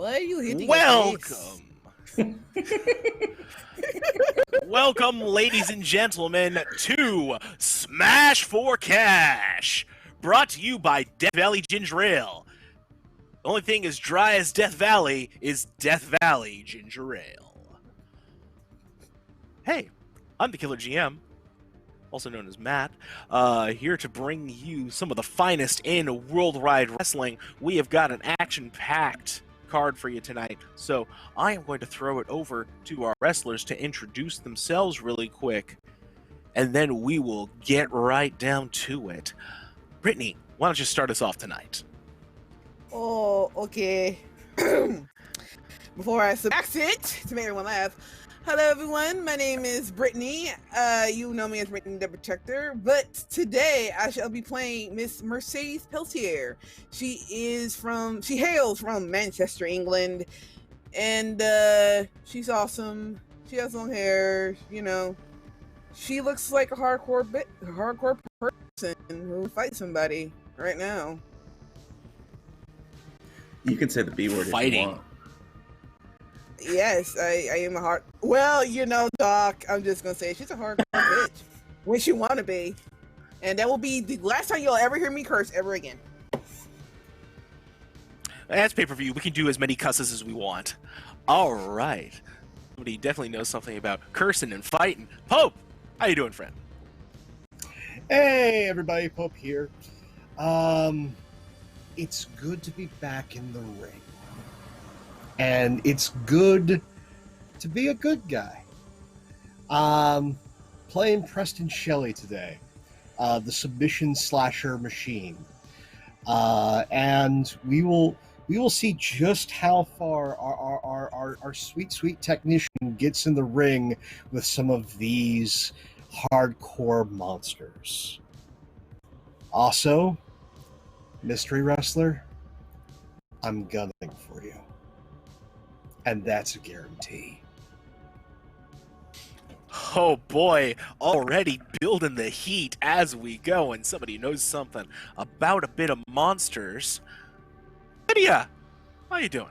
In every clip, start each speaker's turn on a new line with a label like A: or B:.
A: What are you hitting your face?
B: Welcome! Welcome, ladies and gentlemen, to Smash for Cash! Brought to you by Death Valley Ginger Ale. The only thing as dry as Death Valley is Death Valley Ginger Ale. Hey, I'm the Killer GM, also known as Matt, here to bring you some of the finest in worldwide wrestling. We have got an action-packed card for you tonight, so I am going to throw it over to our wrestlers to introduce themselves really quick, and then we will get right down to it. Brittany, why don't you start us off tonight?
A: Oh, okay. Before I subtract it to make everyone laugh. Hello, everyone. My name is Brittany. You know me as Brittany the Protector, but today I shall be playing Miss Mercedes Peltier. She hails from Manchester, England, and she's awesome. She has long hair. You know, she looks like a hardcore person who would fight somebody right now.
C: You can say the B word
B: Fighting.
C: if you want.
A: Yes, I am a hard. Well, you know, Doc, I'm just gonna say she's a hardcore bitch when she want to be, and that will be the last time you'll ever hear me curse ever again.
B: That's pay-per-view. We can do as many cusses as we want. All right. Somebody definitely knows something about cursing and fighting. Pope, how you doing, friend?
D: Hey, everybody, Pope here. It's good to be back in the ring. And it's good to be a good guy. Playing Preston Shelley today, the submission slasher machine. And we will see just how far our sweet technician gets in the ring with some of these hardcore monsters. Also, mystery wrestler, I'm gunning for you. And that's a guarantee.
B: Oh boy, already building the heat as we go, and somebody knows something about a bit of monsters. Lydia, how you doing?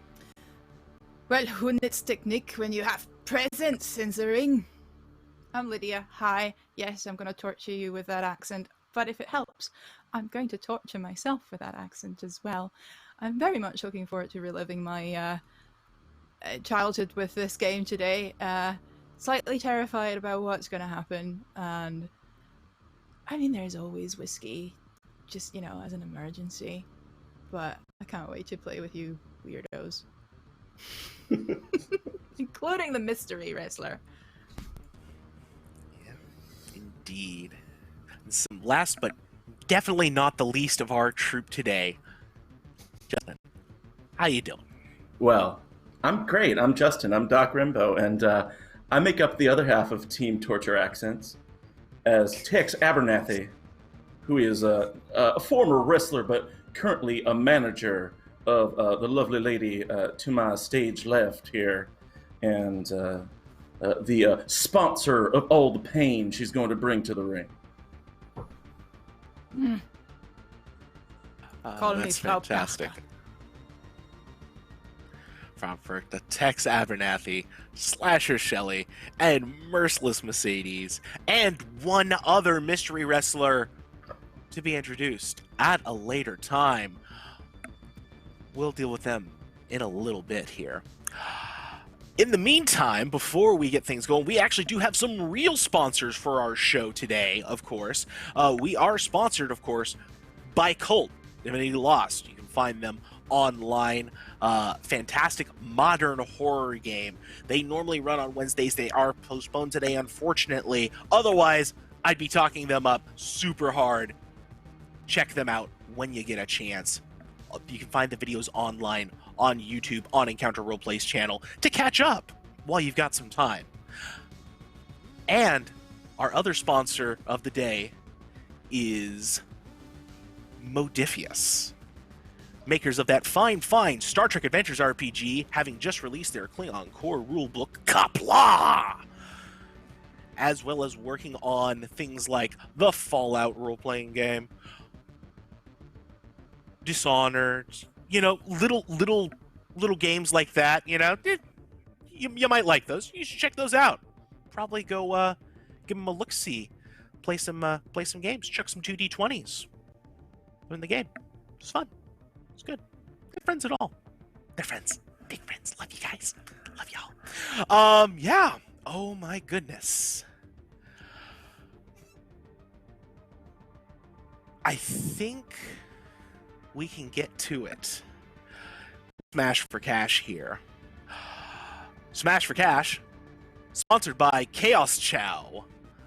E: Well, who needs technique when you have presence in the ring? I'm Lydia. Hi. Yes, I'm going to torture you with that accent, but if it helps, I'm going to torture myself with that accent as well. I'm very much looking forward to reliving my childhood with this game today. Slightly terrified about what's going to happen, and I mean, there's always whiskey, just, you know, as an emergency, but I can't wait to play with you weirdos. Including the mystery wrestler.
B: Yeah, indeed. And some last but definitely not the least of our troop today, Justin, how you doing?
C: Well, I'm great. I'm Justin. I'm Doc Rimbo, and I make up the other half of Team Torture Accents as Tex Abernathy, who is a former wrestler but currently a manager of the lovely lady to my stage left here, and the sponsor of all the pain she's going to bring to the ring.
E: Call me
B: that's
E: Frau
B: fantastic.
E: Papa.
B: Frankfurt, the Tex Abernathy, Slasher Shelley, and Merciless Mercedes, and one other mystery wrestler to be introduced at a later time. We'll deal with them in a little bit here. In the meantime, before we get things going, we actually do have some real sponsors for our show today, of course. We are sponsored, of course, by Cult, Divinity Lost. You can find them online. Fantastic modern horror game. They normally run on Wednesdays. They are postponed today, unfortunately. Otherwise, I'd be talking them up super hard. Check them out when you get a chance. You can find the videos online on YouTube on Encounter Roleplay's channel to catch up while you've got some time. And our other sponsor of the day is Modifius, makers of that fine Star Trek Adventures RPG, having just released their Klingon core rulebook, Kapla! As well as working on things like the Fallout role-playing game, Dishonored, you know, little little games like that, you know, you might like those. You should check those out. Probably go give them a look-see, play some games, chuck some 2d20s in the game. It's fun. It's good. Good friends at all. They're friends. Big friends. Love you guys. Love y'all. Yeah. Oh my goodness. I think we can get to it. Smash for Cash here. Smash for Cash, sponsored by Chaos Chow.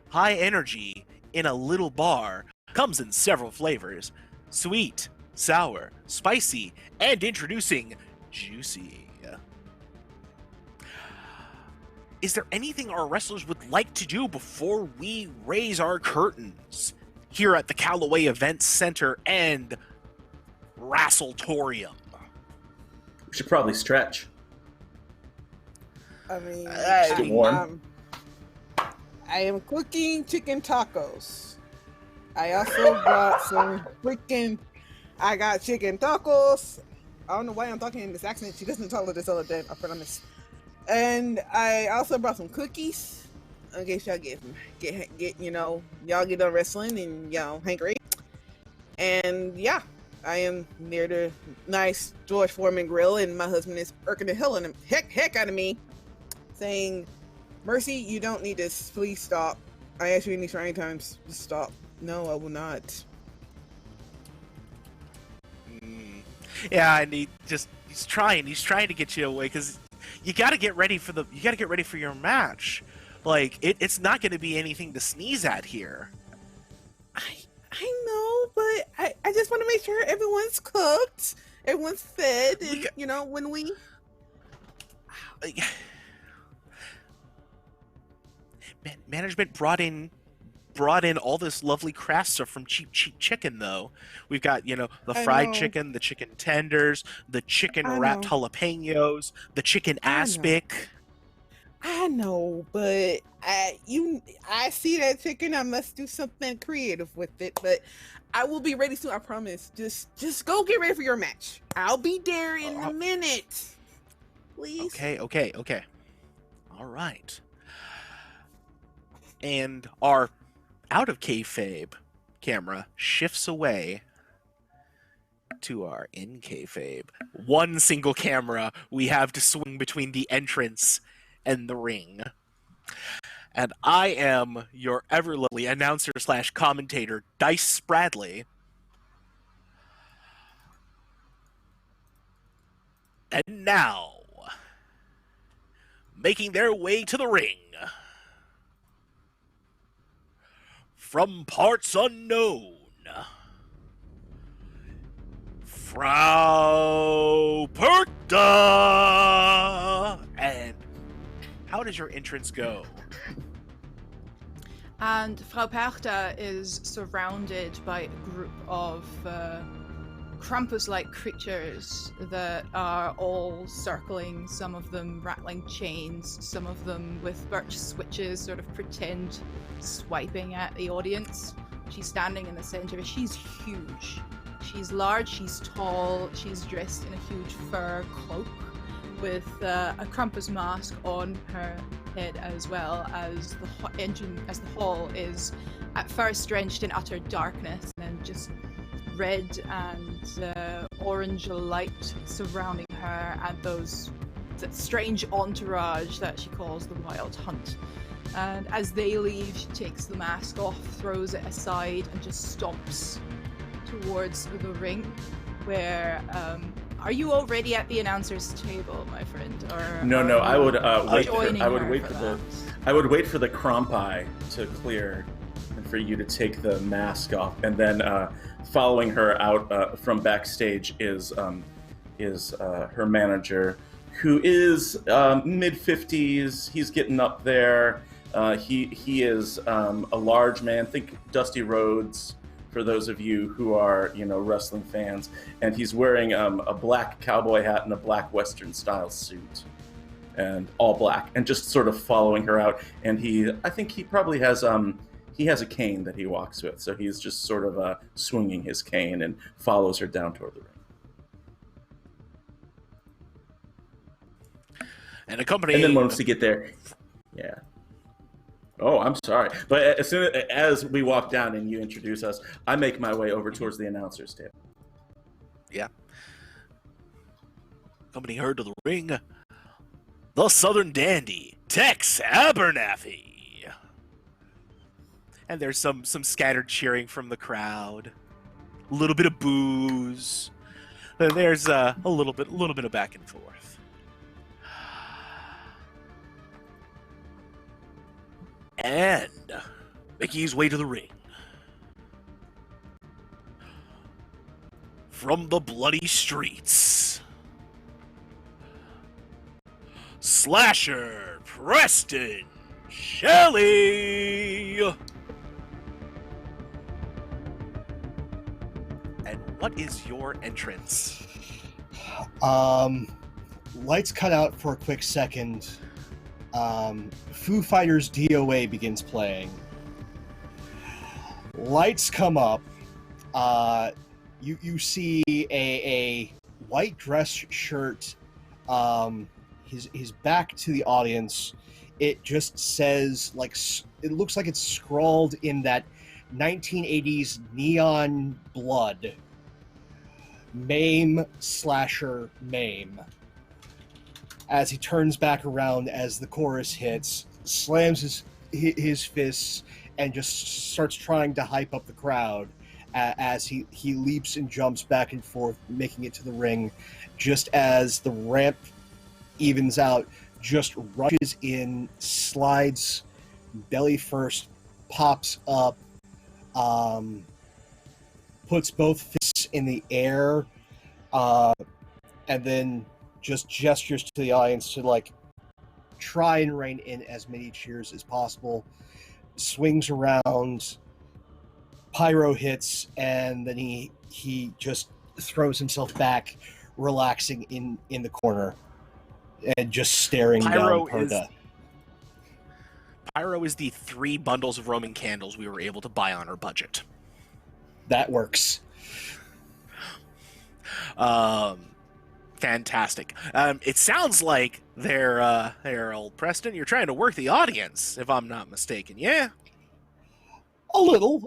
B: High energy in a little bar, comes in several flavors. Sweet, sour, spicy, and introducing juicy. Is there anything our wrestlers would like to do before we raise our curtains here at the Callaway Events Center and Wrestletorium?
C: We should probably stretch.
A: I mean,
C: Get warm.
A: I am cooking chicken tacos. I also got some I got chicken tacos. I don't know why I'm talking in this accent. She doesn't talk like this all the time, I promise. And I also brought some cookies in case y'all get you know, y'all get done wrestling and y'all hangry. And yeah, I am near the nice George Foreman grill, and my husband is irking the heck out of me, saying, "Mercy, you don't need this. Please stop. I asked you in these trying times. Just stop." No, I will not.
B: Yeah, and he's trying to get you away because you got to get ready for your match. Like it's not going to be anything to sneeze at here.
A: I know, but I just want to make sure everyone's cooked, everyone's fed, and you know when we.
B: Management brought in all this lovely craft stuff from Cheap Chicken, though. We've got, you know, the fried chicken, the chicken tenders, the chicken wrapped jalapenos, the chicken aspic.
A: I know, but I see that chicken. I must do something creative with it, but I will be ready soon. I promise. Just go get ready for your match. I'll be there in a minute. Please.
B: Okay. All right. And our out of kayfabe camera shifts away to our in kayfabe. One single camera we have to swing between the entrance and the ring. And I am your ever lovely announcer / commentator, Dice Spradley. And now, making their way to the ring, from parts unknown, Frau Perkta. And how does your entrance go?
E: And Frau Perkta is surrounded by a group of Krampus-like creatures that are all circling, some of them rattling chains, some of them with birch switches, sort of pretend swiping at the audience. She's standing in the center. She's huge. She's large, she's tall, she's dressed in a huge fur cloak with a Krampus mask on her head, as well as the hall is at first drenched in utter darkness, and then just red and orange light surrounding her, and that strange entourage that she calls the Wild Hunt. And as they leave, she takes the mask off, throws it aside, and just stomps towards the ring, where are you already at the announcer's table, my friend? Or
C: no, I would wait. I would wait for the Krampai to clear, and for you to take the mask off, and then following her out from backstage is her manager, who is mid-50s. He's getting up there. He is a large man. Think Dusty Rhodes, for those of you who are, you know, wrestling fans. And he's wearing a black cowboy hat and a black Western style suit, and all black, and just sort of following her out. And I think he probably has he has a cane that he walks with, so he's just sort of swinging his cane and follows her down toward the ring.
B: And accompanying...
C: And then once we get there, yeah. Oh, I'm sorry. But as soon as we walk down and you introduce us, I make my way over towards the announcer's table.
B: Yeah. Accompanying her to the ring, the Southern Dandy, Tex Abernathy. And there's some scattered cheering from the crowd. A little bit of booze. And there's a little bit of back and forth. And making his way to the ring. From the bloody streets, Slasher Preston Shelley. And what is your entrance?
D: Lights cut out for a quick second. Foo Fighters DOA begins playing. Lights come up. You see a white dress shirt. His back to the audience. It just says, like, it looks like it's scrawled in that 1980s neon blood. Maim, Slasher, Maim. As he turns back around as the chorus hits, slams his fists, and just starts trying to hype up the crowd as he leaps and jumps back and forth, making it to the ring. Just as the ramp evens out, just rushes in, slides belly first, pops up, puts both fists in the air, and then just gestures to the audience to, like, try and rein in as many cheers as possible. Swings around, pyro hits, and then he just throws himself back, relaxing in the corner and just staring down Perda.
B: Pyro is the 3 bundles of Roman candles we were able to buy on our budget.
D: That works.
B: Fantastic. It sounds like they're old Preston. You're trying to work the audience, if I'm not mistaken. Yeah.
D: A little.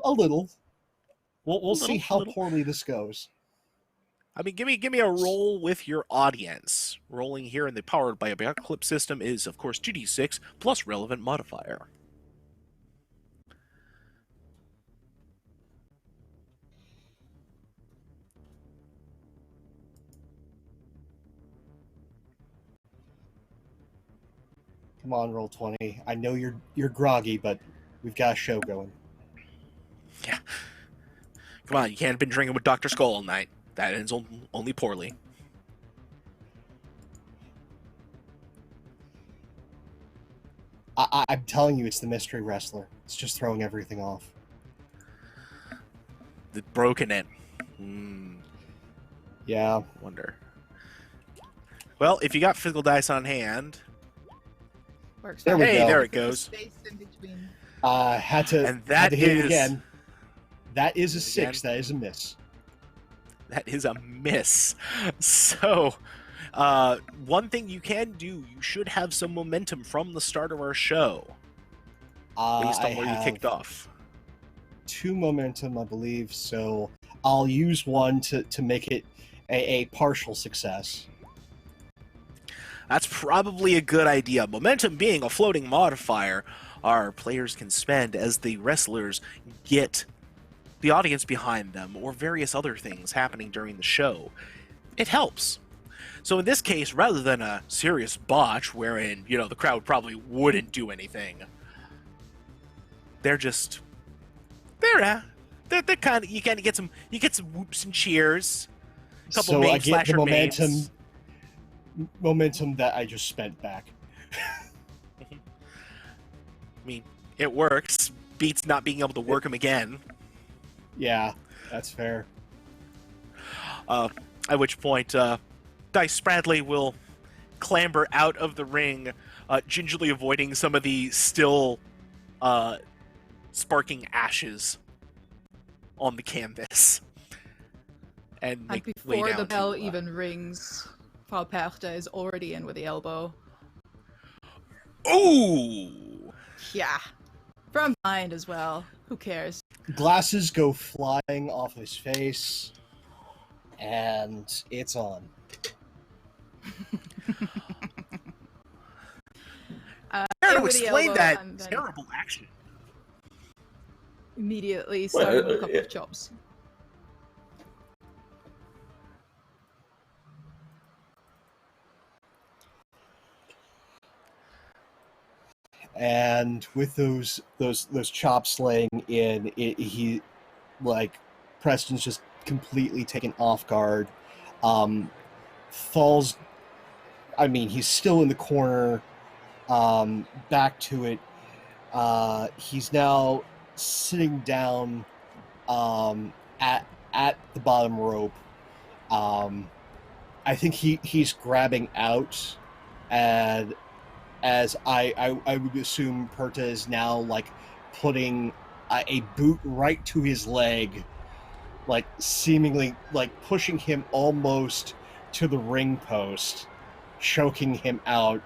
D: We'll see how poorly this goes.
B: I mean, give me a roll with your audience. Rolling here in the Powered by a Backclip system is, of course, 2d6 plus relevant modifier.
D: Come on, roll 20. I know you're groggy, but we've got a show going.
B: Yeah. Come on, you can't have been drinking with Dr. Skull all night. That ends only poorly.
D: I'm telling you, it's the mystery wrestler. It's just throwing everything off.
B: The broken it.
D: Yeah.
B: Wonder. Well, if you got physical dice on hand...
E: Works.
D: There we
B: hey,
D: go.
B: there it goes.
E: Space in between.
D: Had to hit it again. That is a 6. That is a miss.
B: That is a miss. So, one thing you can do, you should have some momentum from the start of our show. Based on where you kicked off.
D: 2 momentum, I believe, so I'll use one to make it a partial success.
B: That's probably a good idea. Momentum being a floating modifier our players can spend as the wrestlers get the audience behind them or various other things happening during the show. It helps. So in this case, rather than a serious botch wherein, the crowd probably wouldn't do anything, they're kind of, you get some whoops and cheers. A couple
D: so
B: main
D: I get the
B: slasher
D: momentum that I just spent back.
B: I mean, it works. Beats not being able to work them again.
D: Yeah, that's fair.
B: At which point, Dice Bradley will clamber out of the ring, gingerly avoiding some of the still sparking ashes on the canvas. And
E: before the bell even rings, Frau Perta is already in with the elbow.
B: Ooh!
E: Yeah. From behind as well. Who cares?
D: Glasses go flying off his face, and it's on.
B: How to
E: with the
B: explain
E: elbow
B: that
E: and then
B: terrible action?
E: immediately starting with a couple of chops.
D: And with those chops laying in, he like Preston's just completely taken off guard. Falls. I mean, he's still in the corner. Back to it. He's now sitting down at the bottom rope. I think he's grabbing out, and as I would assume Perta is now like putting a boot right to his leg, like seemingly like pushing him almost to the ring post, choking him out.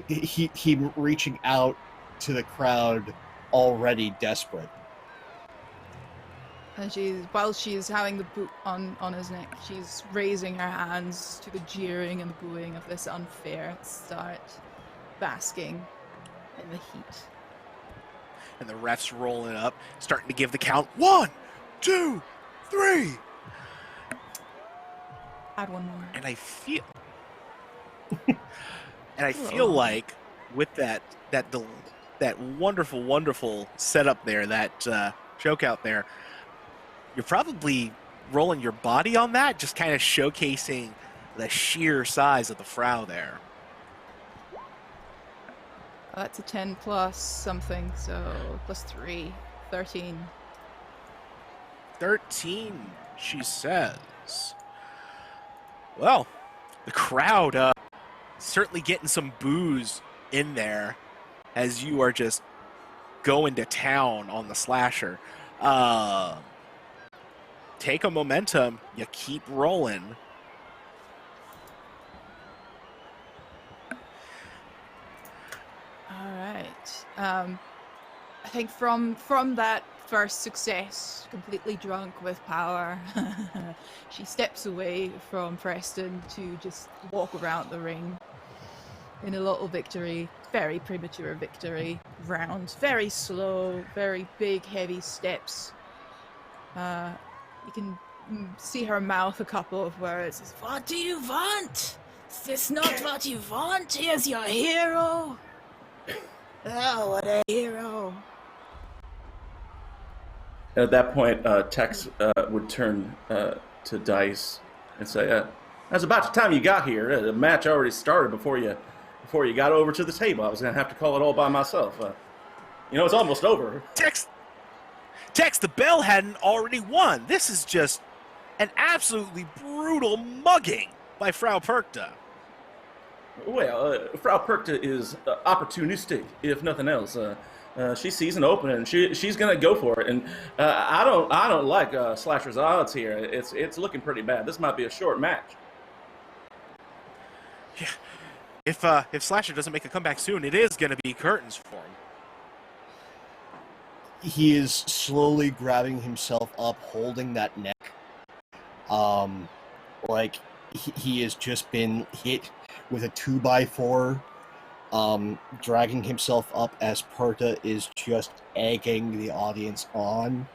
D: He reaching out to the crowd, already desperate.
E: And while she's having the boot on his neck, she's raising her hands to the jeering and the booing of this unfair start, basking in the heat.
B: And the ref's rolling up, starting to give the count. 1, 2, 3.
E: Add one more.
B: And I feel like with that wonderful setup there, that choke out there, you're probably rolling your body on that, just kind of showcasing the sheer size of the Frau there.
E: That's a 10 plus something, so plus 3, 13.
B: 13, she says. Well, the crowd certainly getting some boos in there as you are just going to town on the slasher. Take a momentum, you keep rolling.
E: All right. I think from that first success, completely drunk with power, she steps away from Preston to just walk around the ring in a little victory, very premature victory round, very slow, very big, heavy steps. You can see her mouth a couple of words. What do you want? Is this not what you want? Here's your hero. Oh, what a hero.
C: At that point, Tex would turn to Dice and say, "That's about the time you got here. The match already started before you got over to the table. I was going to have to call it all by myself. It's almost over."
B: Tex, the bell hadn't already won. This is just an absolutely brutal mugging by Frau Perkta.
C: Well, Frau Perkta is opportunistic, if nothing else. She sees an opening, and she's gonna go for it. And I don't like Slasher's odds here. It's looking pretty bad. This might be a short match.
B: Yeah, if Slasher doesn't make a comeback soon, it is gonna be curtains for him.
D: He is slowly grabbing himself up, holding that neck. Like he has just been hit with a 2x4, dragging himself up as Perta is just egging the audience on.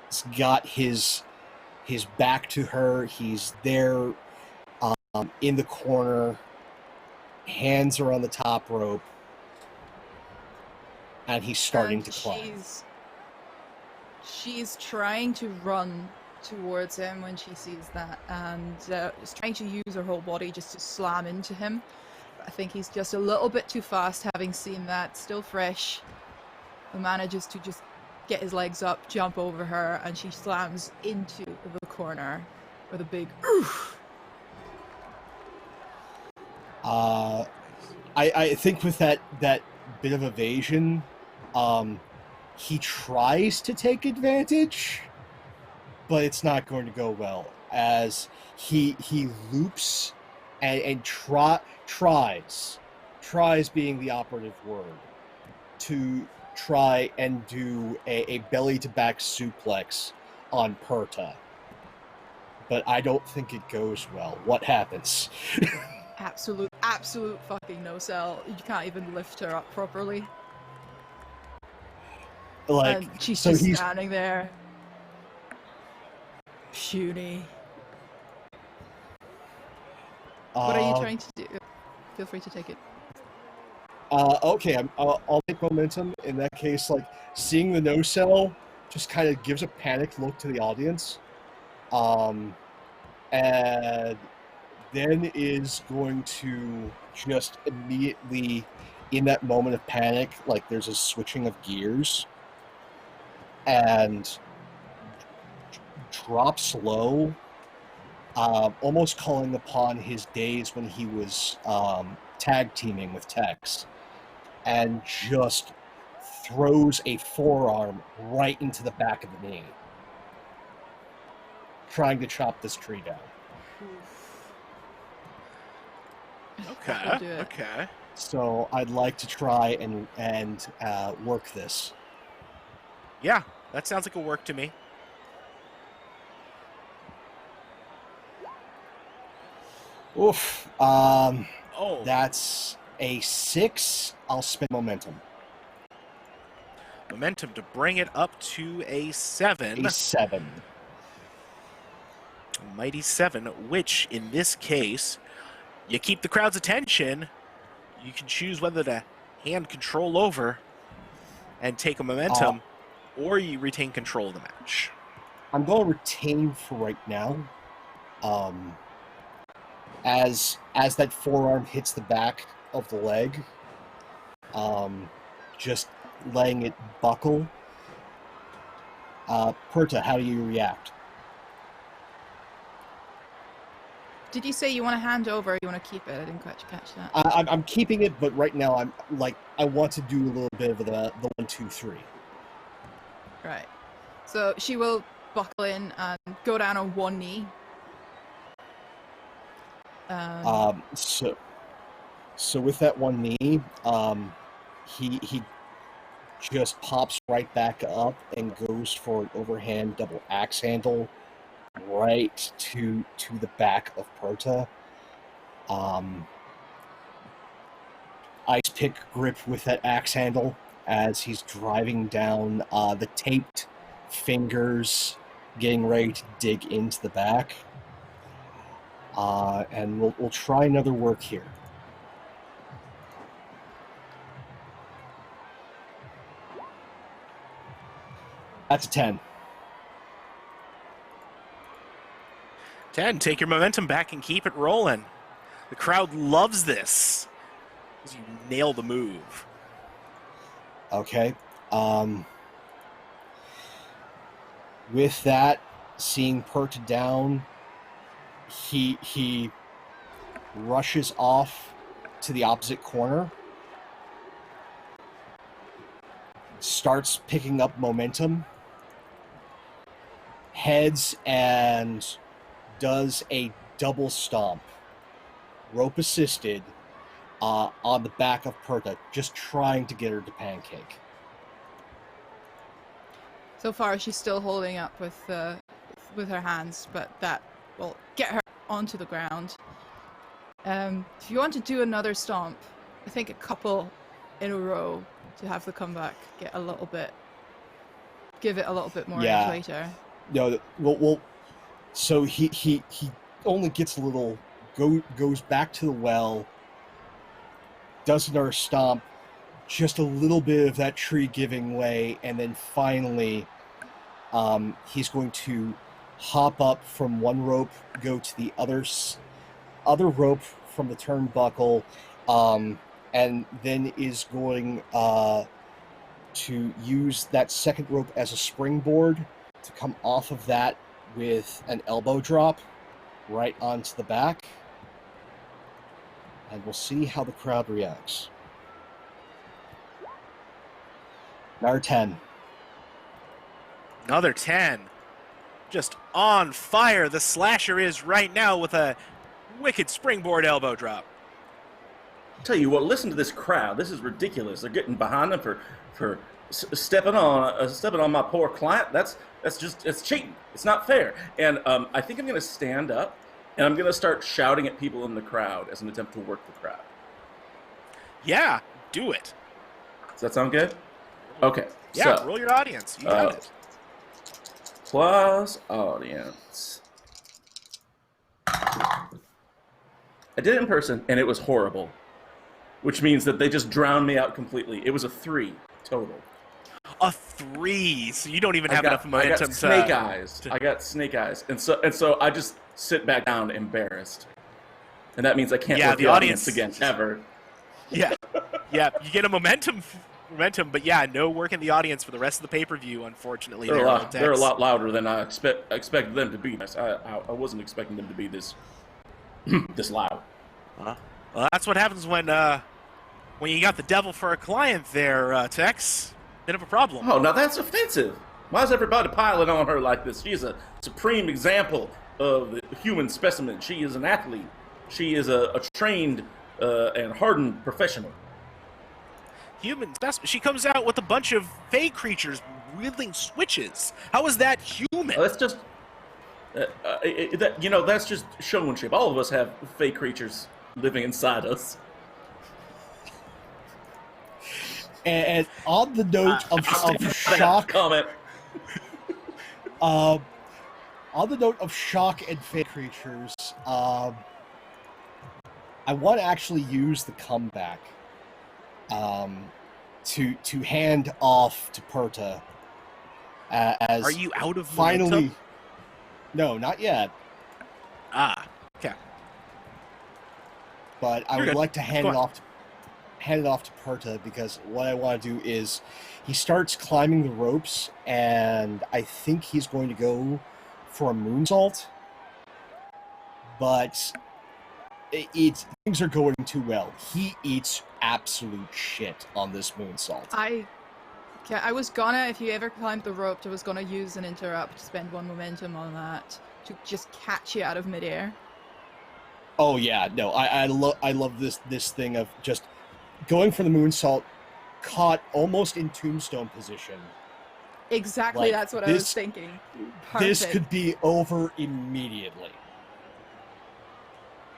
D: He's got his back to her. He's there in the corner. Hands are on the top rope. And he's starting to climb.
E: She's trying to run towards him when she sees that, and is trying to use her whole body just to slam into him. But I think he's just a little bit too fast, having seen that. Still fresh. He manages to just get his legs up, jump over her, and she slams into the corner with a big oof.
D: I think with that bit of evasion, he tries to take advantage, but it's not going to go well, as he loops and tries tries being the operative word, to try and do a belly-to-back suplex on Perta. But I don't think it goes well. What happens?
E: Absolute fucking no sell. You can't even lift her up properly.
D: Like,
E: And she's
D: so
E: just
D: he's
E: standing there. Puny. What are you trying to do? Feel free to take it.
D: Okay, I'll take momentum. In that case, like, seeing the no-sell just kind of gives a panicked look to the audience. And then is going to just immediately, in that moment of panic, like, there's a switching of gears, and drops low, almost calling upon his days when he was tag teaming with Tex, and just throws a forearm right into the back of the knee, trying to chop this tree down.
E: That'll do it.
B: Okay.
D: So I'd like to try and work this.
B: Yeah, that sounds like a work to me.
D: Oof.
B: Oh,
D: That's a 6. I'll spend momentum.
B: momentum to bring it up to a 7.
D: A 7.
B: A mighty 7, which in this case, you keep the crowd's attention. You can choose whether to hand control over and take a momentum, or you retain control of the match.
D: I'm going to retain for right now. As that forearm hits the back of the leg, just letting it buckle. Perta, how do you react?
E: Did you say you want to hand over or you want to keep it? I didn't quite catch that.
D: I'm keeping it, but right now I'm like, I want to do a little bit of the 1, 2, 3.
E: Right. So she will buckle in and go down on one knee.
D: So with that one knee, he just pops right back up and goes for an overhand double axe handle right to the back of Perta. Ice pick grip with that axe handle as he's driving down the taped fingers, getting ready to dig into the back. And we'll try another work here. That's a 10.
B: 10, take your momentum back and keep it rolling. The crowd loves this as you nail the move.
D: Okay. With that, seeing Perta down, he rushes off to the opposite corner, starts picking up momentum, heads and does a double stomp, rope assisted, on the back of Perta, just trying to get her to pancake.
E: So far, she's still holding up with her hands, but that will get her onto the ground. If you want to do another stomp, I think a couple in a row to have the comeback give it a little bit more edge later.
D: No, well, so he only gets a little, goes back to the well, does another stomp, just a little bit of that tree giving way, and then finally he's going to hop up from one rope, go to the other rope from the turnbuckle, and then is going to use that second rope as a springboard to come off of that with an elbow drop right onto the back. And we'll see how the crowd reacts. Another 10.
B: Another 10. Just on fire the Slasher is right now with a wicked springboard elbow drop.
C: Tell you what, listen to this crowd. This is ridiculous. They're getting behind them for stepping on my poor client. That's cheating. It's not fair. And I think I'm going to stand up and I'm going to start shouting at people in the crowd as an attempt to work the crowd.
B: Yeah, do it.
C: Does that sound good? Okay.
B: Yeah,
C: so,
B: roll your audience. You got it.
C: Plus audience. I did it in person, and it was horrible. Which means that they just drowned me out completely. It was a 3 total.
B: A 3, so you don't even have enough momentum
C: I got snake eyes. I got snake eyes, and so I just sit back down embarrassed, and that means I can't work the audience again ever.
B: Yeah, yeah, you get a momentum, but yeah, no work in the audience for the rest of the pay-per-view. Unfortunately,
C: they're a lot louder than I expected them to be. I wasn't expecting them to be this this loud.
B: Well, that's what happens when you got the devil for a client there, Tex. Bit of a problem.
C: Oh, now that's offensive. Why is everybody piling on her like this? She is a supreme example of the human specimen. She is an athlete. She is a trained and hardened professional.
B: Human specimen. She comes out with a bunch of fey creatures wielding switches. How is that human?
C: That's just, that's just showmanship. All of us have fey creatures living inside us.
D: And on the note of shock,
C: comment.
D: on the note of shock and fey creatures, I want to actually use the comeback to hand off to Perta. As
B: are you out of
D: finally?
B: momentum?
D: No, not yet.
B: Okay.
D: But I
B: You're
D: would
B: good.
D: like to hand it off to Perta, because what I want to do is he starts climbing the ropes, and I think he's going to go for a moonsault. But things are going too well. He eats absolute shit on this moonsault.
E: I was gonna, if you ever climbed the rope, I was gonna use an interrupt, spend 1 momentum on that to just catch you out of midair.
D: Oh yeah, no, I love this thing of just going for the moonsault, caught almost in tombstone position.
E: Exactly, that's what I was thinking. Perfect.
D: This could be over immediately.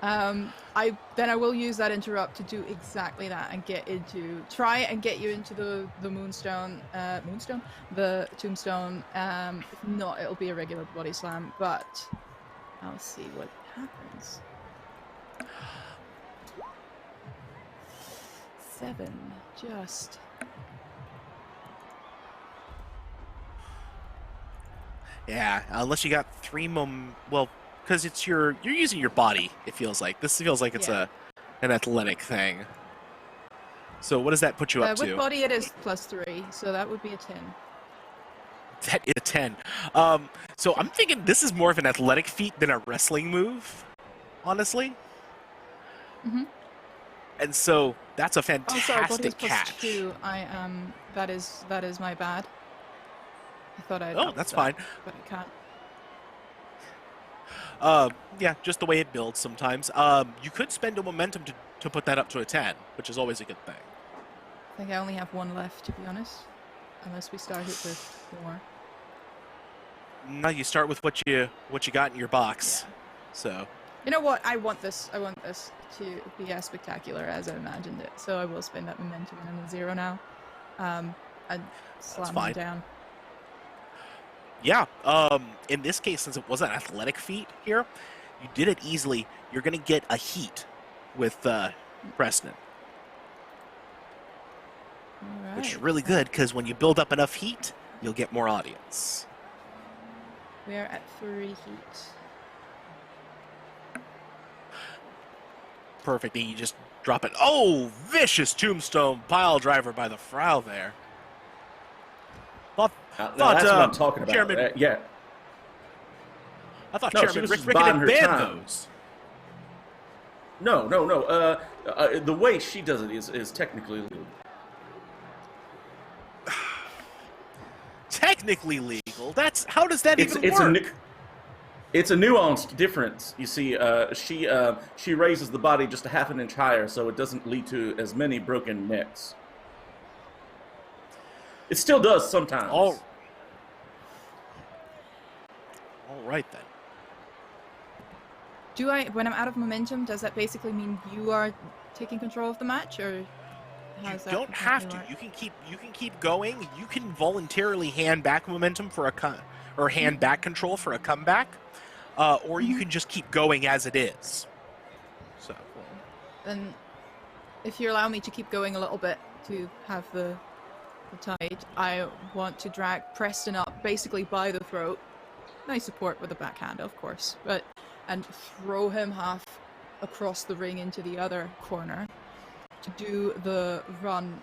E: I will use that interrupt to do exactly that and try and get you into the tombstone. If not, it'll be a regular body slam, but I'll see what happens. 7, just.
B: Yeah, unless you got 3 well, because you're using your body. It feels like it's an athletic thing. So what does that put you up to?
E: With body, it is +3, so that would be a 10.
B: That is a 10. So I'm thinking this is more of an athletic feat than a wrestling move, honestly.
E: Mm-hmm.
B: And so that's a fantastic
E: body
B: catch.
E: is +2. That is my bad. I thought I'd.
B: Oh, that's fine.
E: But I can't.
B: Yeah, just the way it builds sometimes. You could spend a momentum to put that up to a 10, which is always a good thing.
E: I think I only have 1 left, to be honest. Unless we start it with 4.
B: No, you start with what you got in your box.
E: Yeah.
B: So.
E: You know what? I want this to be as spectacular as I imagined it. So I will spend that momentum, and I'm at 0 now. And slam them down.
B: Yeah. In this case, since it was an athletic feat here, you did it easily. You're gonna get a heat with Preston.
E: Right.
B: Which is really good, because when you build up enough heat, you'll get more audience.
E: We are at 3 heat.
B: Perfect, and you just drop it. Oh, vicious tombstone pile driver by the Frau there.
C: That's what I'm talking about.
B: Chairman,
C: yeah.
B: I thought
C: No, she
B: Chairman
C: was
B: Rick
C: just
B: Rickett
C: biding
B: had
C: her
B: banned
C: time.
B: those.
C: No. The way she does it is technically legal.
B: Technically legal? How does that even work?
C: It's a nuanced difference. You see, she raises the body just a half an inch higher, so it doesn't lead to as many broken necks. It still does sometimes.
B: All right then.
E: Do I, when I'm out of momentum, does that basically mean you are taking control of the match, or
B: You don't have to.
E: work?
B: You can keep going. You can voluntarily hand back momentum for or hand back control for a comeback, or you can just keep going as it is. So
E: Then, if you allow me to keep going a little bit to have the tide, I want to drag Preston up basically by the throat. Nice support with the backhand, of course, and throw him half across the ring into the other corner to do the run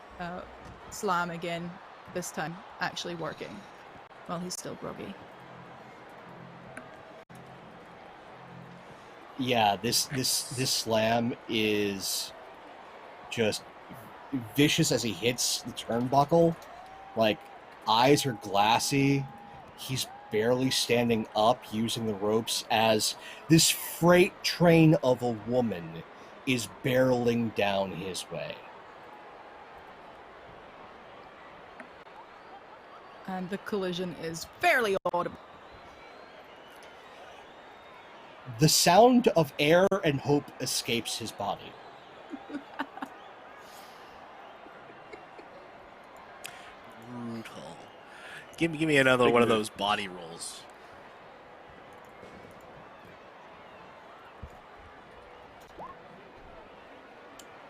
E: slam again, this time actually working while he's still groggy.
D: Yeah, this slam is just vicious as he hits the turnbuckle. Like, eyes are glassy. He's barely standing up using the ropes as this freight train of a woman is barreling down his way.
E: And the collision is fairly audible.
D: The sound of air and hope escapes his body.
B: brutal. Give me another one of those body rolls.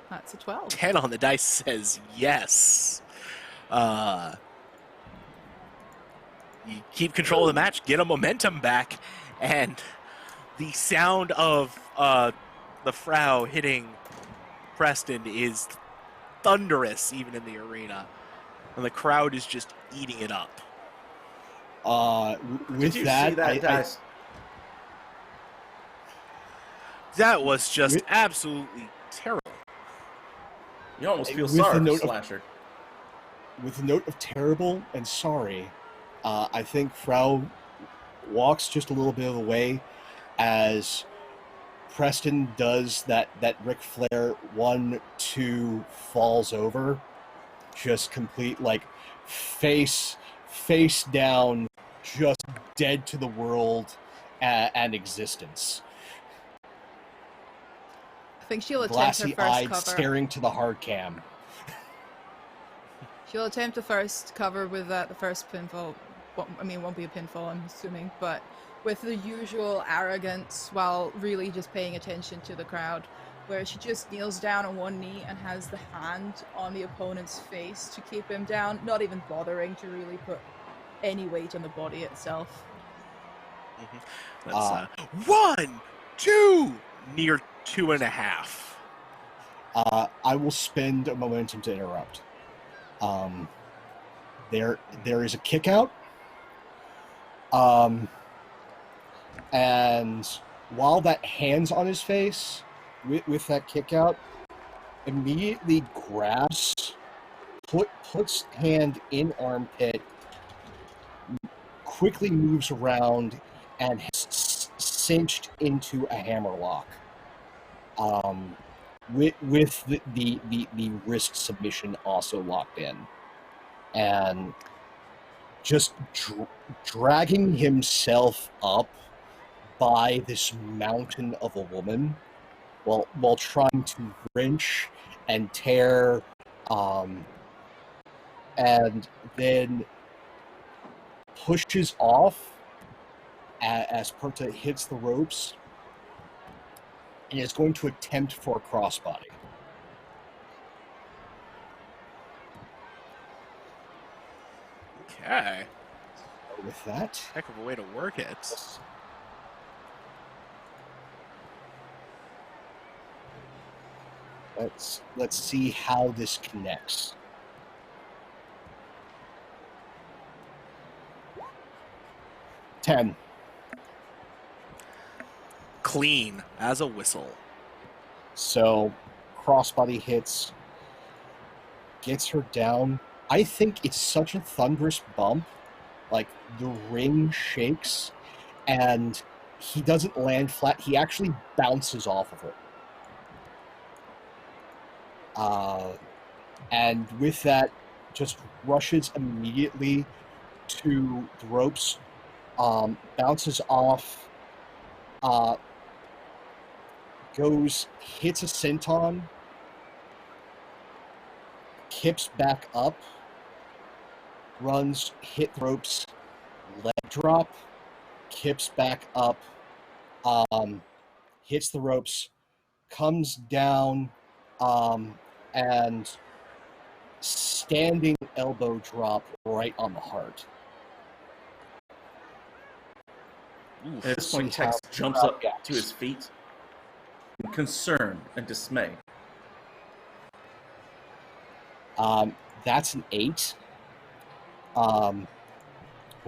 E: That's a 12.
B: 10 on the dice says yes. You keep control of the match, get a momentum back, and the sound of the Frau hitting Preston is thunderous even in the arena. And the crowd is just eating it up.
D: With
C: Did you
D: that,
C: see that, guys?
B: That was just absolutely terrible.
C: You almost feel
D: with
C: sorry
D: the
C: for
D: note of-
C: Slasher.
D: with the note of terrible and sorry, I think Frau walks just a little bit of the way as Preston does that Ric Flair 1-2 falls over, just complete, like, face down, just dead to the world and existence.
E: I think she'll attempt her first
D: Glassy-eyed,
E: cover.
D: staring to the hard cam.
E: She'll attempt the first cover with the first pinfall. Well, I mean, it won't be a pinfall, I'm assuming, but with the usual arrogance while really just paying attention to the crowd, where she just kneels down on one knee and has the hand on the opponent's face to keep him down, not even bothering to really put any weight on the body itself.
B: That's 1, 2, near 2.5.
D: I will spend a momentum to interrupt. There is a kick out. And while that hand's on his face, with that kick out, immediately grabs, puts hand in armpit, quickly moves around, and has cinched into a hammerlock. With the wrist submission also locked in, and just dragging himself up by this mountain of a woman while trying to wrench and tear, and then pushes off as Perta hits the ropes and is going to attempt for a crossbody.
B: Okay.
D: With that,
B: Heck of a way to work it.
D: let's see how this connects. Ten.
B: Clean as a whistle.
D: So, crossbody hits, gets her down. I think it's such a thunderous bump, like the ring shakes, and he doesn't land flat. He actually bounces off of it. And with that, just rushes immediately to the ropes, bounces off, hits a senton, kips back up, runs, hit the ropes, leg drop, kips back up, hits the ropes, comes down, and standing elbow drop right on the heart.
B: Oof.
C: At this point, Tex jumps up to his feet in concern and dismay.
D: That's an 8.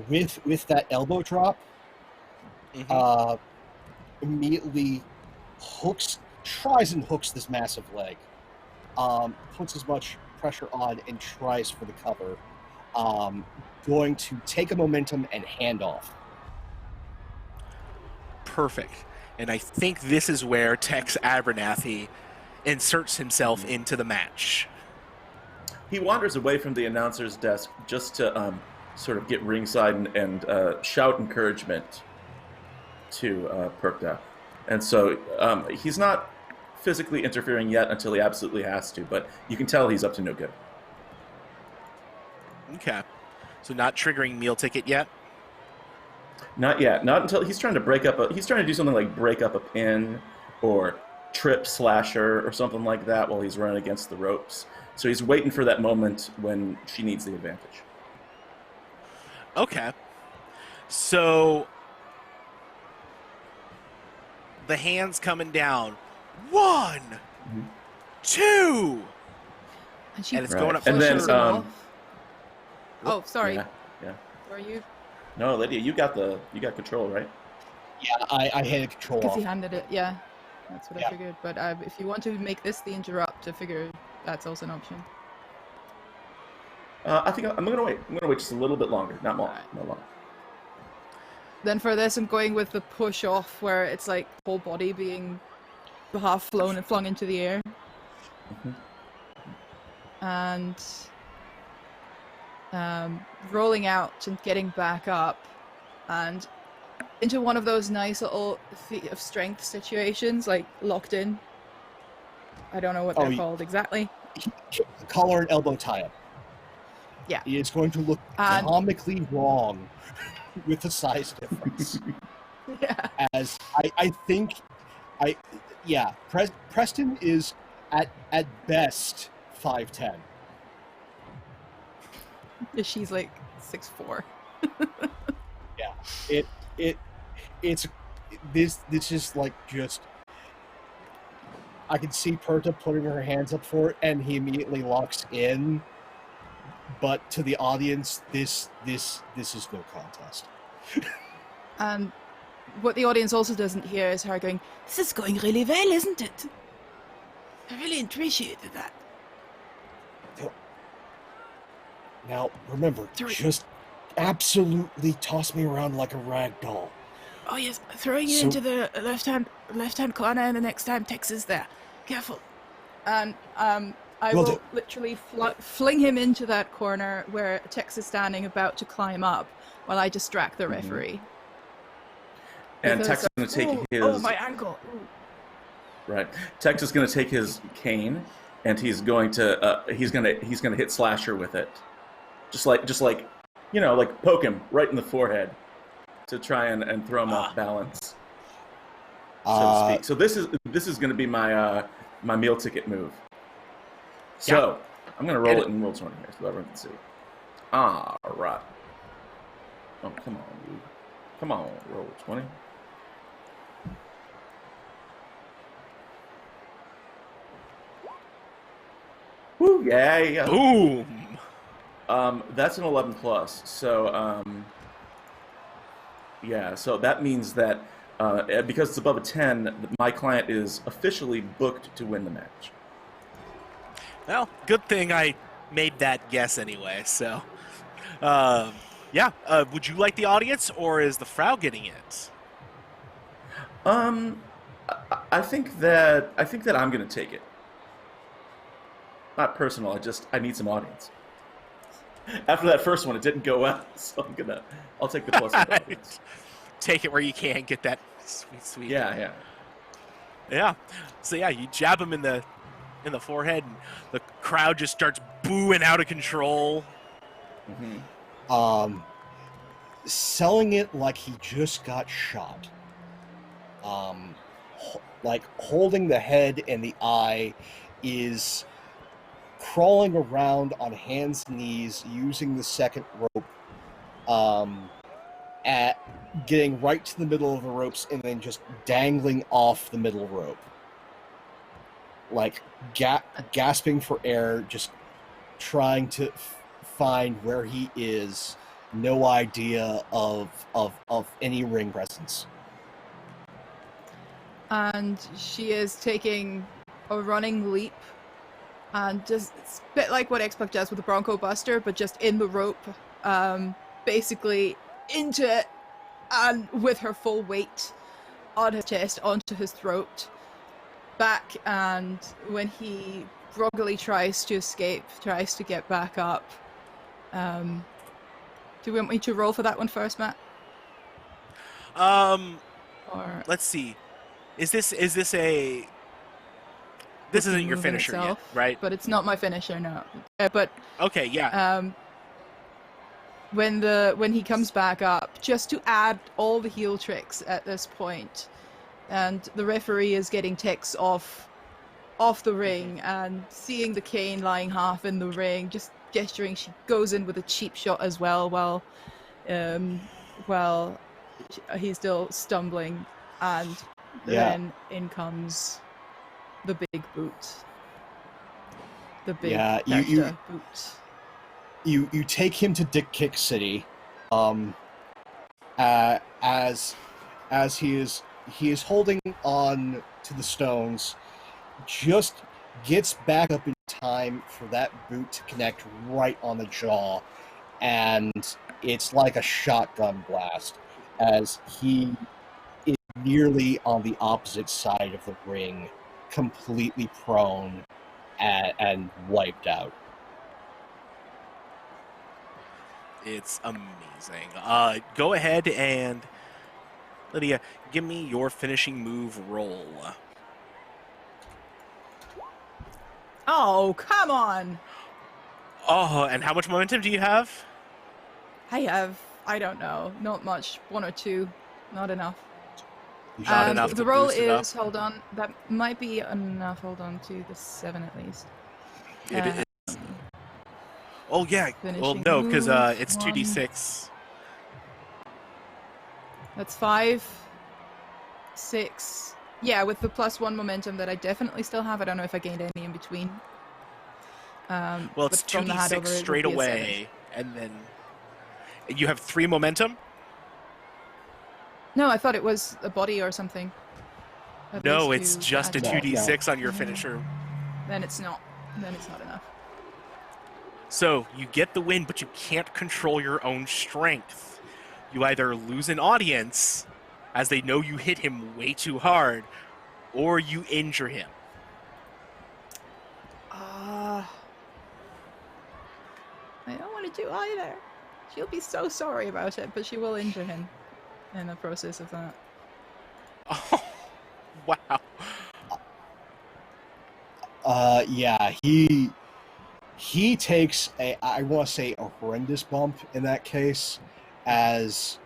D: With that elbow drop, immediately tries and hooks this massive leg. Puts as much pressure on and tries for the cover. Going to take a momentum and hand off.
B: Perfect. And I think this is where Tex Abernathy inserts himself into the match.
C: He wanders away from the announcer's desk just to sort of get ringside and shout encouragement to Perkda. And so he's not physically interfering yet until he absolutely has to, but you can tell he's up to no good.
B: Okay. So not triggering meal ticket yet?
C: Not yet. Not until he's trying to he's trying to do something like break up a pin or trip Slasher or something like that while he's running against the ropes. So he's waiting for that moment when she needs the advantage.
B: Okay. So the hands coming down. 1, 2,
E: And
B: and it's going up.
C: And then,
E: oh, sorry.
C: Yeah.
E: Were you?
C: No, Lydia, you got control, right?
D: Yeah, I handed control
E: Because
D: off.
E: he handed it. Yeah, that's what
D: Yeah.
E: I figured. But if you want to make this the interrupt, I figure that's also an option.
C: I think I'm gonna wait. I'm gonna wait just a little bit longer, not more,
E: Alright.
C: not long.
E: Then for this, I'm going with the push off, where it's like whole body being half flown and flung into the air, and rolling out and getting back up, and into one of those nice little feat of strength situations, like locked in. I don't know what they're called exactly.
D: Collar and elbow tie-up.
E: Yeah.
D: It's going to look
E: And-
D: comically wrong with the size difference.
E: Yeah.
D: As I think, Preston is at best 5'10".
E: She's like 6'4".
D: Yeah, it's this is like just. I can see Perta putting her hands up for it, and he immediately locks in. But to the audience, this is no contest.
E: And what the audience also doesn't hear is her going, "This is going really well, isn't it? I really appreciated that."
D: Now, remember,
E: Three.
D: just absolutely toss me around like a rag doll.
E: Oh yes, throwing you
D: So-
E: into the left hand corner, and the next time Tex is there. Careful. And I
D: Will
E: will
D: do.
E: literally fling him into that corner where Tex is standing, about to climb up, while I distract the referee.
C: And
E: Because,
C: Tex is going to take his
E: Oh, my ankle! Ooh.
C: right. Tex is going to take his cane, and he's going to hit Slasher with it, just like like poke him right in the forehead to try and throw him off balance, so to speak. So this is going to be my my meal ticket move. So I'm going to roll it in Roll20 here so everyone can see. All right. Oh, come on, dude. Come on, Roll20. Woo, yeah.
B: Boom!
C: That's an 11 plus. So, so that means that because it's above a 10, my client is officially booked to win the match.
B: Well, good thing I made that guess anyway, so. Would you like the audience, or is the Frau getting it?
C: I think that I'm gonna take it. Not personal. I need some audience. After that first one, it didn't go well, so I'll take the plus one audience.
B: Take it where you can. Get that sweet.
C: Yeah.
B: Yeah. So yeah, you jab him in the forehead, and the crowd just starts booing out of control.
D: Selling it like he just got shot. Like holding the head and the eye, is crawling around on hands and knees using the second rope, at getting right to the middle of the ropes and then just dangling off the middle rope, like gasping for air, just trying to find where he is. No idea of any ring presence.
E: And she is taking a running leap, and just it's a bit like what X-Pac does with the Bronco Buster, but just in the rope, basically into it, and with her full weight on his chest, onto his throat, back, and when he groggily tries to escape, tries to get back up. Do you want me to roll for that one first, Matt? Or
B: Let's see. Is this a? This isn't your finisher yet, right?
E: But it's not my finisher, no. But
B: okay, yeah.
E: When he comes back up, just to add all the heel tricks at this point, and the referee is getting Tex off the ring and seeing the cane lying half in the ring, just gesturing. She goes in with a cheap shot as well, while he's still stumbling, and then in comes the big boot. The big boot.
D: You take him to Dick Kick City, as he is holding on to the stones, just gets back up in time for that boot to connect right on the jaw, and it's like a shotgun blast as he is nearly on the opposite side of the ring, completely prone and wiped out.
B: It's amazing. Go ahead and, Lydia, give me your finishing move roll.
E: Oh, come on!
B: Oh, and how much momentum do you have?
E: I don't know, not much. 1 or 2, not enough.
B: Not enough to
E: the roll
B: boost it up.
E: is, hold on, that might be enough. Hold on to the 7 at least.
B: It is. Oh yeah. Well, no, because it's 2d6.
E: That's 5, 6. Yeah, with the +1 momentum that I definitely still have. I don't know if I gained any in between.
B: Well, it's
E: but from the handover,
B: 2d6
E: it would
B: straight
E: be a
B: away, and then you have 3 momentum.
E: No, I thought it was a body or something.
B: No, it's just a
E: add-
B: 2d6 on your finisher.
E: Then it's not. Then it's not enough.
B: So you get the win, but you can't control your own strength. You either lose an audience, as they know you hit him way too hard, or you injure him.
E: I don't want to do either. She'll be so sorry about it, but she will injure him in the process of that.
B: Oh, wow.
D: Yeah, he takes I want to say a horrendous bump in that case, as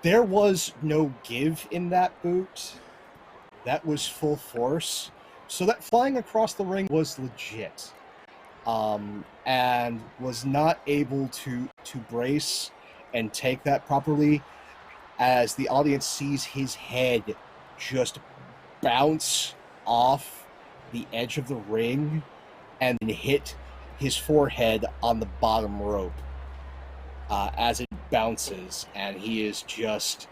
D: there was no give in that boot. That was full force. So that flying across the ring was legit. And was not able to brace and take that properly, as the audience sees his head just bounce off the edge of the ring and then hit his forehead on the bottom rope as it bounces, and he is just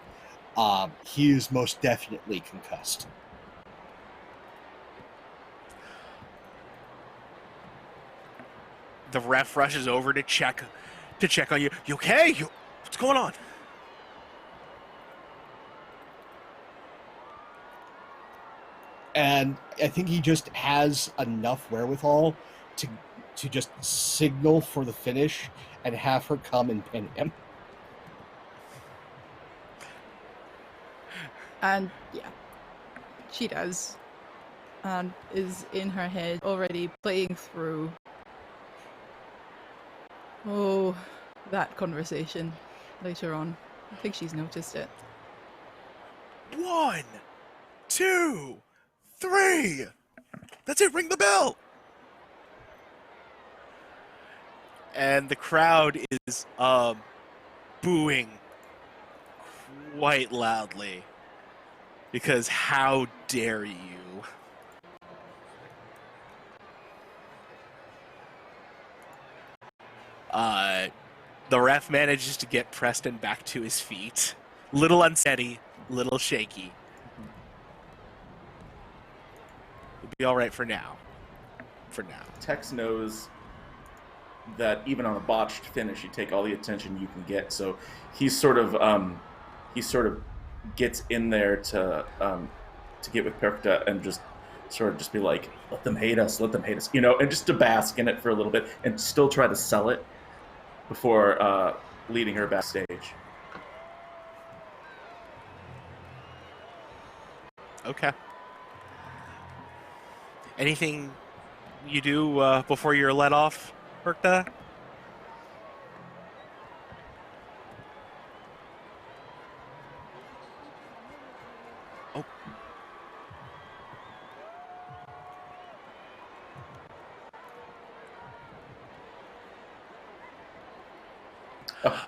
D: he is most definitely concussed.
B: The ref rushes over to check on you. You okay? What's going on?
D: And I think he just has enough wherewithal to just signal for the finish and have her come and pin him.
E: And yeah, she does. And is in her head already playing through. Oh, that conversation later on. I think she's noticed it.
B: 1, 2, 3. That's it. Ring the bell. And the crowd is booing quite loudly because how dare you? The ref manages to get Preston back to his feet. Little unsteady, little shaky. It'll be all right for now. For now.
C: Tex knows that even on a botched finish, you take all the attention you can get. So he sort of gets in there to get with Perkta and just be like, let them hate us, you know, and just to bask in it for a little bit and still try to sell it before leading her backstage.
B: Okay. Anything you do before you're let off, Perkta? Oh.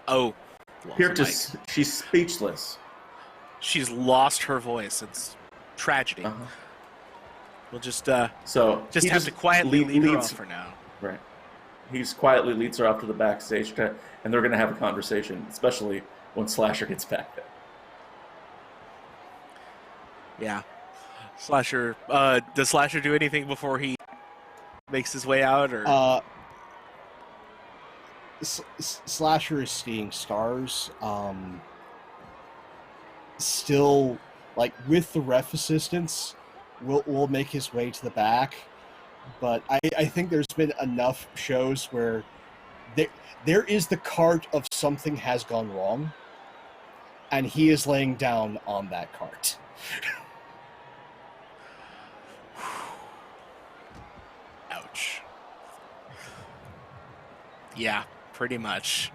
B: Oh.
C: Perkta, she's speechless.
B: She's lost her voice. It's tragedy.
C: Uh-huh.
B: We'll just
C: so
B: just have to quietly lead her off for now.
C: Right. He just quietly leads her off to the backstage, and they're going to have a conversation, especially when Slasher gets back there.
B: Yeah. Slasher. Does Slasher do anything before he makes his way out, or?
D: Slasher is seeing stars. Still, like, with the ref assistance, will make his way to the back. But I think there's been enough shows where there is the cart of something has gone wrong, and he is laying down on that cart.
B: Ouch. Yeah, pretty much.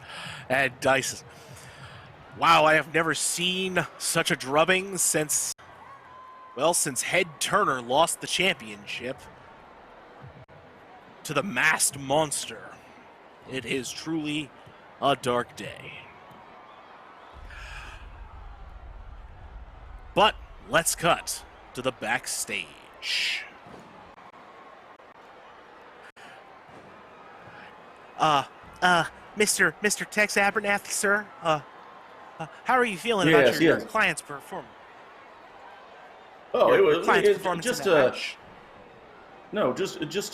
B: And Dice. Wow, I have never seen such a drubbing since Head Turner lost the championship to the masked monster. It is truly a dark day. But let's cut to the backstage. Mr. Tex Abernathy, sir. How are you feeling about your client's performance?
C: Oh,
B: your
C: it
B: client's
C: was
B: performance
C: just
B: in that match.
C: no, just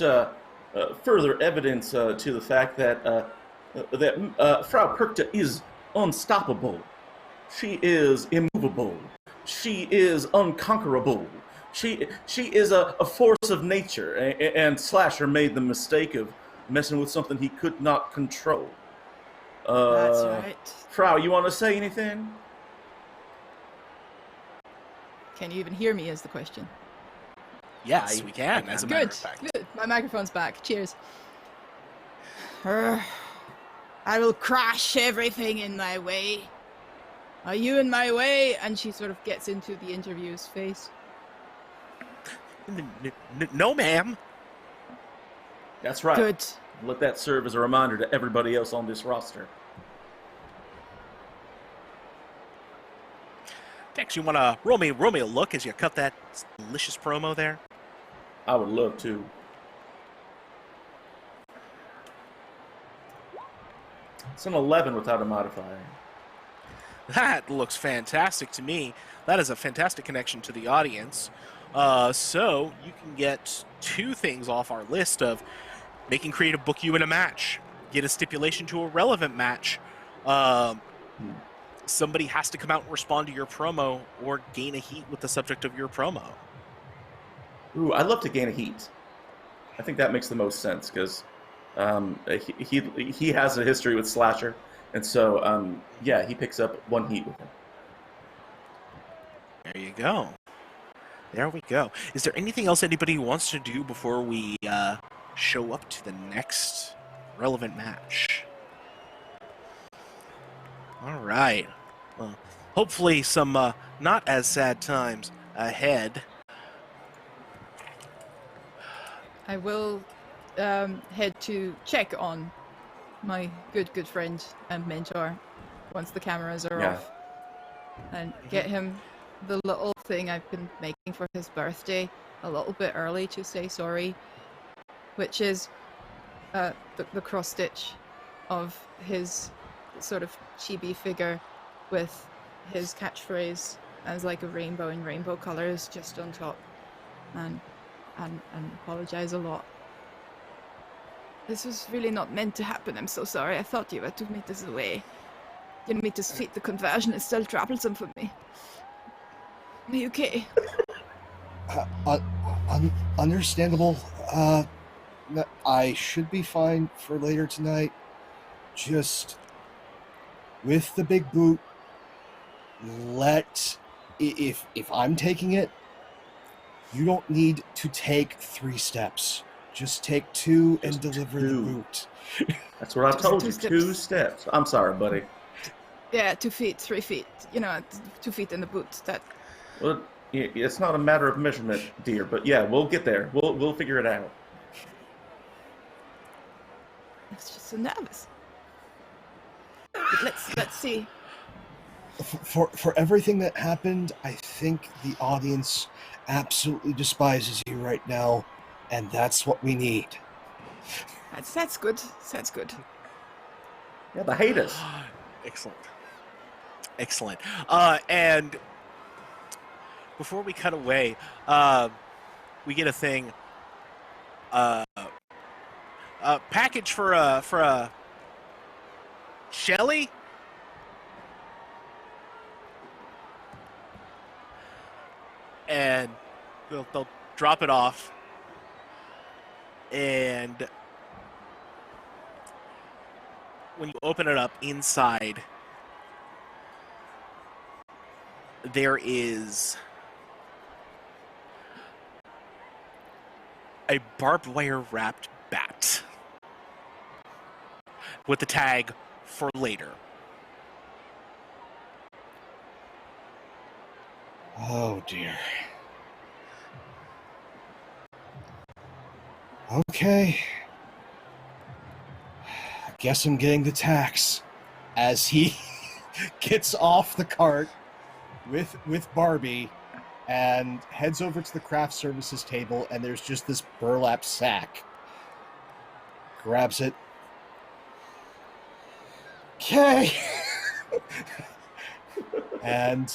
C: further evidence to the fact that Frau Perkta is unstoppable. She is immovable. She is unconquerable. She is a force of nature, and Slasher made the mistake of messing with something he could not control.
E: That's right.
C: Frau, you want to say anything?
E: Can you even hear me is the question.
B: Yes, we can, as a matter
E: Good,
B: of fact.
E: good. My microphone's back. Cheers. I will crash everything in my way. Are you in my way? And she sort of gets into the interviewer's face.
B: No, ma'am.
C: That's right.
E: Good.
C: Let that serve as a reminder to everybody else on this roster.
B: Tex, you want to roll me a look as you cut that delicious promo there?
C: I would love to. It's an 11 without a modifier.
B: That looks fantastic to me. That is a fantastic connection to the audience. So you can get 2 things off our list of making creative book you in a match, get a stipulation to a relevant match. Somebody has to come out and respond to your promo or gain a heat with the subject of your promo.
C: Ooh, I'd love to gain a heat. I think that makes the most sense because he has a history with Slasher, and so yeah, he picks up 1 heat with him.
B: There you go. There we go. Is there anything else anybody wants to do before we show up to the next relevant match? All right. Well, hopefully some not as sad times ahead.
E: I will head to check on my good friend and mentor once the cameras are
C: Yeah.
E: off, and get him the little thing I've been making for his birthday a little bit early to say sorry, which is the cross stitch of his sort of chibi figure with his catchphrase as like a rainbow in rainbow colors just on top, and apologize a lot. This was really not meant to happen. I'm so sorry. I thought you were to meet us away. Didn't mean to feed the conversion. It's still troublesome for me. Are you okay?
D: Understandable. I should be fine for later tonight. Just with the big boot, if I'm taking it, you don't need to take 3 steps. Just take 2 and deliver the
C: 2.
D: boot.
C: That's what I
E: Just
C: told
E: 2
C: you.
E: steps.
C: 2 steps. I'm sorry, buddy.
E: Yeah, 2 feet, 3 feet. 2 feet in the boot. That
C: Well, it's not a matter of measurement, dear. But yeah, we'll get there. We'll figure it out.
E: I was just so nervous. But let's see.
D: For everything that happened, I think the audience absolutely despises you right now, and that's what we need.
E: That's good. That's good.
C: Yeah, the haters.
B: Excellent. Excellent. And before we cut away, we get a thing. Package for a Shelly. And they'll drop it off. And when you open it up, inside there is a barbed wire wrapped bat with the tag "for later."
D: Oh dear. Okay. I guess I'm getting the tax. As he gets off the cart with Barbie and heads over to the craft services table, and there's just this burlap sack. Grabs it. Okay. And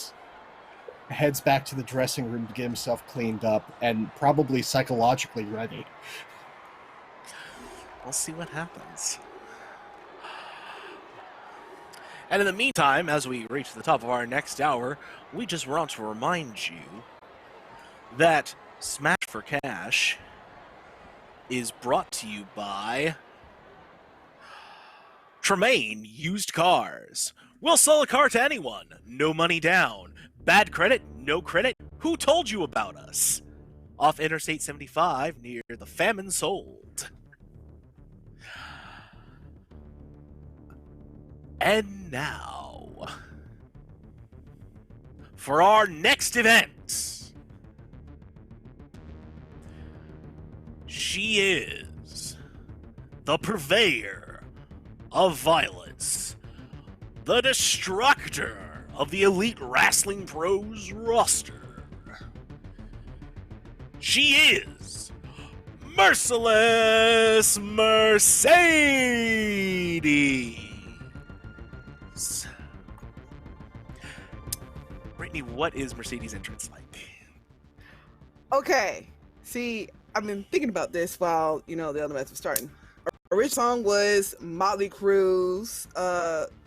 D: heads back to the dressing room to get himself cleaned up and probably psychologically ready.
B: We'll see what happens. And in the meantime, as we reach the top of our next hour, we just want to remind you that Smash for Cash is brought to you by Tremaine Used Cars. We'll sell a car to anyone. No money down. Bad credit, no credit. Who told you about us? Off Interstate 75 near the Famine Sold. And now, for our next event, she is the purveyor of violence, the destructor of the Elite Wrestling Pros roster. She is Merciless Mercedes. Brittany, what is Mercedes' entrance like?
A: Okay, see, I've been thinking about this while, the other match was starting. Original song was Motley Crue's,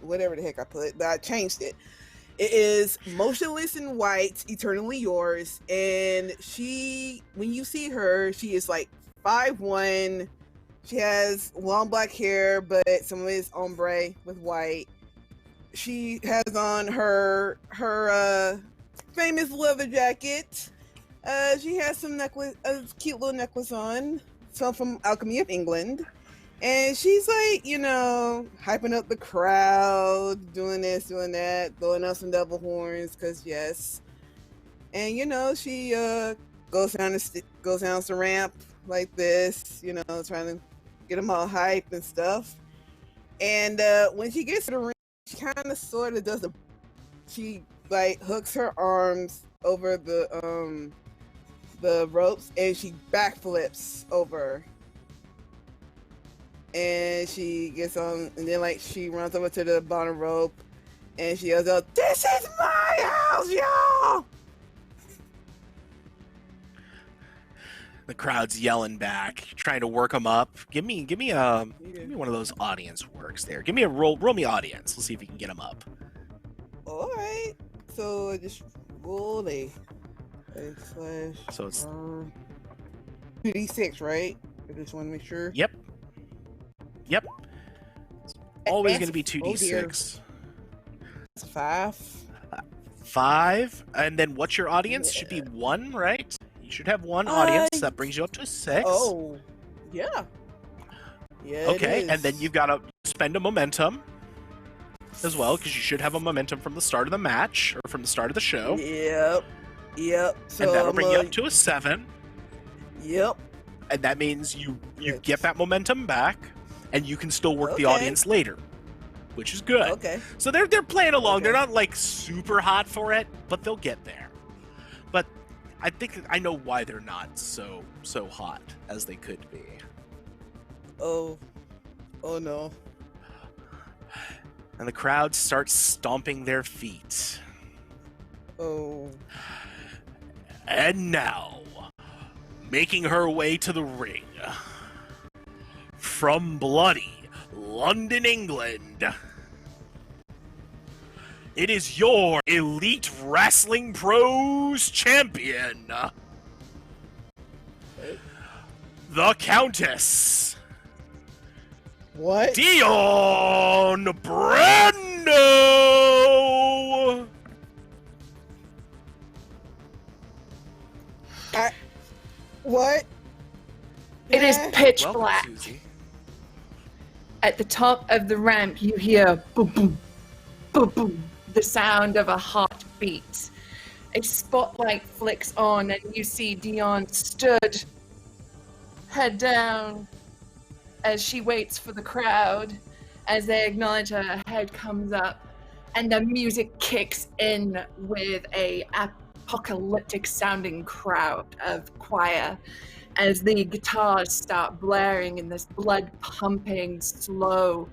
A: whatever the heck I put, but I changed it. It is motionless in white, eternally yours. And when you see her, she is like 5'1". She has long black hair, but some of it is ombre with white. She has on her famous leather jacket. She has some necklace, a cute little necklace on, some from Alchemy of England. And she's like, hyping up the crowd, doing this, doing that, blowing out some devil horns, cause yes. And she goes down the ramp like this, trying to get them all hype and stuff. And when she gets to the ring, she kind of sort of does she like hooks her arms over the ropes and she backflips over. And she gets on, and then like she runs over to the bottom rope, and she yells out, "This is my house, y'all!"
B: The crowd's yelling back, trying to work them up. Give me one of those audience works there. Give me a roll me audience. Let's see if you can get them up.
A: All right. So I just roll a slash.
B: So it's
A: 2d6, right? I just want to make sure.
B: Yep. It's always going to be 2d6.
A: It's 5.
B: 5, and then what's your audience? Should be 1, right? You should have 1 audience. That brings you up to 6.
A: Oh, yeah. Yeah.
B: Okay, and then you've got to spend a momentum as well, because you should have a momentum from the start of the match or from the start of the show.
A: Yep. So
B: And that'll bring you up to a 7.
A: Yep.
B: And that means you get that momentum back, and you can still work the audience later, which is good.
A: Okay.
B: So they're playing along.
A: Okay.
B: They're not like super hot for it, but they'll get there. But I think I know why they're not so hot as they could be.
A: Oh no.
B: And the crowd starts stomping their feet.
A: Oh.
B: And now, making her way to the ring, from bloody London, England, it is your Elite Wrestling Pros champion, the Countess.
A: What?
B: Dion Brando!
A: What?
F: It is pitch
B: Welcome,
F: black.
B: Susie.
F: At the top of the ramp, you hear boom, boom, boom, boom, the sound of a heartbeat. A spotlight flicks on, and you see Dion stood, head down, as she waits for the crowd. As they acknowledge her, her head comes up, and the music kicks in with a apocalyptic sounding crowd of choir as the guitars start blaring in this blood pumping, slow,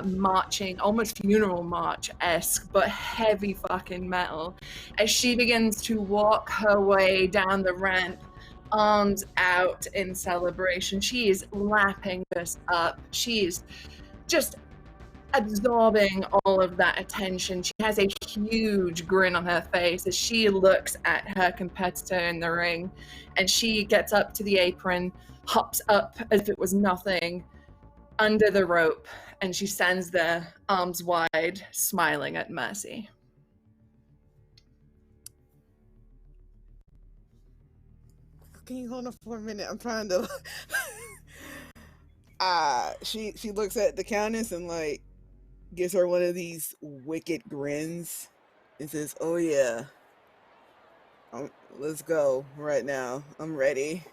F: marching, almost funeral march-esque, but heavy fucking metal. As she begins to walk her way down the ramp, arms out in celebration, she is lapping this up. She is just absorbing all of that attention. She has a huge grin on her face as she looks at her competitor in the ring, and she gets up to the apron, hops up as if it was nothing, under the rope, and she stands there, arms wide, smiling at Mercy.
A: Can you hold on for a minute? I'm trying to. She looks at the Countess and like gives her one of these wicked grins and says, "Oh yeah, let's go right now. I'm ready."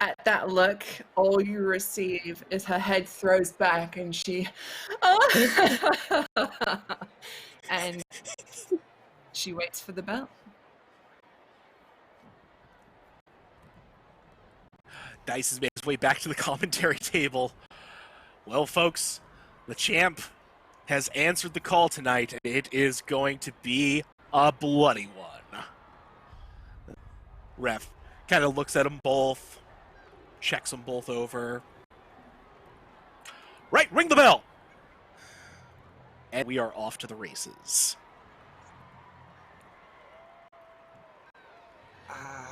F: At that look, all you receive is her head throws back and she and she waits for the bell.
B: Dice has made his way back to the commentary table. Well, folks, the champ has answered the call tonight, and it is going to be a bloody one. Ref kind of looks at them both, checks them both over. Right, ring the bell! And we are off to the races.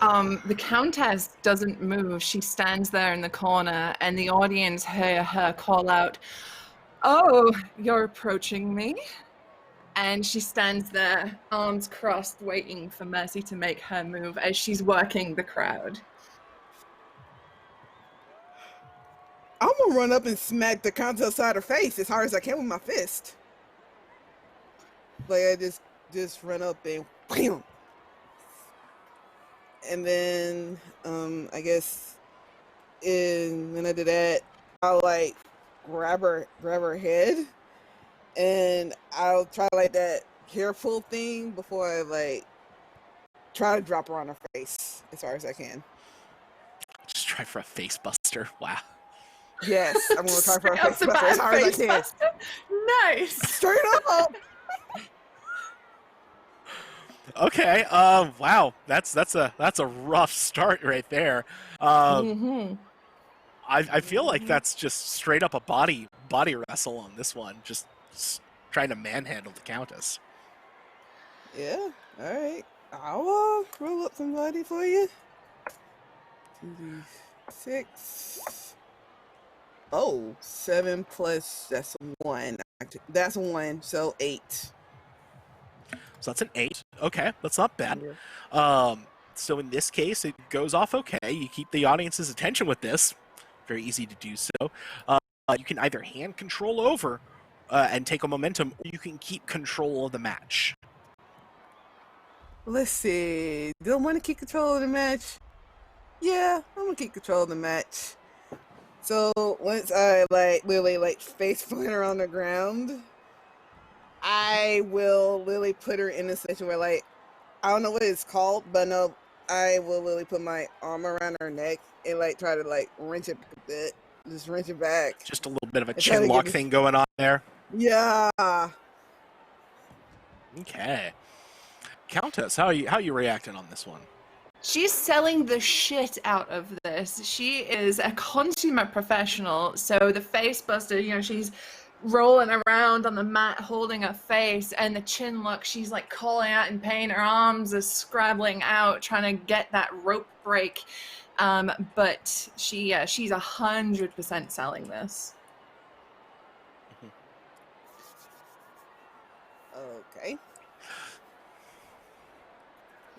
F: The Countess doesn't move. She stands there in the corner, and the audience hear her call out, "Oh, you're approaching me?" And she stands there, arms crossed, waiting for Mercy to make her move as she's working the crowd.
A: I'm gonna run up and smack the Countess side of her face as hard as I can with my fist. Like I just run up and bam. And then I guess when I do that, I'll like grab her head, and I'll try like that careful thing before I like try to drop her on her face as hard as I can.
B: Just try for a face buster. Wow.
A: Yes, I'm gonna try for a
F: Straight
A: face
F: up
A: buster as hard as I
F: face
A: can.
F: buster. Nice.
A: Straight up.
B: Okay. Wow. That's a rough start right there. I feel like that's just straight up a body wrestle on this one. Just trying to manhandle the Countess.
A: Yeah. All right. I'll roll up somebody for you. 2d6. Oh, 7 plus that's 1. That's 1, so 8.
B: So that's an 8. Okay, that's not bad.
A: Yeah.
B: So in this case, it goes off okay. You keep the audience's attention with this. Very easy to do so. You can either hand control over and take a momentum, or you can keep control of the match.
A: Let's see. Do I want to keep control of the match? Yeah, I'm gonna keep control of the match. So once I literally face plant her on the ground, I will literally put her in a situation where I don't know what it's called, but no, I will literally put my arm around her neck and try to wrench it a bit. Just wrench it back.
B: Just a little bit of a
A: And try to
B: chin
A: get
B: lock
A: this-
B: thing going on there.
A: Yeah.
B: Okay. Countess, how you reacting on this one?
F: She's selling the shit out of this. She is a consummate professional. So the face buster, she's rolling around on the mat holding her face, and the chin lock, she's calling out in pain. Her arms are scrabbling out trying to get that rope break. But she's 100% selling this.
A: Okay.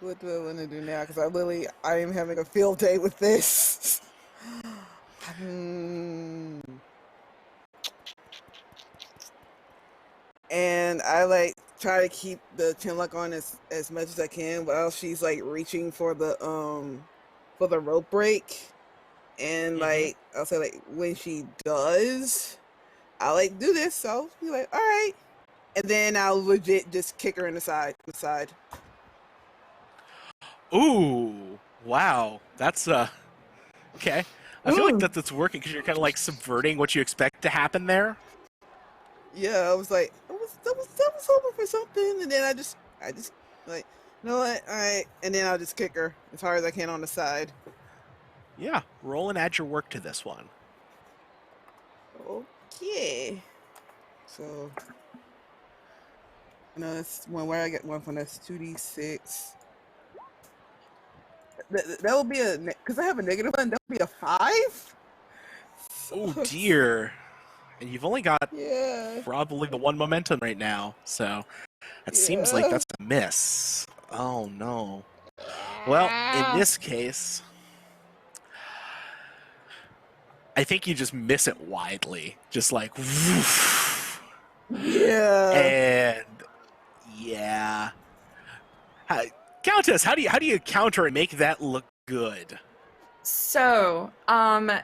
A: What do I want to do now? Because I am having a field day with this. And I try to keep the chin lock on as much as I can while she's reaching for the rope break. And I'll say when she does, I'll do this. So I'll be all right. And then I'll legit just kick her in the side.
B: Ooh, wow, that's okay. I feel like that's working because you're kind of subverting what you expect to happen there.
A: Yeah, I was I was hoping for something, and then I just you know what, all right, and then I'll just kick her as hard as I can on the side.
B: Yeah, roll and add your work to this one.
A: Okay. So, that's one where I get one from. That's 2d6. That will be because I have a negative one. That would be a 5.
B: Oh dear. And you've only got
A: Yeah.
B: probably the one momentum right now, so that seems like that's a miss. Oh no. Well, in this case, I think you just miss it widely. Just woof.
A: Yeah.
B: And yeah. Countess, how do you counter and make that look good?
F: So,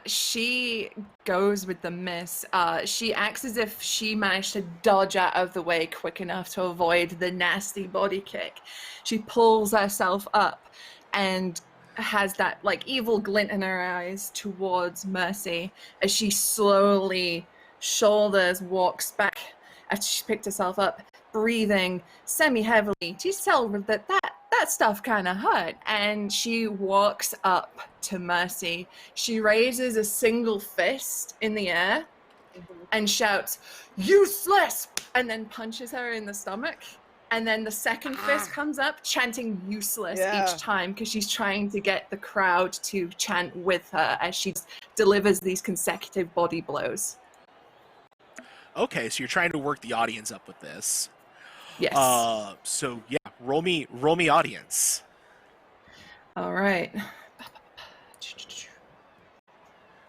F: she goes with the miss. She acts as if she managed to dodge out of the way quick enough to avoid the nasty body kick. She pulls herself up and has that evil glint in her eyes towards Mercy as she slowly shoulders walks back after she's picked herself up, breathing semi-heavily. To tell that stuff kind of hurt, and she walks up to Mercy. She raises a single fist in the air and shouts, "Useless!" and then punches her in the stomach. And then the second fist comes up, chanting "useless" each time because she's trying to get the crowd to chant with her as she delivers these consecutive body blows.
B: Okay, so you're trying to work the audience up with this.
F: Yes.
B: So yeah, roll me audience.
F: All right.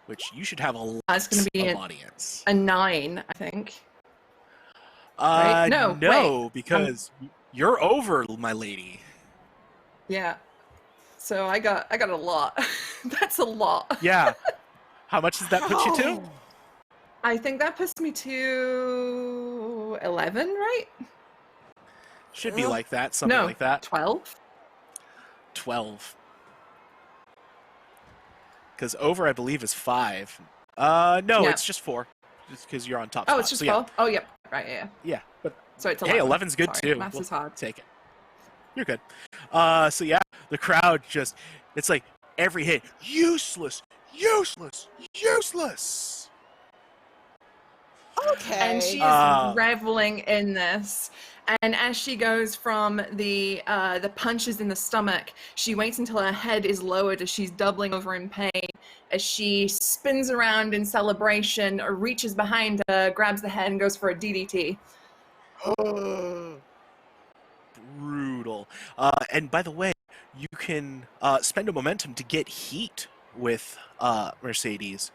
B: Which you should have a lot
F: It's going to be
B: of audience.
F: a 9, I think. Right? No, wait.
B: Because you're over, my lady.
F: Yeah. So I got a lot. That's a lot.
B: Yeah. How much does that put you to?
F: I think that puts me to 11, right?
B: Should be like that, something like that.
F: 12.
B: 12. Because over, I believe, is 5. No, it's just 4. Just because you're on top.
F: Oh, it's just 4. Oh, yep. Right, yeah.
B: Yeah, but
F: so it's 11.
B: Hey, 11's good too.
F: Maths is hard.
B: Take it. You're good. So yeah, the crowd it's like every hit, useless, useless, useless.
A: Okay.
F: And she is reveling in this. And as she goes from the punches in the stomach, she waits until her head is lowered as she's doubling over in pain. As she spins around in celebration, or reaches behind her, grabs the head, and goes for a DDT.
B: Brutal. And by the way, you can spend a momentum to get heat with Mercedes.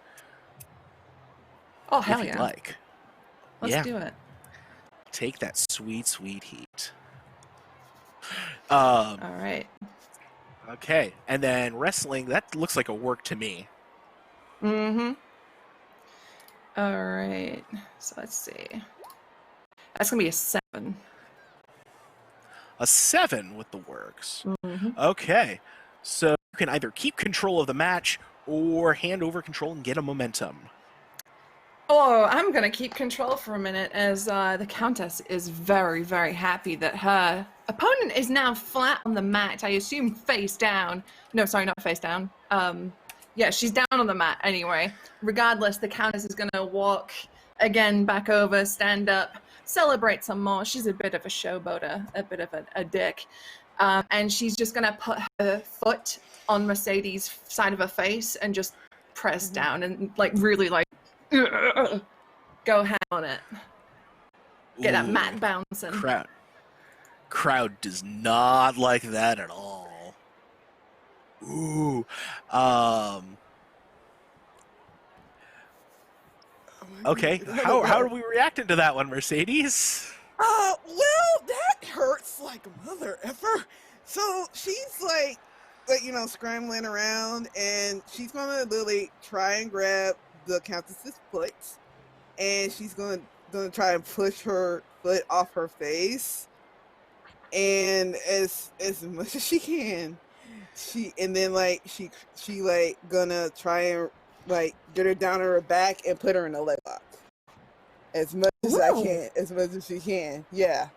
F: Oh, hell
B: if
F: yeah.
B: you'd like.
F: Let's do it.
B: Take that sweet, sweet heat.
F: All right.
B: Okay, and then wrestling, that looks like a work to me.
F: Mm-hmm. All right. So let's see. That's going to be a 7.
B: A 7 with the works.
F: Mm-hmm.
B: Okay, so you can either keep control of the match or hand over control and get a momentum.
F: Oh, I'm going to keep control for a minute as the Countess is very, very happy that her opponent is now flat on the mat. I assume face down. No, sorry, not face down. Yeah, she's down on the mat anyway. Regardless, the Countess is going to walk again back over, stand up, celebrate some more. She's a bit of a showboater, a bit of a dick. And she's just going to put her foot on Mercedes' side of her face and just press down and really go ham on it. Get that mat bouncing.
B: Crowd does not like that at all. Ooh. Okay. How are we reacting to that one, Mercedes?
A: Well, that hurts like a mother effer. So she's like scrambling around, and she's gonna literally try and grab the Countess's foot, and she's gonna try and push her foot off her face, and as much as she can, she gonna try and get her down on her back and put her in a leg lock as much as she can. Yeah.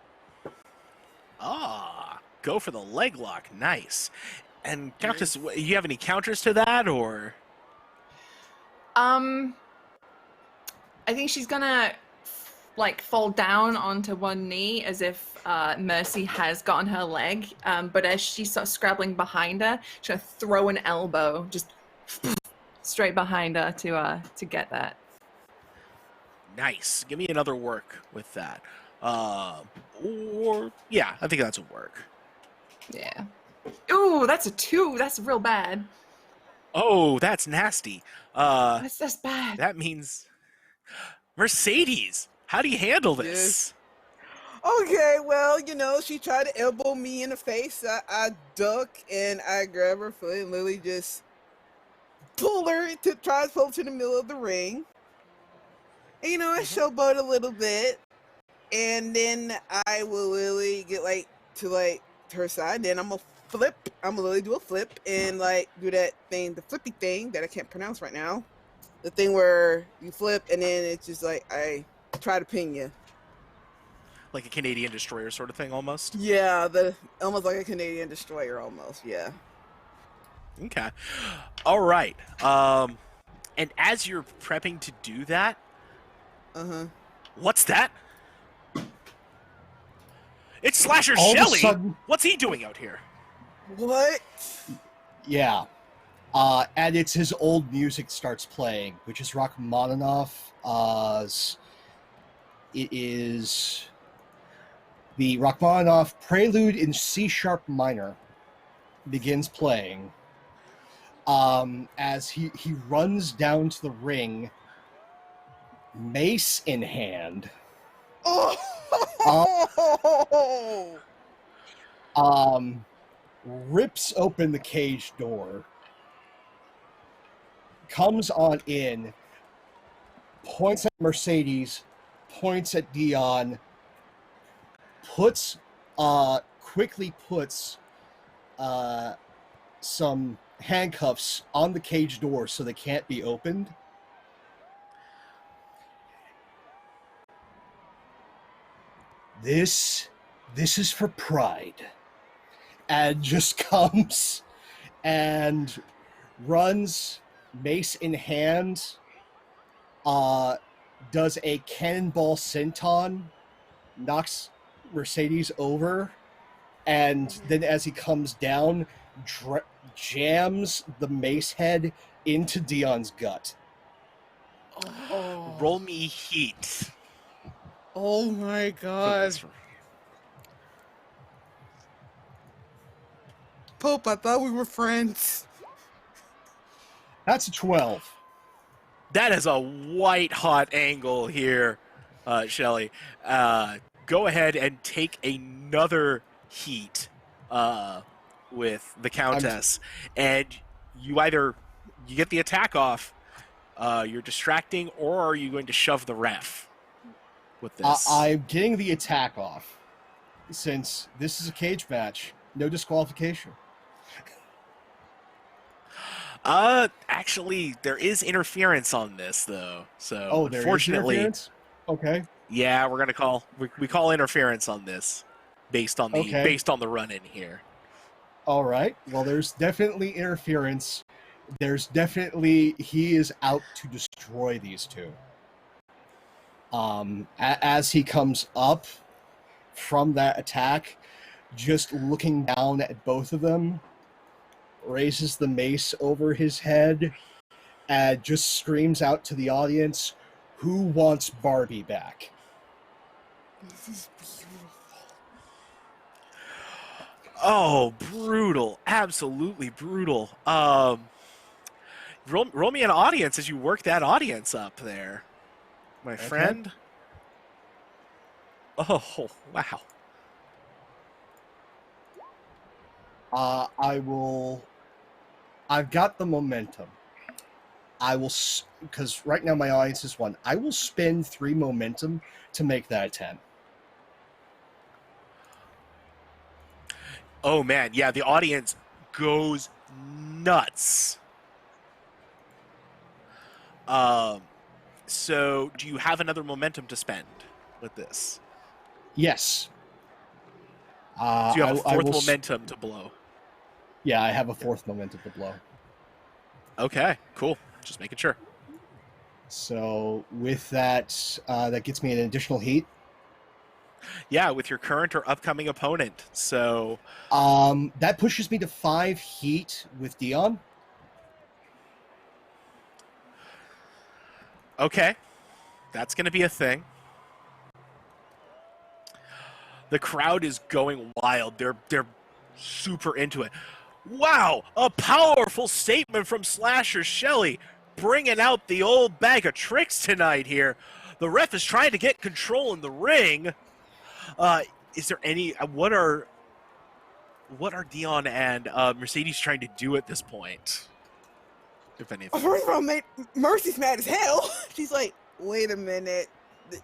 B: Go for the leg lock. Nice. And Countess, you have any counters to that, or?
F: I think she's gonna fall down onto one knee as if Mercy has gotten her leg. But as she starts scrabbling behind her, she's gonna throw an elbow just straight behind her to get that.
B: Nice. Give me another work with that. Or yeah, I think that's a work.
F: Yeah. Ooh, that's a 2. That's real bad.
B: Oh, that's nasty.
F: That's bad.
B: That means Mercedes. How do you handle this?
A: Okay, well, she tried to elbow me in the face. I duck and I grab her foot and literally just pull her to try to pull to the middle of the ring. And, I showboat a little bit, and then I will literally get to her side. Then I'm gonna flip. I'm gonna literally do a flip and do that thing, the flippy thing that I can't pronounce right now. The thing where you flip and then it's just I try to pin you.
B: Like a Canadian destroyer sort of thing, almost?
A: Yeah, almost like a Canadian destroyer, almost, yeah.
B: Okay. All right. And as you're prepping to do that,
A: Uh-huh.
B: What's that? It's Slasher
D: All of a
B: Shelley!
D: sudden-
B: What's he doing out here?
A: What?
D: Yeah. And it's his old music starts playing, which is Rachmaninoff. It is the Rachmaninoff Prelude in C sharp minor begins playing. As he runs down to the ring, mace in hand.
A: Oh!
D: Rips open the cage door, comes on in, points at Mercedes, points at Dion, quickly puts some handcuffs on the cage door so they can't be opened. This is for pride. And just comes and runs, mace in hand, does a cannonball senton, knocks Mercedes over, and then as he comes down, jams the mace head into Dion's gut.
A: Oh.
B: Roll me heat.
A: Oh my
B: for
A: god.
B: this.
A: Pope, I thought we were friends.
D: That's a 12.
B: That is a white hot angle here, Shelly. Go ahead and take another heat with the Countess, and you either you get the attack off, you're distracting, or are you going to shove the ref with this?
D: I'm getting the attack off. Since this is a cage match, no disqualification.
B: Actually, there is interference on this though. So
D: There is
B: unfortunately,
D: interference? Okay.
B: yeah, we're gonna call we call interference on this based on the run in here.
D: All right. Well, there's definitely interference. There's definitely he is out to destroy these two. As he comes up from that attack, just looking down at both of them, raises the mace over his head, and just screams out to the audience, "Who wants Barbie back?"
A: This is beautiful.
B: Oh, brutal! Absolutely brutal. Roll me an audience as you work that audience up there, my friend. Oh, wow.
D: I've got the momentum. I will, because right now my audience is 1. I will spend 3 momentum to make that a 10.
B: Oh man, yeah, the audience goes nuts. So do you have another momentum to spend with this?
D: Yes.
B: So you have a
D: I
B: fourth
D: will
B: momentum to blow.
D: Yeah, I have a 4th momentum to blow.
B: Okay, cool. Just making sure.
D: So with that, that gets me an additional heat.
B: Yeah, with your current or upcoming opponent. So
D: that pushes me to 5 heat with Dion.
B: okay, that's going to be a thing. The crowd is going wild. They're super into it. Wow, a powerful statement from Slasher Shelley, bringing out the old bag of tricks tonight here. The ref is trying to get control in the ring. Is there any? What are Dion and Mercedes trying to do at this point? If anything.
A: First of all, Mercy's mad as hell. She's like, wait a minute.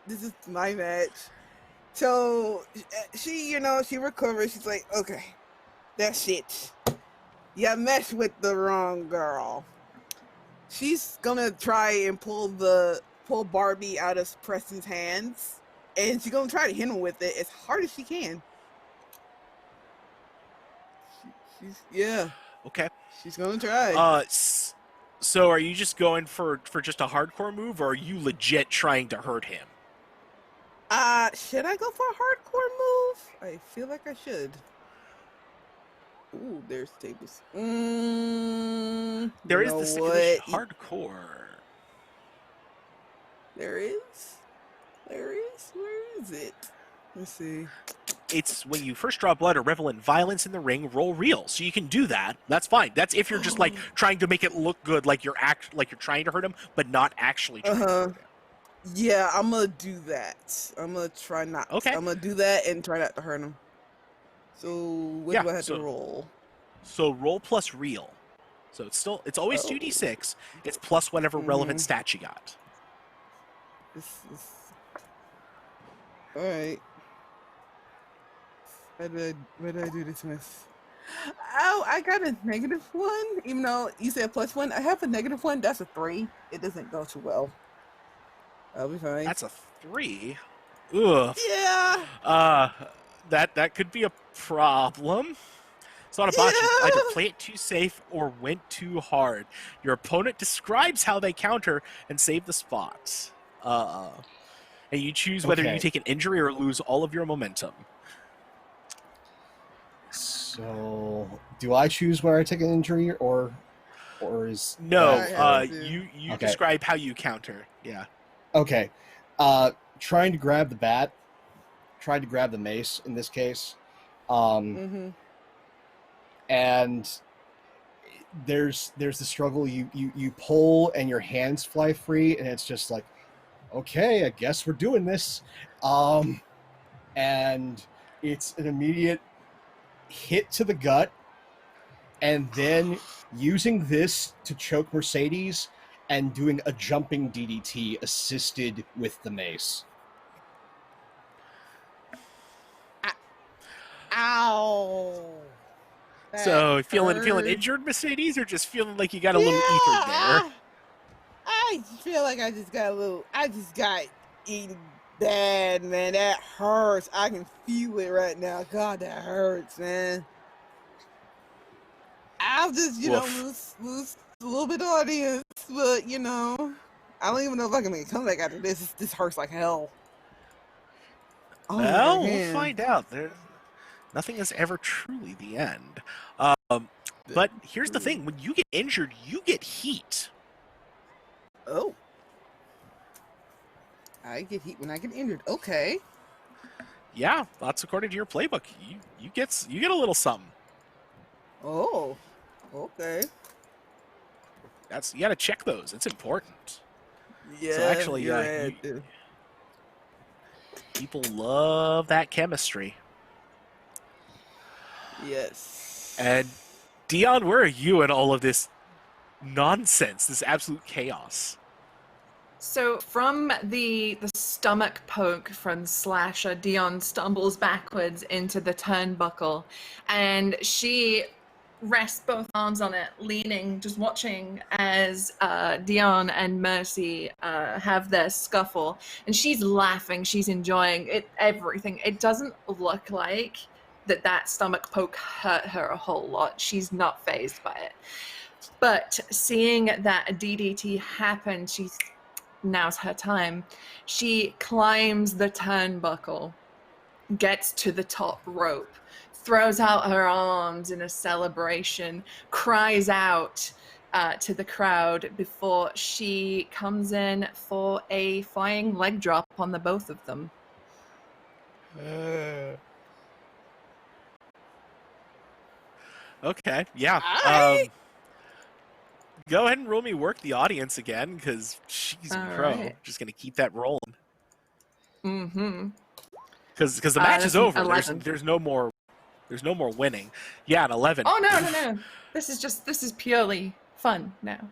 A: This is my match. So she, she recovers. She's like, okay, that's it. You messed with the wrong girl. She's gonna try and pull Barbie out of Preston's hands, and she's gonna try to hit him with it as hard as she can.
B: Okay.
A: She's gonna try.
B: So are you just going for just a hardcore move, or are you legit trying to hurt him?
A: Should I go for a hardcore move? I feel like I should. Ooh, there's tables.
B: There
A: You
B: is
A: know
B: the stipulation
A: what?
B: hardcore.
A: There is? There is? Where is it? Let's see.
B: It's when you first draw blood or revel in violence in the ring, roll real. So you can do that. That's fine. That's if you're just like trying to make it look good, like you're trying to hurt him, but not actually trying to hurt him.
A: Yeah, I'm gonna do that. I'm gonna try not.
B: Okay.
A: I'm gonna do that and try not to hurt him. So what do I have to roll?
B: So roll plus real. So it's always 2d6. It's plus whatever relevant stat you got.
A: All right. What did I do this with? Oh, I got a -1. Even though you said +1, I have a -1. That's a 3. It doesn't go too well. I'll be fine.
B: That's a 3. Ugh.
A: Yeah.
B: That could be a problem. It's not a botch. You either play it too safe or went too hard. Your opponent describes how they counter and save the spot. And you choose whether you take an injury or lose all of your momentum.
D: So, do I choose where I take an injury, or is
B: no? You describe how you counter. Yeah.
D: Okay. Trying to grab the bat, trying to grab the mace in this case, and there's the struggle. You pull and your hands fly free, and it's just like, okay, I guess we're doing this, and it's an immediate hit to the gut, and then using this to choke Mercedes and doing a jumping DDT assisted with the mace.
A: Ow!
B: So feeling injured, Mercedes, or just feeling like you got a little ether there?
A: I feel like I just got eaten bad, man. That hurts. I can feel it right now. God, that hurts, man. I'll just, lose a little bit of audience, but, I don't even know if I can make a comeback after this. This hurts like hell. Oh,
B: well, we'll find out. Nothing is ever truly the end. But here's the thing. When you get injured, you get heat.
A: Oh. I get heat when I get injured. Okay.
B: Yeah, that's according to your playbook. You get a little something.
A: Oh. Okay.
B: You gotta check those. It's important.
A: Yeah.
B: So actually, people love that chemistry.
A: Yes.
B: And Dion, where are you in all of this nonsense, this absolute chaos?
F: So from the stomach poke from Slasher, Dion stumbles backwards into the turnbuckle, and she rests both arms on it, leaning, just watching as Dion and Mercy have their scuffle. And she's laughing, she's enjoying it, everything. It doesn't look like that stomach poke hurt her a whole lot. She's not fazed by it. But seeing that a DDT happened, now's her time. She climbs the turnbuckle, gets to the top rope, throws out her arms in a celebration, cries out to the crowd before she comes in for a flying leg drop on the both of them.
B: Okay, yeah. Go ahead and roll me work the audience again, because she's pro. Right. Just gonna keep that rolling.
F: Mm-hmm.
B: Because the match is over. There's no more winning. Yeah, an 11.
F: Oh no. This is purely fun now.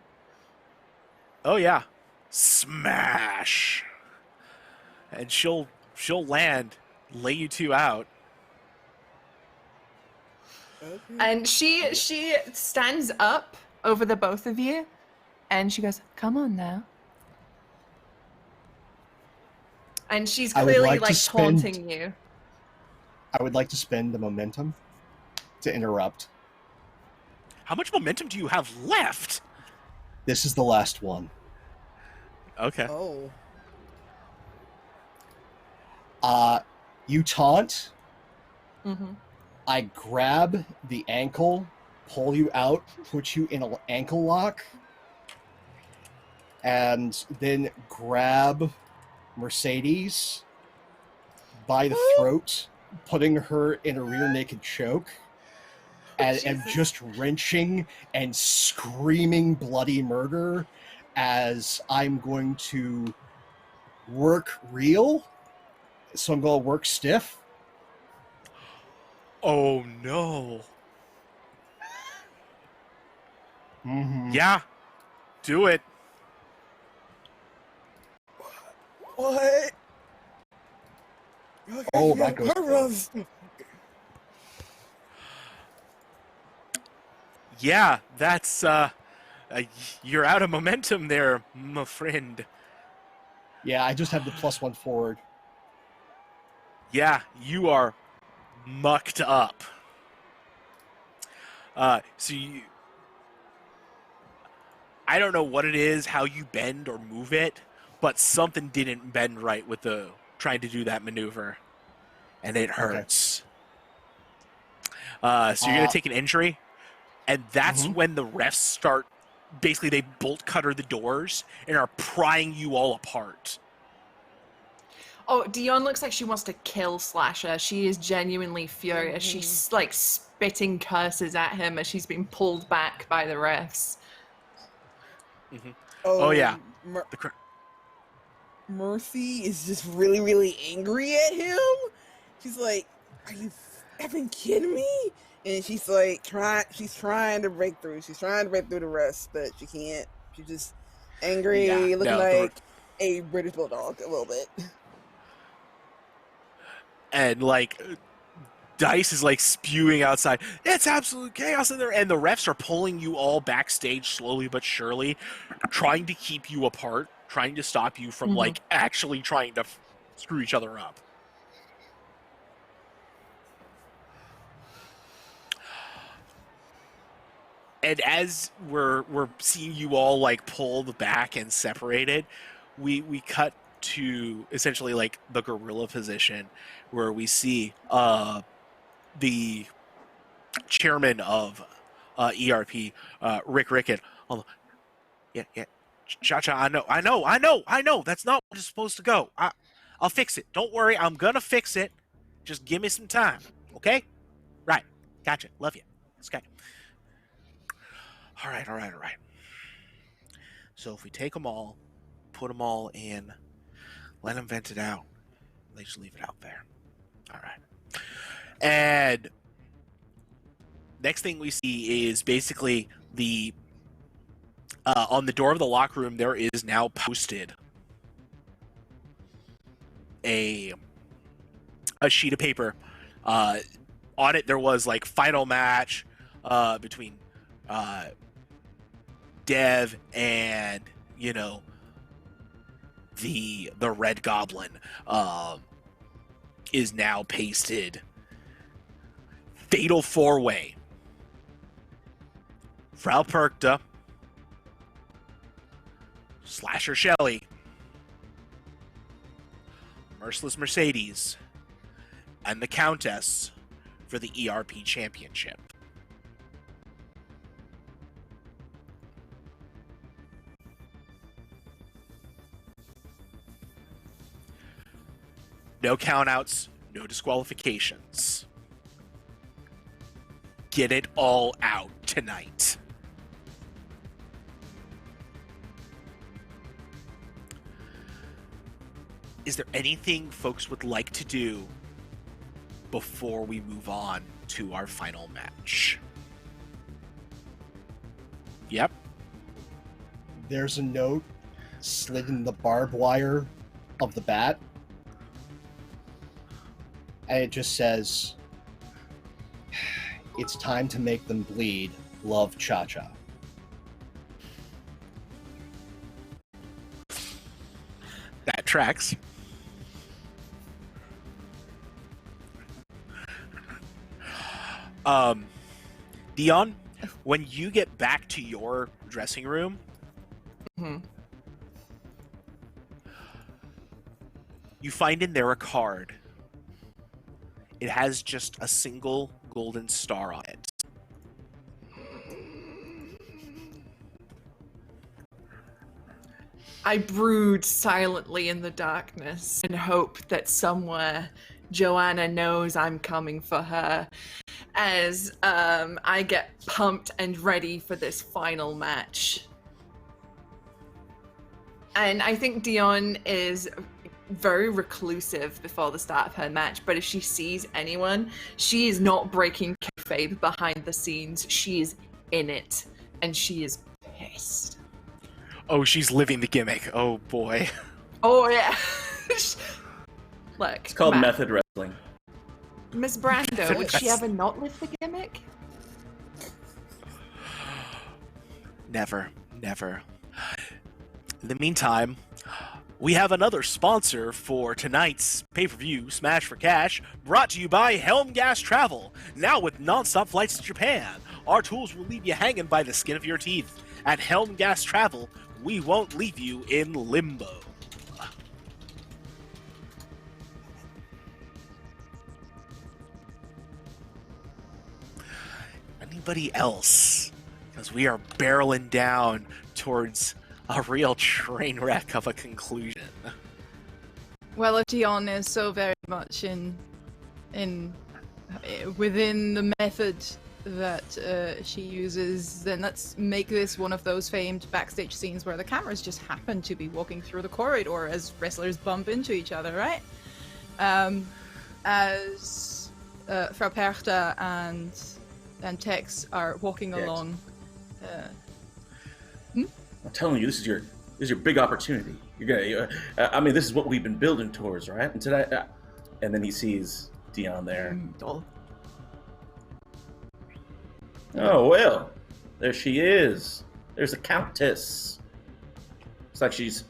B: Oh yeah. Smash. And she'll land, lay you two out.
F: Okay. And she stands up over the both of you, and she goes, "Come on now." And she's clearly taunting you.
D: I would like to spend the momentum to interrupt.
B: How much momentum do you have left?
D: This is the last one.
B: Okay.
A: Oh.
D: You taunt.
F: Mm-hmm.
D: I grab the ankle, pull you out, put you in an ankle lock, and then grab Mercedes by the throat, putting her in a rear naked choke, and just wrenching and screaming bloody murder as I'm going to work real. So I'm going to work stiff.
B: Oh no.
D: Mm-hmm.
B: Yeah. Do it.
A: What? Okay,
D: Oh,
A: yeah,
D: that goes
A: purpose.
B: Yeah, that's you're out of momentum there, my friend.
D: Yeah, I just have the +1 forward.
B: Yeah, you are mucked up. So you, I don't know what it is, how you bend or move it, but something didn't bend right with the trying to do that maneuver, and it hurts. So you're gonna take an injury, and that's
D: Mhm.
B: when the refs start. Basically, they bolt cutter the doors and are prying you all apart.
F: Oh, Dion looks like she wants to kill Slasher. She is genuinely furious. She's like spitting curses at him as she's being pulled back by the refs.
B: Mm-hmm.
A: Oh,
B: Oh yeah,
A: Mercy is just really, really angry at him. She's like, "Are you effing kidding me?" And she's like, trying to break through. She's trying to break through the rest, but she can't. She's just angry,
B: Yeah,
A: looking
B: no,
A: like a British bulldog a little bit.
B: and like Dice is like spewing outside. It's absolute chaos in there, and the refs are pulling you all backstage slowly but surely, trying to keep you apart, trying to stop you from like actually trying to screw each other up. And as we're seeing you all like pulled back and separated, we cut to essentially like the gorilla position where we see the chairman of ERP, Rick Rickett. Yeah, yeah, Cha-Cha, I know. That's not what it's supposed to go. I'll fix it. Don't worry, I'm gonna fix it. Just give me some time, okay? Right, gotcha. Love you. It's okay. All right. So if we take them all, put them all in, let them vent it out. They just leave it out there. All right. And next thing we see is basically the on the door of the locker room there is now posted a sheet of paper. On it there was like final match between Dev and the Red Goblin is now pasted. Fatal 4-way. Frau Perkta, Slasher Shelley, Merciless Mercedes, and the Countess for the ERP Championship. No countouts, no disqualifications. Get it all out tonight. Is there anything folks would like to do before we move on to our final match? Yep.
D: There's a note slid in the barbed wire of the bat. And it just says, "It's time to make them bleed. Love, Cha-Cha."
B: That tracks. Dion, when you get back to your dressing room,
F: Hmm.
B: You find in there a card. It has just a single golden star on it.
F: I brood silently in the darkness and hope that somewhere Joanna knows I'm coming for her as I get pumped and ready for this final match. And I think Dion is very reclusive before the start of her match, but if she sees anyone, she is not breaking kayfabe behind the scenes. She is in it, and she is pissed.
B: Oh, she's living the gimmick. Oh boy.
F: Oh yeah. Look,
C: It's called
F: Matt,
C: method wrestling.
F: Miss Brando, would she ever not live the gimmick?
B: Never, never. In the meantime, we have another sponsor for tonight's pay-per-view, Smash for Cash, brought to you by Helm Gas Travel. Now with non-stop flights to Japan, our tools will leave you hanging by the skin of your teeth. At Helm Gas Travel, we won't leave you in limbo. Anybody else? Because we are barreling down towards a real train wreck of a conclusion.
E: Well, if Dion is so very much within the method that she uses, then let's make this one of those famed backstage scenes where the cameras just happen to be walking through the corridor as wrestlers bump into each other, right? As Frau Perchta and Tex are walking along.
C: I'm telling you, this is your big opportunity. You're gonna. I mean, this is what we've been building towards, right? And today, and then he sees Dion there. Oh well, there she is. There's the Countess. Looks like she's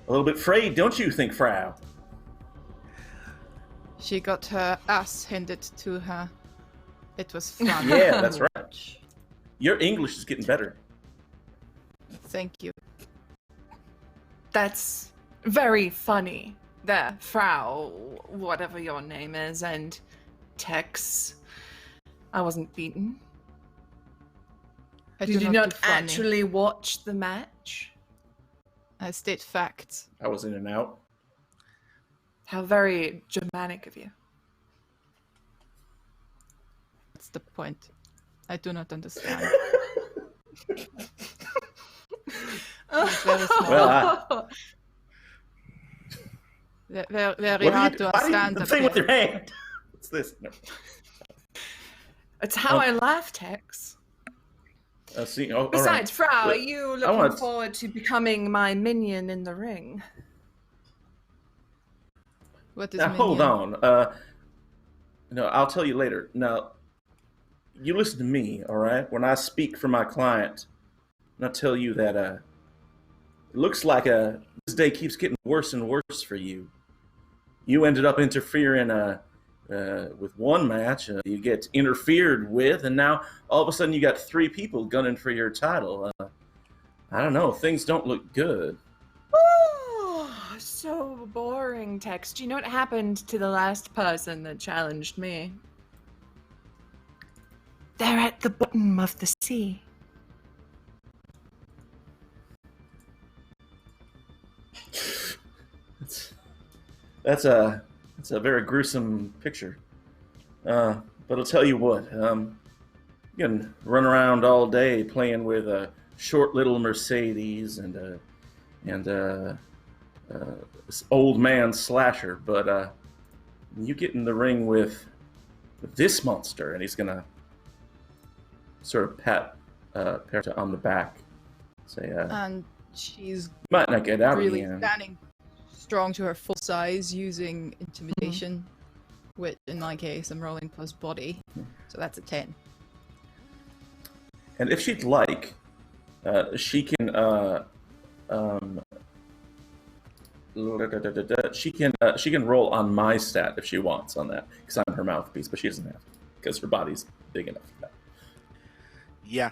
C: a little bit frayed, don't you think, Frau?
E: She got her ass handed to her. It was fun.
C: Yeah, that's right. Your English is getting better.
E: Thank you.
F: That's very funny. There, Frau, whatever your name is, and Tex. I wasn't beaten. Did you not actually watch the match?
E: I state facts.
C: I was in and out.
F: How very Germanic of you.
E: That's the point. I do not understand. It's very small.
C: Well,
E: very hard to understand.
C: The thing with your hand. What's this? No.
F: It's how I laugh, Tex. Besides, Frau, are you looking forward to becoming my minion in the ring?
E: What is
C: now,
E: minion?
C: hold on. No, I'll tell you later. Now, you listen to me, all right? When I speak for my client, and I tell you that it looks like this day keeps getting worse and worse for you. You ended up interfering with one match. You get interfered with, and now all of a sudden you got 3 people gunning for your title. I don't know. Things don't look good.
F: Oh, so boring, Tex. Do you know what happened to the last person that challenged me? They're at the bottom of the sea.
C: That's a very gruesome picture. But I'll tell you what. You can run around all day playing with a short little Mercedes and this old man Slasher, but you get in the ring with this monster, and he's gonna sort of pat Perchta on the back, say,
E: and she's
C: might not get out
E: really
C: of the end.
E: standing strong to her full size using intimidation, which in my case I'm rolling plus body, so that's a 10.
C: And if she'd like, she can she can roll on my stat if she wants on that, because I'm her mouthpiece, but she doesn't have to because her body's big enough for that.
B: Yeah.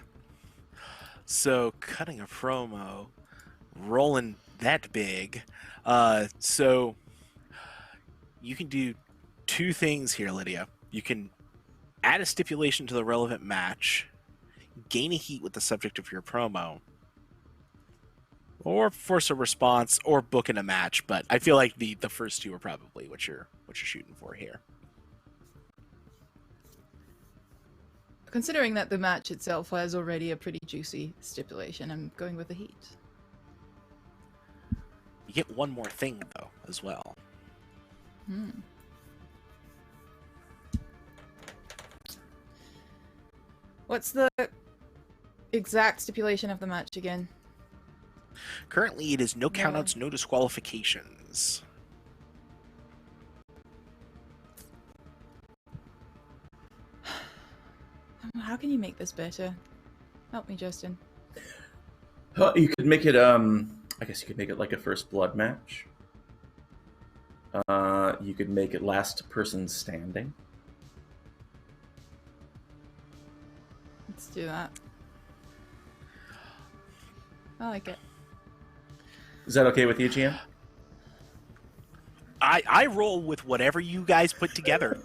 B: So, cutting a promo, rolling that big. So you can do two things here, Lydia. You can add a stipulation to the relevant match, gain a heat with the subject of your promo, or force a response, or book in a match. But I feel like the first two are probably what you're shooting for here.
E: Considering that the match itself has already a pretty juicy stipulation, I'm going with the heat.
B: You get one more thing though as well.
E: What's the exact stipulation of the match again?
B: Currently, it is no countouts, no disqualifications.
E: How can you make this better? Help me, Justin.
C: You could make it, I guess you could make it like a first blood match. You could make it last person standing.
E: Let's do that. I like it.
C: Is that okay with you, GM?
B: I roll with whatever you guys put together.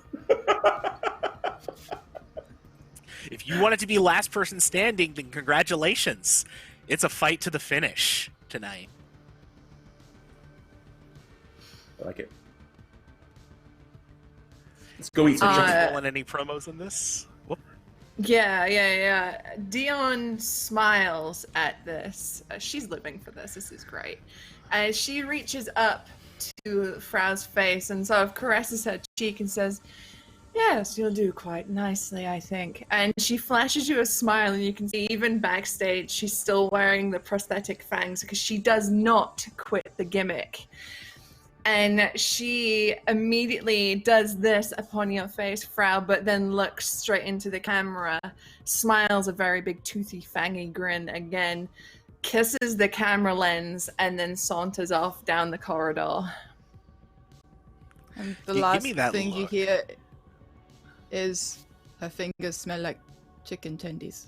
B: If you want it to be last person standing, then congratulations. It's a fight to the finish tonight.
C: I like it. Let's go eat some
B: Are you
C: chicken.
B: rolling any promos on this? Whoop.
F: Yeah. Dion smiles at this. She's living for this. This is great. As she reaches up to Frau's face and sort of caresses her cheek and says, "Yes, you'll do quite nicely, I think." And she flashes you a smile, and you can see even backstage she's still wearing the prosthetic fangs because she does not quit the gimmick. And she immediately does this upon your face, Frau, but then looks straight into the camera, smiles a very big toothy fangy grin again, kisses the camera lens, and then saunters off down the corridor.
E: And the
B: Give
E: last
B: me that
E: thing you
B: look.
E: hear is her fingers smell like chicken tendies.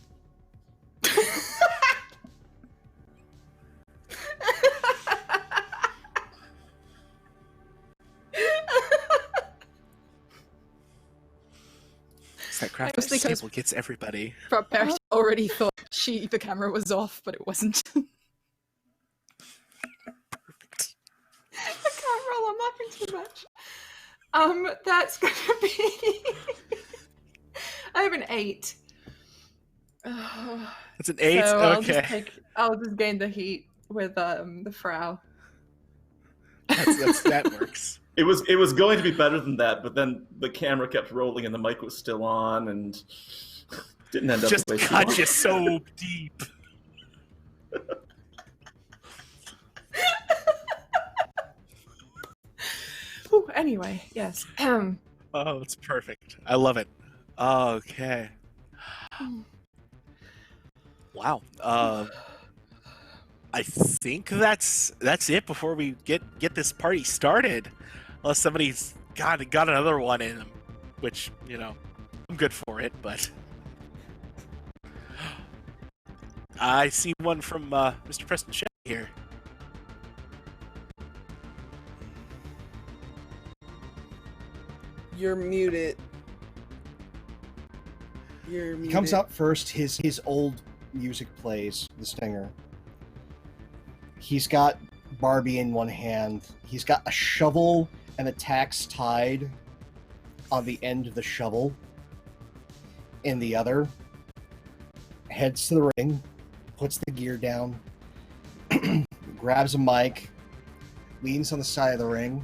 B: It's that craft
E: Mostly 'cause-
B: table gets everybody.
E: Percy already thought the camera was off, but it wasn't.
F: I can't roll, I'm laughing too much. That's gonna be... I have an 8.
B: It's an 8?
F: So
B: Okay.
F: I'll just gain the heat with the Frau.
B: That works.
C: It was going to be better than that, but then the camera kept rolling and the mic was still on and didn't end up
B: Just
C: the way she
B: cut
C: wanted.
B: you so deep.
F: Ooh, anyway, yes.
B: Oh, it's perfect. I love it. Okay. Wow. I think that's it before we get this party started. Unless somebody's got another one in them, which, I'm good for it, but I see one from Mr. Preston Shea here.
A: You're muted. You're muted.
D: He comes out first. His old music plays, the stinger. He's got Barbie in one hand. He's got a shovel and a tax tied on the end of the shovel in the other. Heads to the ring, puts the gear down, grabs a mic, leans on the side of the ring.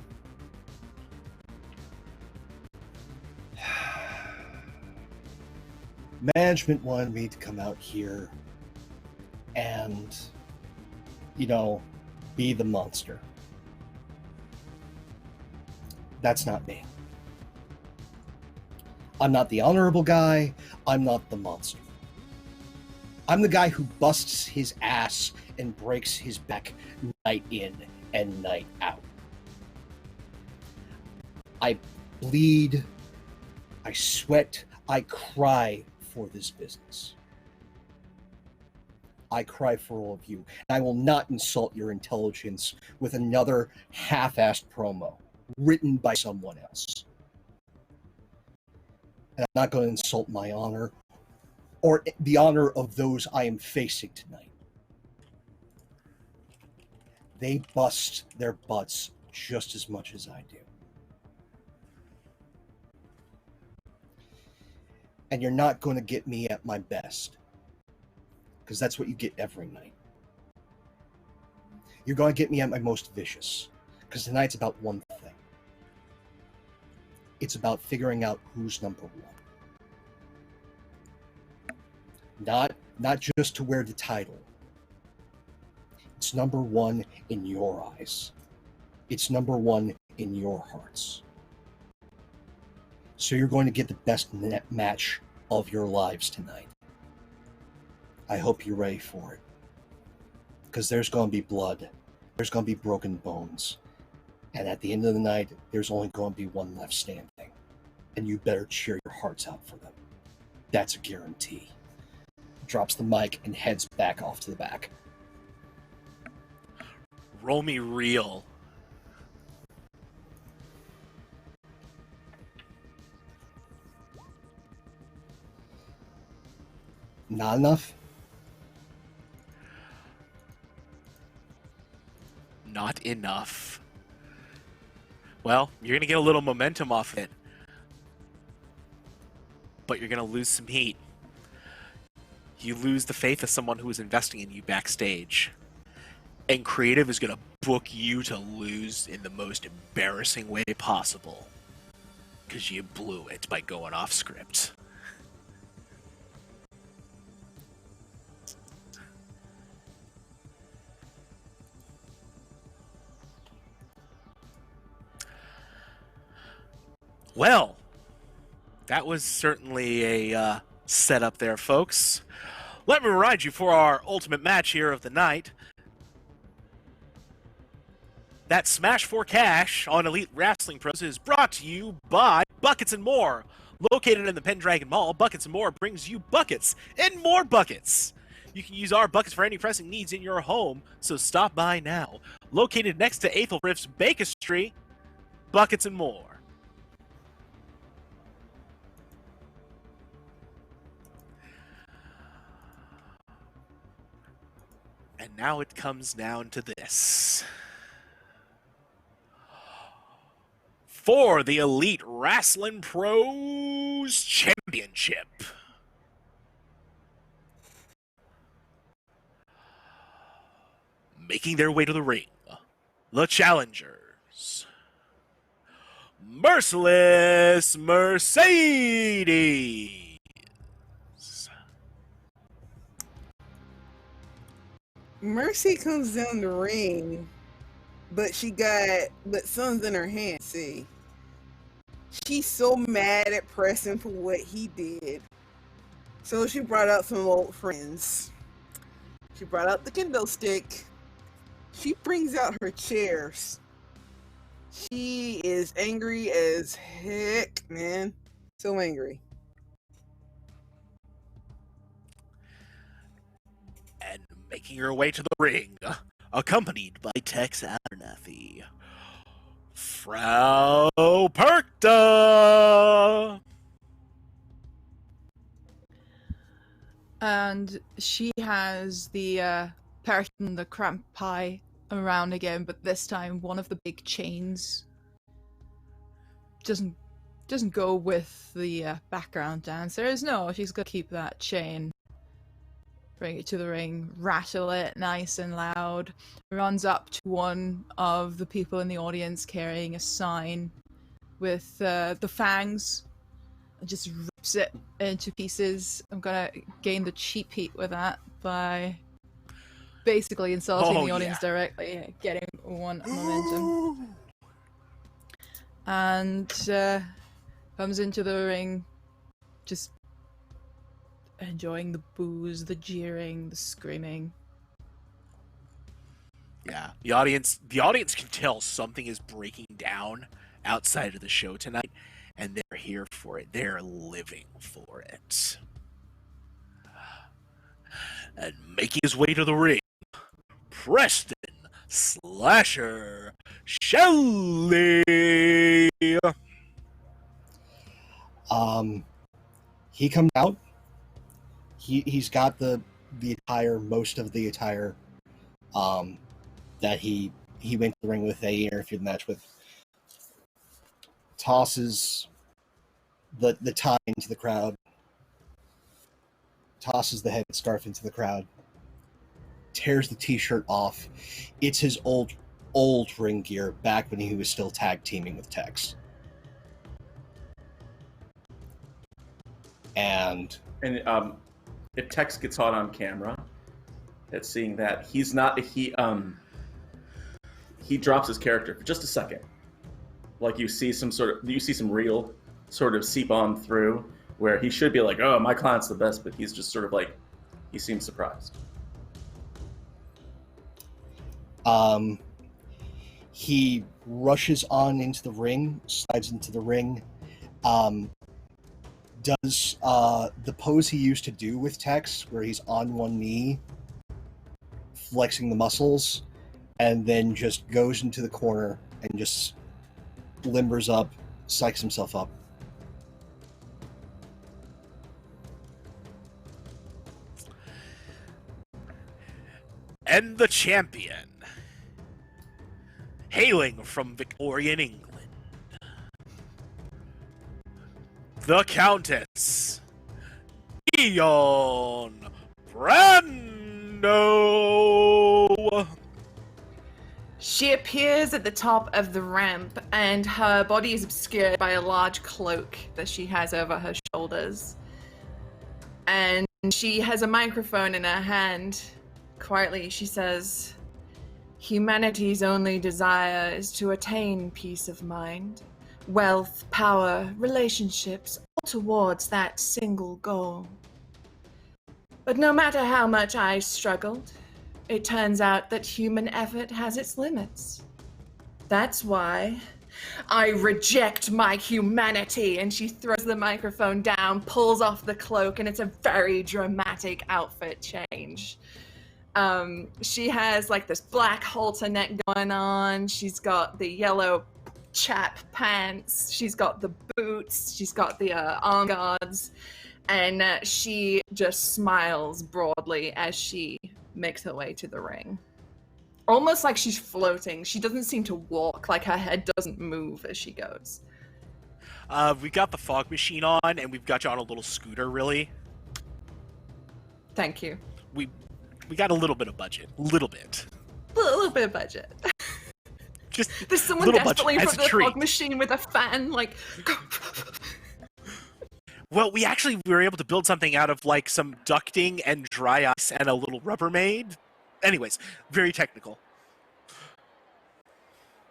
D: Management wanted me to come out here and, be the monster. That's not me. I'm not the honorable guy. I'm not the monster. I'm the guy who busts his ass and breaks his back night in and night out. I bleed, I sweat, I cry for this business. I cry for all of you. And I will not insult your intelligence with another half-assed promo written by someone else. And I'm not going to insult my honor or the honor of those I am facing tonight. They bust their butts just as much as I do. And you're not going to get me at my best, because that's what you get every night. You're going to get me at my most vicious, because tonight's about one thing. It's about figuring out who's number one. Not just to wear the title. It's number one in your eyes. It's number one in your hearts. So you're going to get the best match of your lives tonight. I hope you're ready for it. Because there's going to be blood. There's going to be broken bones. And at the end of the night, there's only going to be one left standing. And you better cheer your hearts out for them. That's a guarantee. Drops the mic and heads back off to the back.
B: Roll me real.
D: Not enough?
B: Not enough. Well, you're going to get a little momentum off it. But you're going to lose some heat. You lose the faith of someone who is investing in you backstage. And creative is going to book you to lose in the most embarrassing way possible. Because you blew it by going off script. Well, that was certainly a setup there, folks. Let me remind you for our ultimate match here of the night. That Smash for Cash on Elite Wrestling Pros is brought to you by Buckets and More. Located in the Pendragon Mall, Buckets and More brings you buckets and more buckets. You can use our buckets for any pressing needs in your home, so stop by now. Located next to Aethelrift's Bakery, Buckets and More. And now it comes down to this. For the Elite Wrestling Pros Championship. Making their way to the ring, the challengers. Merciless Mercedes.
A: Mercy comes down the ring, but Sun's in her hand, see. She's so mad at Preston for what he did. So she brought out some old friends. She brought out the kendo stick. She brings out her chairs. She is angry as heck, man. So angry.
B: And making her way to the ring, accompanied by Tex Abernathy. Frau Perkta!
E: And she has the person, the cramp pie, around again, but this time one of the big chains doesn't go with the background dancers. No, she's gonna keep that chain. Bring it to the ring, rattle it nice and loud, runs up to one of the people in the audience carrying a sign with the fangs, and just rips it into pieces. I'm gonna gain the cheap heat with that by basically insulting the audience directly, getting one momentum. And comes into the ring, just enjoying the boos, the jeering, the screaming.
B: Yeah, the audience can tell something is breaking down outside of the show tonight, and they're here for it. They're living for it. And making his way to the ring, Preston Slasher Shelley.
D: He comes out. He's got the attire, most of the attire that he went to the ring with, that he interfered the match with. Tosses the tie into the crowd. Tosses the head scarf into the crowd. Tears the t-shirt off. It's his old ring gear back when he was still tag teaming with Tex. And
C: if Tex gets caught on camera, it's seeing that he's not he drops his character for just a second. Like you see some real sort of seep on through where he should be like, oh, my client's the best, but he's just sort of like, he seems surprised.
D: He rushes on into the ring, slides into the ring, does the pose he used to do with Tex, where he's on one knee, flexing the muscles, and then just goes into the corner and just limbers up, psychs himself up.
B: And the champion, hailing from Victorian England, the Countess Dion Brando.
F: She appears at the top of the ramp, and her body is obscured by a large cloak that she has over her shoulders. And she has a microphone in her hand. Quietly, she says, "Humanity's only desire is to attain peace of mind. Wealth, power, relationships, all towards that single goal. But no matter how much I struggled, it turns out that human effort has its limits. That's why I reject my humanity." And she throws the microphone down, pulls off the cloak, and it's a very dramatic outfit change. She has like this black halter neck going on. She's got the yellow chap pants. She's got the boots. She's got the arm guards. And she just smiles broadly as she makes her way to the ring. Almost like she's floating. She doesn't seem to walk, like her head doesn't move as she goes.
B: We've got the fog machine on, and we've got you on a little scooter, really.
F: Thank you.
B: We got a little bit of budget. A little bit.
F: A little bit of budget.
B: Just
F: there's someone
B: little
F: desperately
B: budget,
F: in front of the fog machine with a fan, like...
B: Well, we were able to build something out of like some ducting and dry ice and a little Rubbermaid. Anyways, very technical.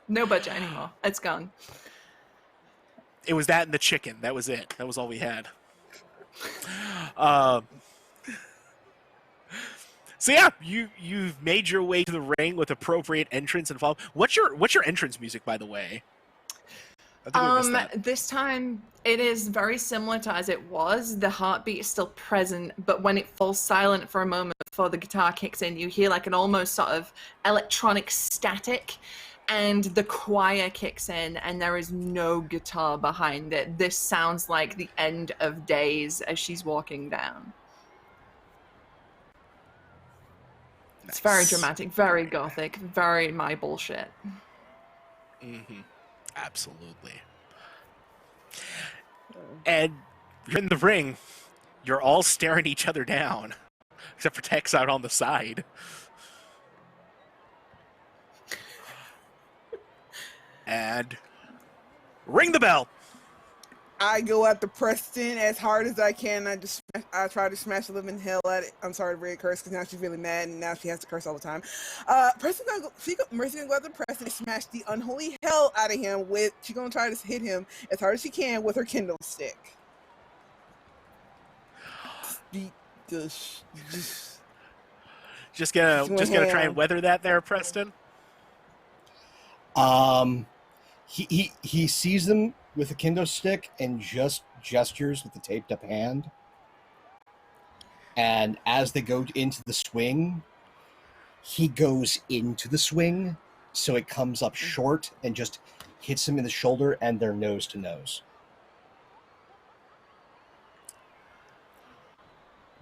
F: No budget anymore. It's gone.
B: It was that and the chicken. That was it. That was all we had. So yeah, you've made your way to the ring with appropriate entrance and follow. What's your entrance music, by the way? I think we missed that.
F: This time it is very similar to as it was. The heartbeat is still present, but when it falls silent for a moment before the guitar kicks in, you hear like an almost sort of electronic static, and the choir kicks in, and there is no guitar behind it. This sounds like the end of days as she's walking down. It's very dramatic, very gothic, very my bullshit.
B: Mm-hmm. Absolutely. And you're in the ring. You're all staring each other down, except for Tex out on the side. And ring the bell.
A: I go after Preston as hard as I can. I try to smash the living hell at it. I'm sorry to really curse because now she's really mad and now she has to curse all the time. Mercy's gonna go after Preston and smash the unholy hell out of him with. She's gonna try to hit him as hard as she can with her Kindle stick.
B: Just gonna try and weather that there, Preston.
D: He sees them with a kendo stick and just gestures with the taped up hand. And as they go into the swing, he goes into the swing, so it comes up short and just hits him in the shoulder, and they're nose to nose.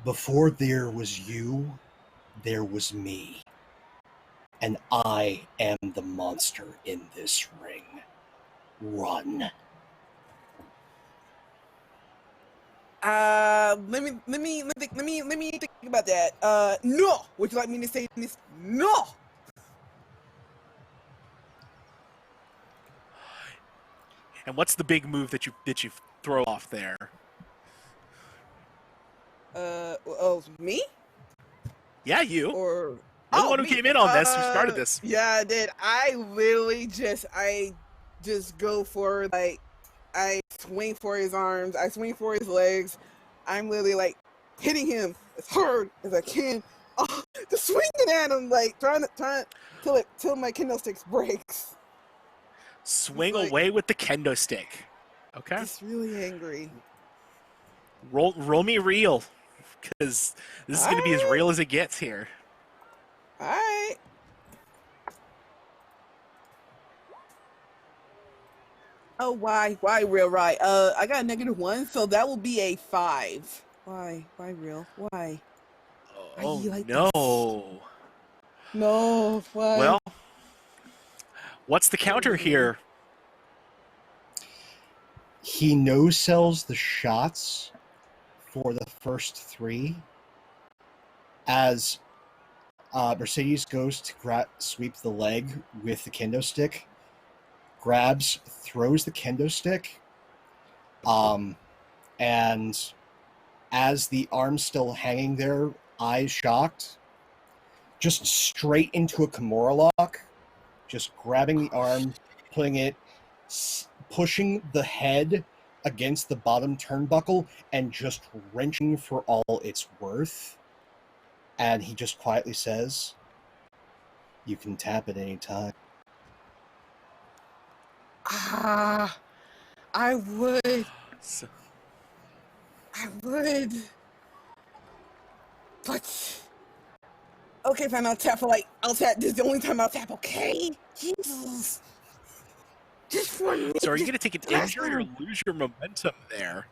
D: Before there was you, there was me. And I am the monster in this ring. Run.
A: Let me think about that. No. Would you like me to say this? No.
B: And what's the big move that you throw off there?
A: Me?
B: Yeah, you.
A: Or
B: You're the one who
A: me.
B: came in on this. Who started this?
A: Yeah, I did. I literally just go for I swing for his arms. I swing for his legs. I'm literally like hitting him as hard as I can. Just swinging at him, like trying till my kendo sticks breaks.
B: Swing
A: like-
B: away with the kendo stick. Okay.
A: Just really angry.
B: Roll me real, because this is going to be as real as it gets here.
A: All right. Oh, why real? Right. I got a -1, so that will be a 5. Why real? Why?
B: Oh
A: you like
B: no.
A: No. Why?
B: Well, what's the counter here?
D: He no-sells the shots for the first 3 as Mercedes goes to sweep the leg with the kendo stick, grabs, throws the kendo stick, and as the arm's still hanging there, eyes shocked, just straight into a Kimura lock, just grabbing the arm, putting it, pushing the head against the bottom turnbuckle, and just wrenching for all it's worth. And he just quietly says, "You can tap at any time."
A: I would.
B: So,
A: I would. But okay, fine. I'll tap. This is the only time I'll tap. Okay. Jesus. Just for a minute.
B: so are you going to take an injury or lose your momentum there?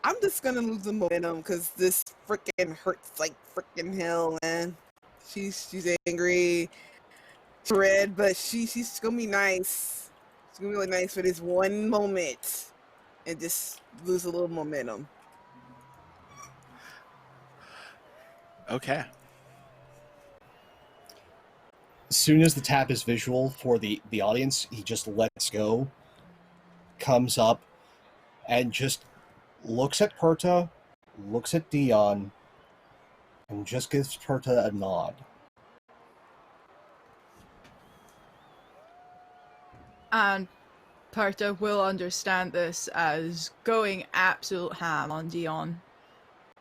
A: I'm just gonna lose the momentum because this freaking hurts like freaking hell, man. She's angry, she's red, but she's gonna be nice. She's gonna be really nice for this one moment, and just lose a little momentum.
B: Okay.
D: As soon as the tap is visual for the audience, he just lets go, comes up, and just looks at Perta, looks at Dion, and just gives Perta a nod.
E: And Parta will understand this as going absolute ham on Dion,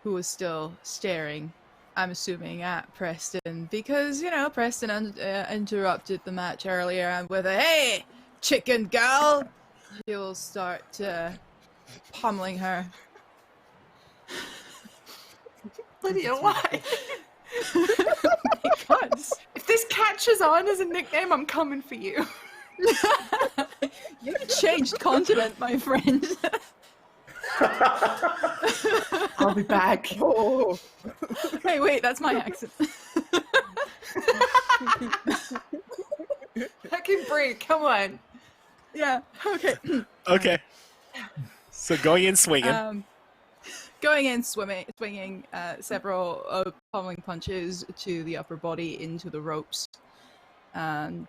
E: who was still staring, I'm assuming, at Preston, because, Preston interrupted the match earlier, and with a, "Hey, chicken girl," he'll start pummeling her.
F: Lydia, why?
E: Because
F: If this catches on as a nickname, I'm coming for you.
E: you changed continent, my friend.
F: I'll be back.
A: Oh,
E: Hey, wait, that's my accent.
F: I can breathe. Come on.
E: Yeah, okay.
B: Okay. So going in swinging.
E: Going in swinging several pummeling punches to the upper body into the ropes. And,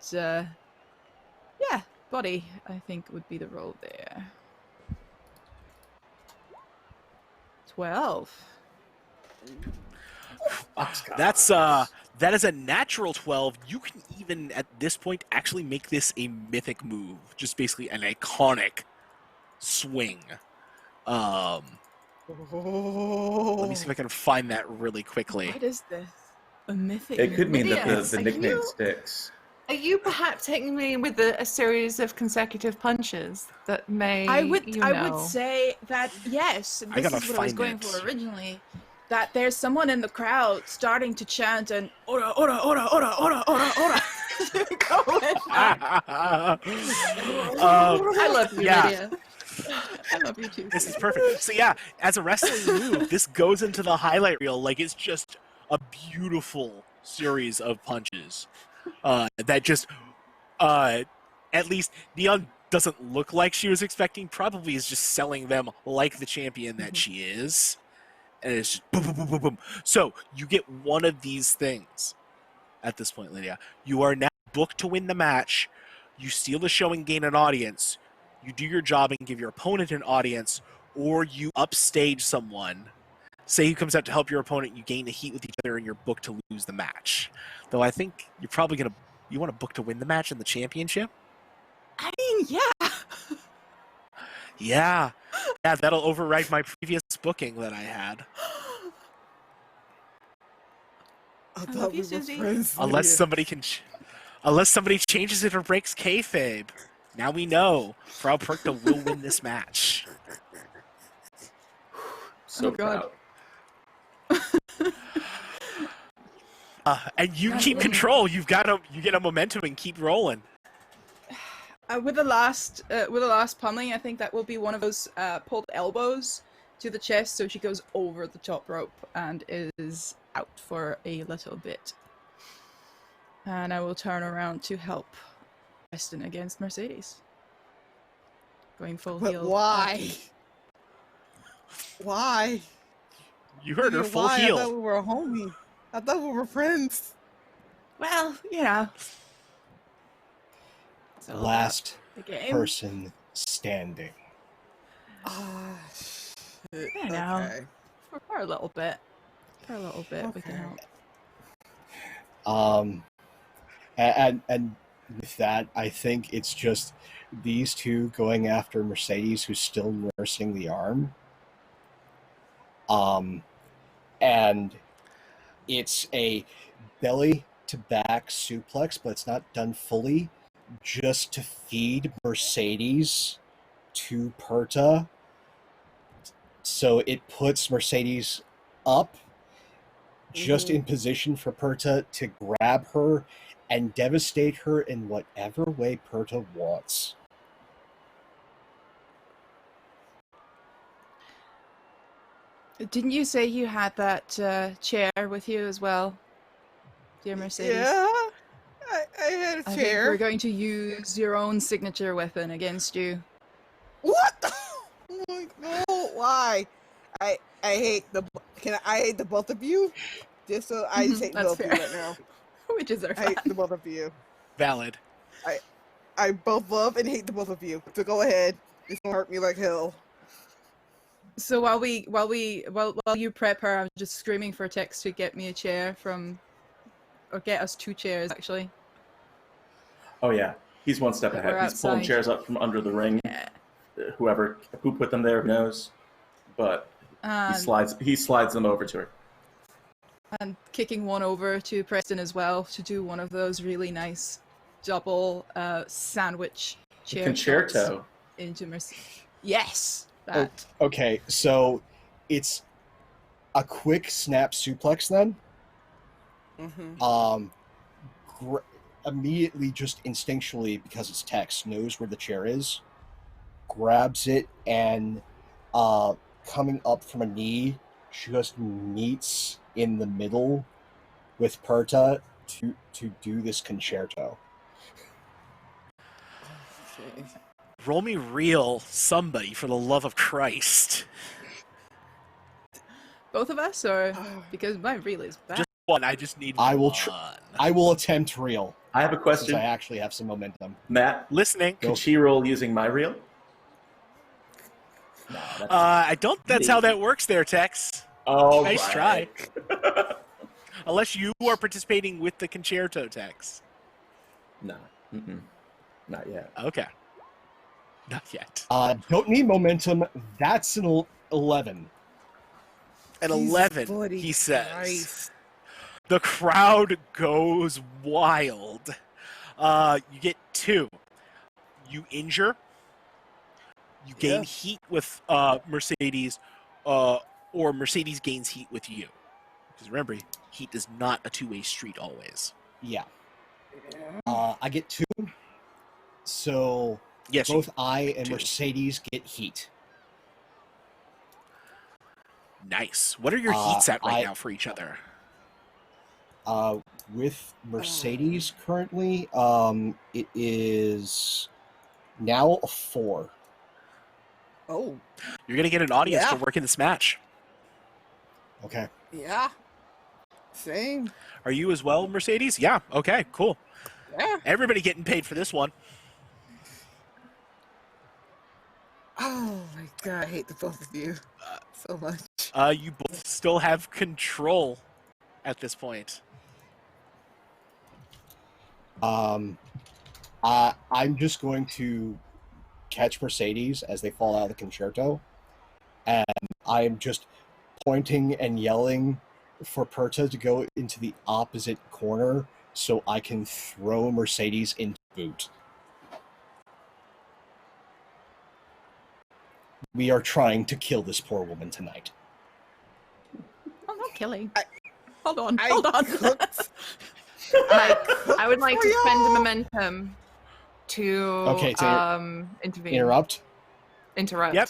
E: body, I think, would be the roll there. 12.
B: That is a natural 12. You can even at this point actually make this a mythic move, just basically an iconic swing. Let me see if I can find that really quickly.
E: What is this? A mythic.
C: It could mean that
F: Lydia,
C: the
F: are
C: nickname
F: you-
C: sticks.
F: Are you perhaps hitting me with a series of consecutive punches that may
E: I would
F: you
E: I
F: know?
E: would say that yes.
B: I
E: This
B: gotta
E: is what I was
B: find
E: going
B: it.
E: for originally. that there's someone in the crowd starting to chant and ora ora ora ora ora ora ora. Go with that.
F: I love you,
B: Yeah.
F: Lydia.
E: I love you too.
B: This is perfect. So yeah, as a wrestling move, this goes into the highlight reel like it's just a beautiful series of punches that just, at least Neon doesn't look like she was expecting. Probably is just selling them like the champion that she is, and it's just boom, boom, boom, boom, boom. So you get one of these things at this point, Lydia. You are now booked to win the match. You steal the show and gain an audience. You do your job and give your opponent an audience, or you upstage someone. Say who comes out to help your opponent, you gain the heat with each other, and you're booked to lose the match. Though I think you're probably you want to book to win the match in the championship?
E: I mean, yeah.
B: Yeah, that'll override my previous booking that I had.
A: I
E: love
A: thought
E: you,
A: we were
E: Susie.
A: friends.
B: Unless
A: Lydia.
B: somebody unless somebody changes it or breaks kayfabe. Now we know Frau Perkta will win this match.
C: So
E: Oh, God.
C: proud.
B: And you
E: God,
B: keep
E: Lydia.
B: control. You get a momentum and keep rolling.
E: With the last pummeling, I think that will be one of those pulled elbows to the chest, so she goes over the top rope and is out for a little bit. And I will turn around to help Preston against Mercedes. Going full
A: But
E: heel.
A: why? Why?
B: You heard her
A: Lydia,
B: full
A: why? I
B: heel.
A: thought we were a homie. I thought we were friends.
E: Well, you know. It's all
D: Last
E: about the game.
D: person standing.
A: Ah, shit.
E: I know.
A: Okay.
E: For a little bit. For a little bit, we can
A: Okay.
E: help.
D: And with that, I think it's just these two going after Mercedes, who's still nursing the arm. And it's a belly to back suplex, but it's not done fully, just to feed Mercedes to Perkta. So it puts Mercedes up, just in position for Perkta to grab her and devastate her in whatever way Perkta wants.
E: Didn't you say you had that chair with you as well, dear Mercedes?
A: Yeah, I had a
E: I think
A: chair.
E: we're going to use your own signature weapon against you.
A: What? Oh my God, why? I hate I hate the both of you? Just so I just hate
E: That's
A: both of
E: fair.
A: you right now.
E: We deserve
A: I hate
E: that.
A: the both of you.
B: Valid.
A: I both love and hate the both of you. So go ahead. It's gonna hurt me like hell.
E: So while you prep her, I'm just screaming for Tex to get me a chair or get us 2 chairs actually.
C: Oh yeah, he's one step
E: We're
C: ahead. He's pulling
E: outside.
C: chairs up from under the ring.
E: Yeah.
C: Who put them there knows, but
E: And,
C: he slides them over to her.
E: and kicking one over to Preston as well to do one of those really nice double sandwich chair shots
C: Concerto.
E: into Mercedes. Yes, that.
D: Okay, so it's a quick snap suplex then. Immediately, just instinctually, because it's Tex, knows where the chair is, grabs it, and coming up from a knee, just meets in the middle with Perkta to do this concerto.
A: Okay.
B: Roll me real, somebody, for the love of Christ.
E: Both of us, or because my reel is bad.
B: Just one. I just need
D: I will
B: one.
D: I will attempt real,
C: I have a
D: since
C: question,
D: I actually have some momentum.
C: Matt.
B: Listening.
C: Could she roll using my reel? No, that's
B: I don't. That's how that works there, Tex.
C: oh,
B: nice
C: right.
B: Unless you are participating with the concerto, Tex.
C: No, not yet.
B: Okay. Not yet.
D: Don't need momentum. That's an 11.
B: At
A: Jesus
B: 11,
A: bloody
B: he says.
A: Christ.
B: The crowd goes wild. You get 2. You injure. You gain heat with Mercedes. or Mercedes gains heat with you. Because remember, heat is not a two-way street always.
D: Yeah.
A: Yeah.
D: I get 2. So
B: Yes,
D: both I and
B: 2.
D: Mercedes get heat.
B: Nice. What are your heats at right
D: I-
B: now for each other?
D: With Mercedes currently, it is now a 4.
A: Oh,
B: You're going to get an audience
A: Yeah.
B: to work in this match.
D: Okay.
A: yeah. Same.
B: Are you as well, Mercedes? Yeah. Okay, cool.
A: Yeah.
B: Everybody getting paid for this one.
A: Oh my god, I hate the both of you so much.
B: You both still have control at this point.
D: I'm just going to catch Mercedes as they fall out of the concerto, and I'm just pointing and yelling for Perta to go into the opposite corner so I can throw Mercedes into boot. We are trying to kill this poor woman tonight.
E: I'm not killing.
A: I-
E: Hold on.
A: I
E: Hold on.
A: cooked.
F: I would like to
A: for
F: spend
A: y'all.
F: momentum to
D: Okay,
F: intervene.
D: Interrupt.
F: Interrupt.
B: Yep.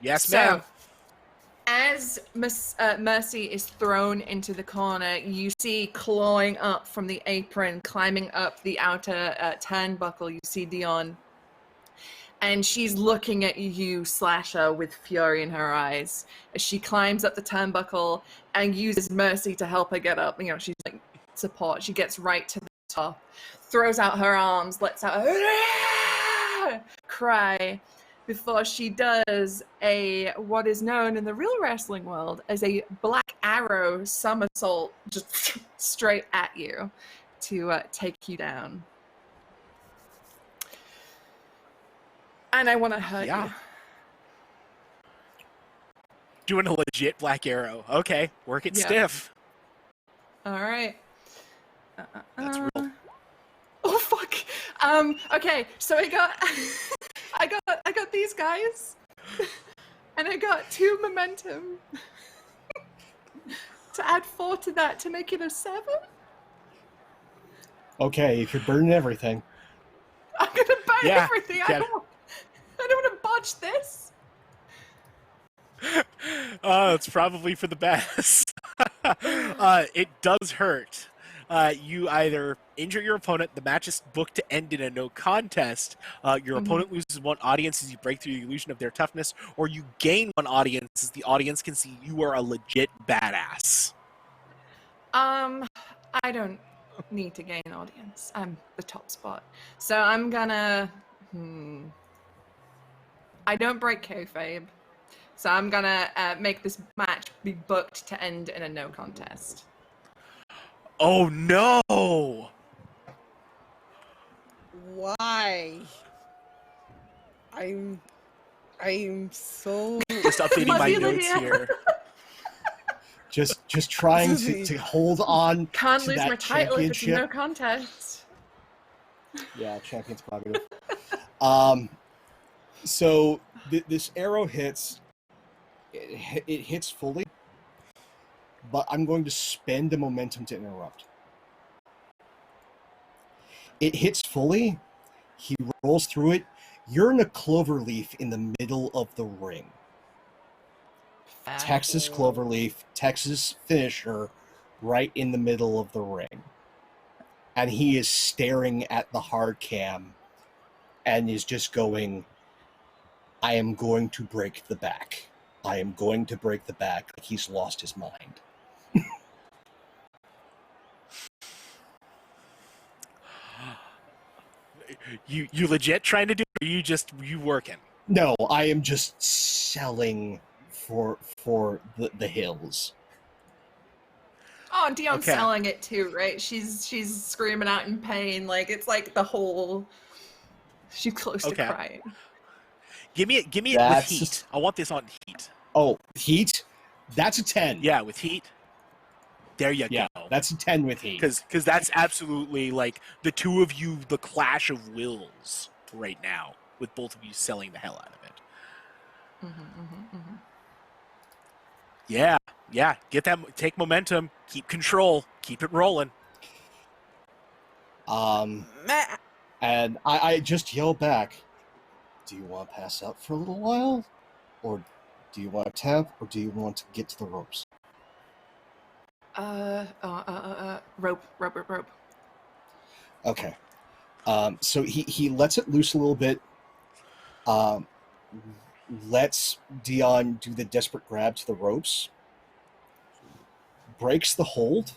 B: Yes,
F: So,
B: ma'am.
F: as Mercy is thrown into the corner, you see clawing up from the apron, climbing up the outer turnbuckle, you see Dion. And she's looking at you, Slasher, with fury in her eyes as she climbs up the turnbuckle and uses Mercy to help her get up. You know, she's like support. She gets right to the top, throws out her arms, lets out a cry before she does what is known in the real wrestling world as a black arrow somersault, just straight at you to take you down. And I want to hurt
B: Yeah.
F: you.
B: Doing a legit black arrow. Okay, work it
F: Yeah.
B: stiff.
F: All right.
B: That's real.
F: Oh fuck. Okay, so I got I got these guys. And I got 2 momentum. To add 4 to that to make it a 7.
D: Okay, if you're burning everything.
F: I'm gonna burn
B: Yeah,
F: everything. I
B: get
F: don't want to botch this.
B: It's probably for the best. It does hurt. You either injure your opponent, the match is booked to end in a no contest, your opponent loses 1 audience as you break through the illusion of their toughness, or you gain 1 audience as the audience can see you are a legit badass.
F: I don't need to gain audience. I'm the top spot. So I'm gonna I don't break kayfabe. So I'm gonna make this match be booked to end in a no contest.
B: Oh no!
A: Why? I'm so
B: Just updating
F: Love
B: my
F: you,
B: notes
F: Lydia.
B: here.
D: Just trying to hold on
F: Can't
D: to
F: lose
D: that
F: my title if it's a
D: championship.
F: no contest.
D: Yeah, champion's prerogative. So this arrow hits. It hits fully, but I'm going to spend the momentum to interrupt. It hits fully. He rolls through it. You're in a cloverleaf in the middle of the ring. Texas cloverleaf, Texas finisher, right in the middle of the ring. And he is staring at the hard cam and is just going, I am going to break the back. I am going to break the back. Like he's lost his mind.
B: You legit trying to do it, or you working?
D: No, I am just selling for the hills.
F: Oh, Dion's
B: Okay.
F: selling it too, right? She's screaming out in pain, like it's like the whole. She's close to
B: Okay.
F: crying.
B: Give me it with
D: That's
B: heat.
D: just-
B: I want this on heat.
D: Oh, heat? That's a 10.
B: Yeah, with heat. There you
D: Yeah,
B: go.
D: that's a 10 with heat.
B: Because that's absolutely like the two of you, the clash of wills right now, with both of you selling the hell out of it. Yeah, take momentum, keep control, keep it rolling.
A: Matt,
D: And I just yell back, do you want to pass out for a little while? Or do you want to tap? Or do you want to get to the ropes?
F: Rope.
D: Okay. So he lets it loose a little bit. Lets Dion do the desperate grab to the ropes. Breaks the hold.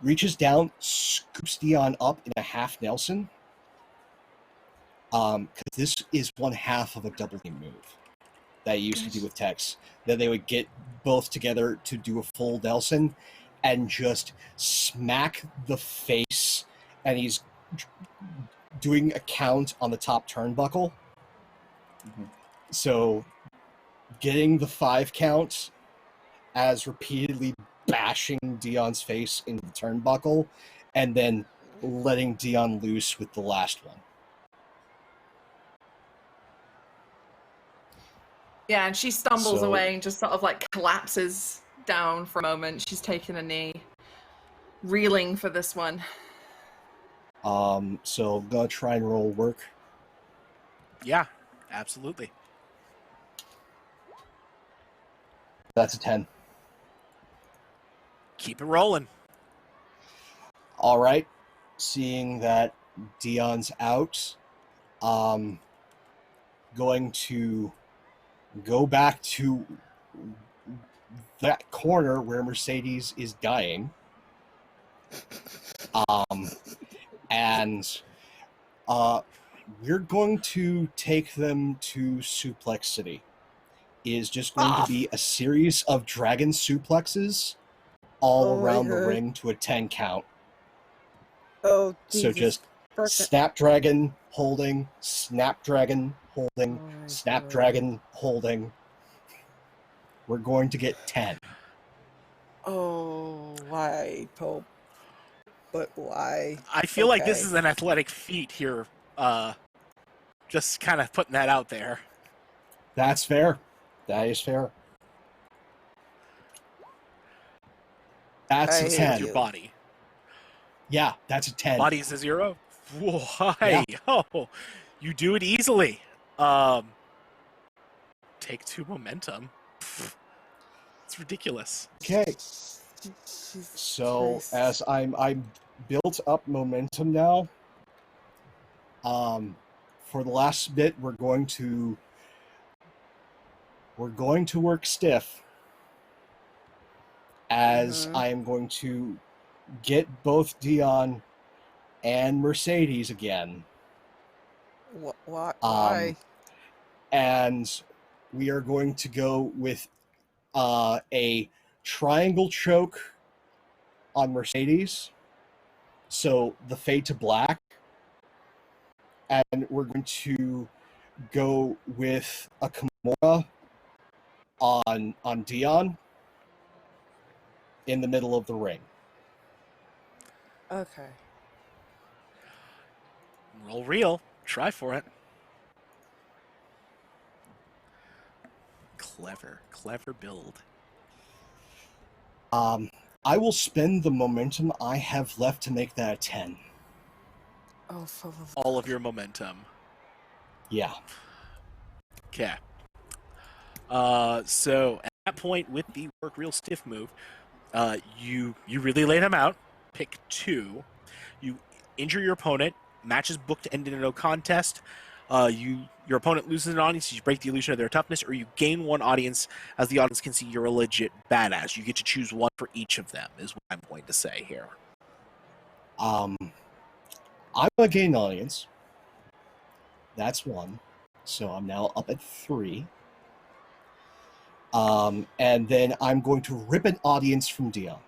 D: Reaches down, scoops Dion up in a half Nelson. Because this is one half of a double team move that you used to do with Tex. Then they would get both together to do a full Nelson and just smack the face, and he's doing a count on the top turnbuckle.
C: Mhm.
D: So getting the 5 count as repeatedly bashing Dion's face into the turnbuckle, and then letting Dion loose with the last one.
F: Yeah, and she stumbles
D: So-
F: away and just sort of like collapses down for a moment. She's taken a knee, reeling for this one.
D: So I'm gonna try and roll work.
B: Yeah, absolutely.
D: That's a 10.
B: Keep it rolling.
D: All right. Seeing that Dion's out, going to go back to that corner where Mercedes is dying. And we're going to take them to Suplex City. It is just going to be a series of dragon suplexes all around the ring to a 10 count.
A: oh,
D: So
A: Jesus.
D: just
A: Perfect.
D: Snapdragon holding, Snapdragon holding,
A: Oh my
D: Snapdragon holding. We're going to get 10.
A: Oh, why, Pope? But why?
B: I feel like this
A: Okay.
B: is an athletic feat here. Just kind of putting that out there.
D: That's fair. That is fair. That's
A: I
D: a
A: hate
D: 10.
B: Your body.
D: Yeah, that's a 10.
B: Body's a 0.
D: Yeah.
B: Why? Oh, you do it easily. Take 2 momentum. It's ridiculous.
D: Okay.
A: Jesus
D: So
A: Christ.
D: as I'm built up momentum now. For the last bit, we're going to work stiff, as I am going to get both Dion and Mercedes again.
A: Why?
D: And we are going to go with a triangle choke on Mercedes. So the fade to black. And we're going to go with a Kimura on Dion in the middle of the ring.
A: Okay.
B: Roll real. Try for it. Clever build.
D: I will spend the momentum I have left to make that a 10.
A: Oh,
B: All of your momentum.
D: Yeah.
B: Okay. So at that point, with the work real stiff move, you really lay them out. Pick 2. You injure your opponent. Match is booked to end in a no contest. Your opponent loses an audience. You break the illusion of their toughness, or you gain 1 audience as the audience can see you're a legit badass. You get to choose 1 for each of them. Is what I'm going to say here.
D: I'm gonna gain an audience. That's 1. So I'm now up at 3. And then I'm going to rip an audience from Dion.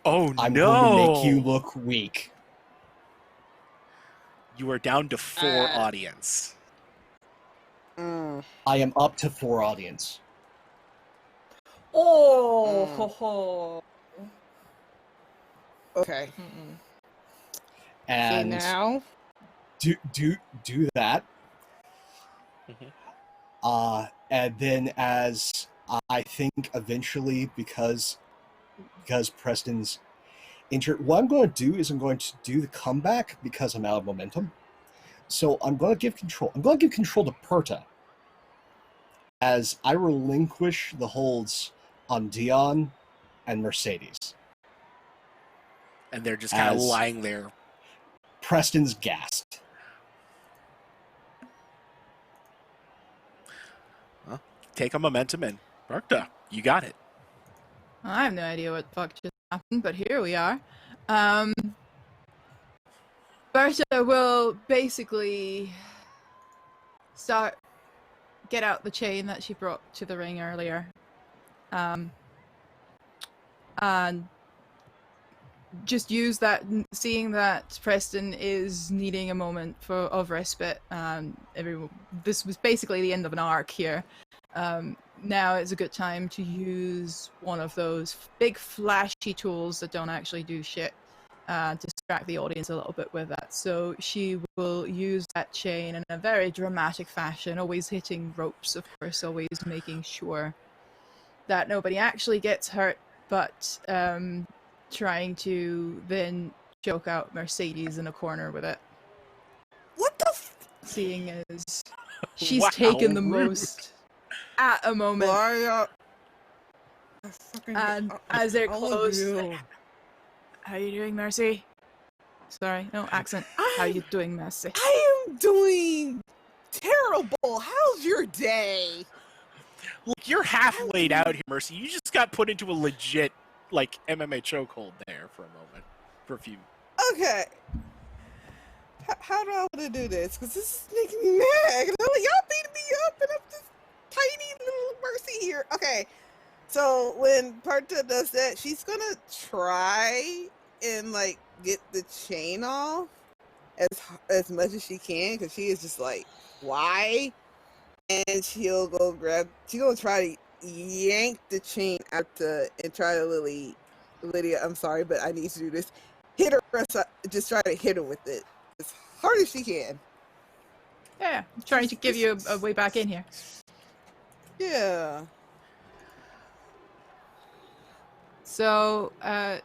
B: Oh
D: I'm
B: no!
D: going to make you look weak.
B: You are down to 4 audience.
D: I am up to 4 audience.
F: Oh, ho, ho.
A: Okay.
D: And
A: See now?
D: do that. And then as I think eventually, because Preston's injured, what I'm going to do is I'm going to do the comeback because I'm out of momentum. So I'm going to give control. I'm going to give control to Perta as I relinquish the holds on Dion and Mercedes.
B: And they're just kind of
D: As
B: lying there.
D: Preston's gassed.
B: Well, take a momentum and Barkta, you got it.
E: I have no idea what the fuck just happened, but here we are. Berta will basically get out the chain that she brought to the ring earlier. And just use that, seeing that Preston is needing a moment of respite. This was basically the end of an arc here. Now is a good time to use one of those big flashy tools that don't actually do shit to distract the audience a little bit with that. So she will use that chain in a very dramatic fashion, always hitting ropes, of course, always making sure that nobody actually gets hurt, but trying to then choke out Mercedes in a corner with it.
A: What the
E: Seeing as she's
B: Wow,
E: taken the
B: rude.
E: most at a moment. And as they're close, like, how are you doing, Mercy? Sorry, no accent. How are you doing, Mercy?
A: I am doing terrible. How's your day?
B: Look, you're half laid out here, Mercy. You just got put into a legit, like, MMA chokehold there for a moment. For a few.
A: Okay. How do I want to do this? Because this is making me mad. Y'all beating me up, and I'm just tiny little Mercy here. Okay. So when Parta does that, she's gonna try and like get the chain off as much as she can, because she is just like, why? And she'll gonna try to yank the chain out and try to Lydia, I'm sorry, but I need to do this. Hit her, just try to hit her with it as hard as she can.
E: Yeah, I'm trying to give you a way back in here.
A: Yeah.
E: So, I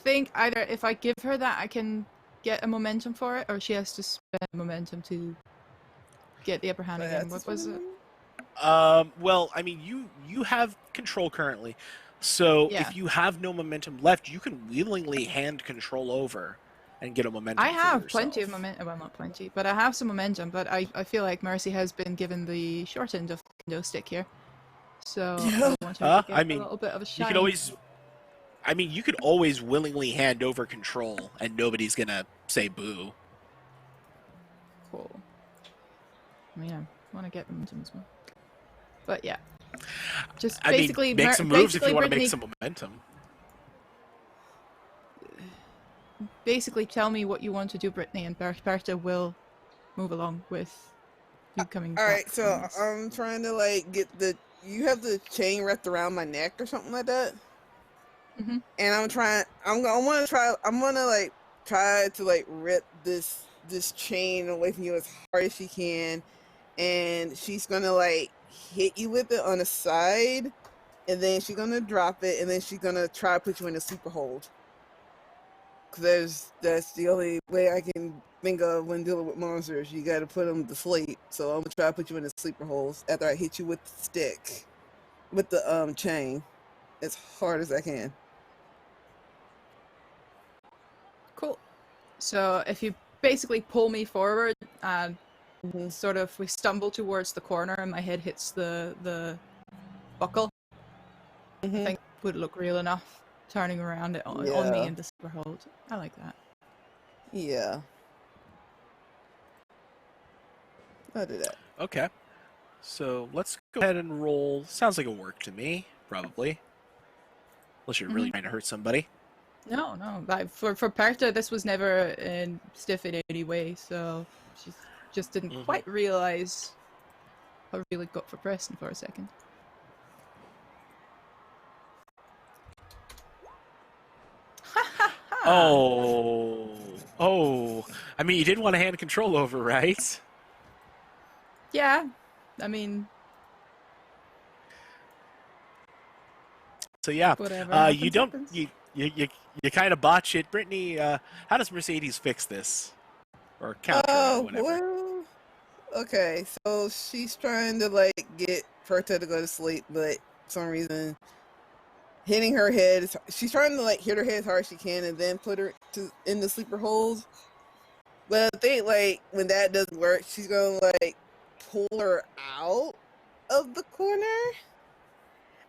E: think either if I give her that, I can get a momentum for it, or she has to spend momentum to get the upper hand again. What was it?
B: Well, I mean, you have control currently, so
E: Yeah.
B: if you have no momentum left, you can willingly hand control over and get a momentum.
E: I
B: for
E: have
B: yourself.
E: plenty of momentum. Well, not plenty, but I have some momentum. But I feel like Mercy has been given the short end of the kendo stick here, so I want her to get
B: I mean,
E: a little bit of a shine.
B: you could always willingly hand over control, and nobody's gonna say boo.
E: Cool. I mean, I want to get momentum as well. But yeah, just basically
B: make some moves if you want to
E: Brittany,
B: make some momentum.
E: basically tell me what you want to do, Brittany, and Berta will move along with you coming
A: All
E: back.
A: right, so I'm trying to like get you have the chain wrapped around my neck or something like that.
E: Mm-hmm.
A: And I'm gonna try to like rip this chain away from you as hard as she can, and she's gonna like hit you with it on the side, and then she's gonna drop it, and then she's gonna try to put you in a sleeper hold. Cause that's the only way I can think of when dealing with monsters. You gotta put them to sleep. So I'm gonna try to put you in the sleeper holes after I hit you with the stick, with the chain, as hard as I can.
E: Cool. So if you basically pull me forward and sort of we stumble towards the corner and my head hits the buckle, I think would look real enough. Turning around it on me in the super hold. I like that.
A: Yeah. I'll do that.
B: Okay, so let's go ahead and roll. Sounds like a work to me, probably. Unless you're really trying to hurt somebody.
E: No. For Perta, this was never stiff in any way, so she just didn't quite realize how really got for Preston for a second.
B: Oh. I mean, you did want to hand control over, right?
E: Yeah, I mean,
B: So yeah,
E: whatever
B: you
E: happens,
B: don't
E: happens.
B: you kind of botch it, Brittany. How does Mercedes fix this or counter it or
A: Oh,
B: whatever?
A: well, okay. So she's trying to like get Perta to go to sleep, but for some reason hitting her head. She's trying to like hit her head as hard as she can, and then put her in the sleeper hold. But I think like when that doesn't work, she's gonna like pull her out of the corner.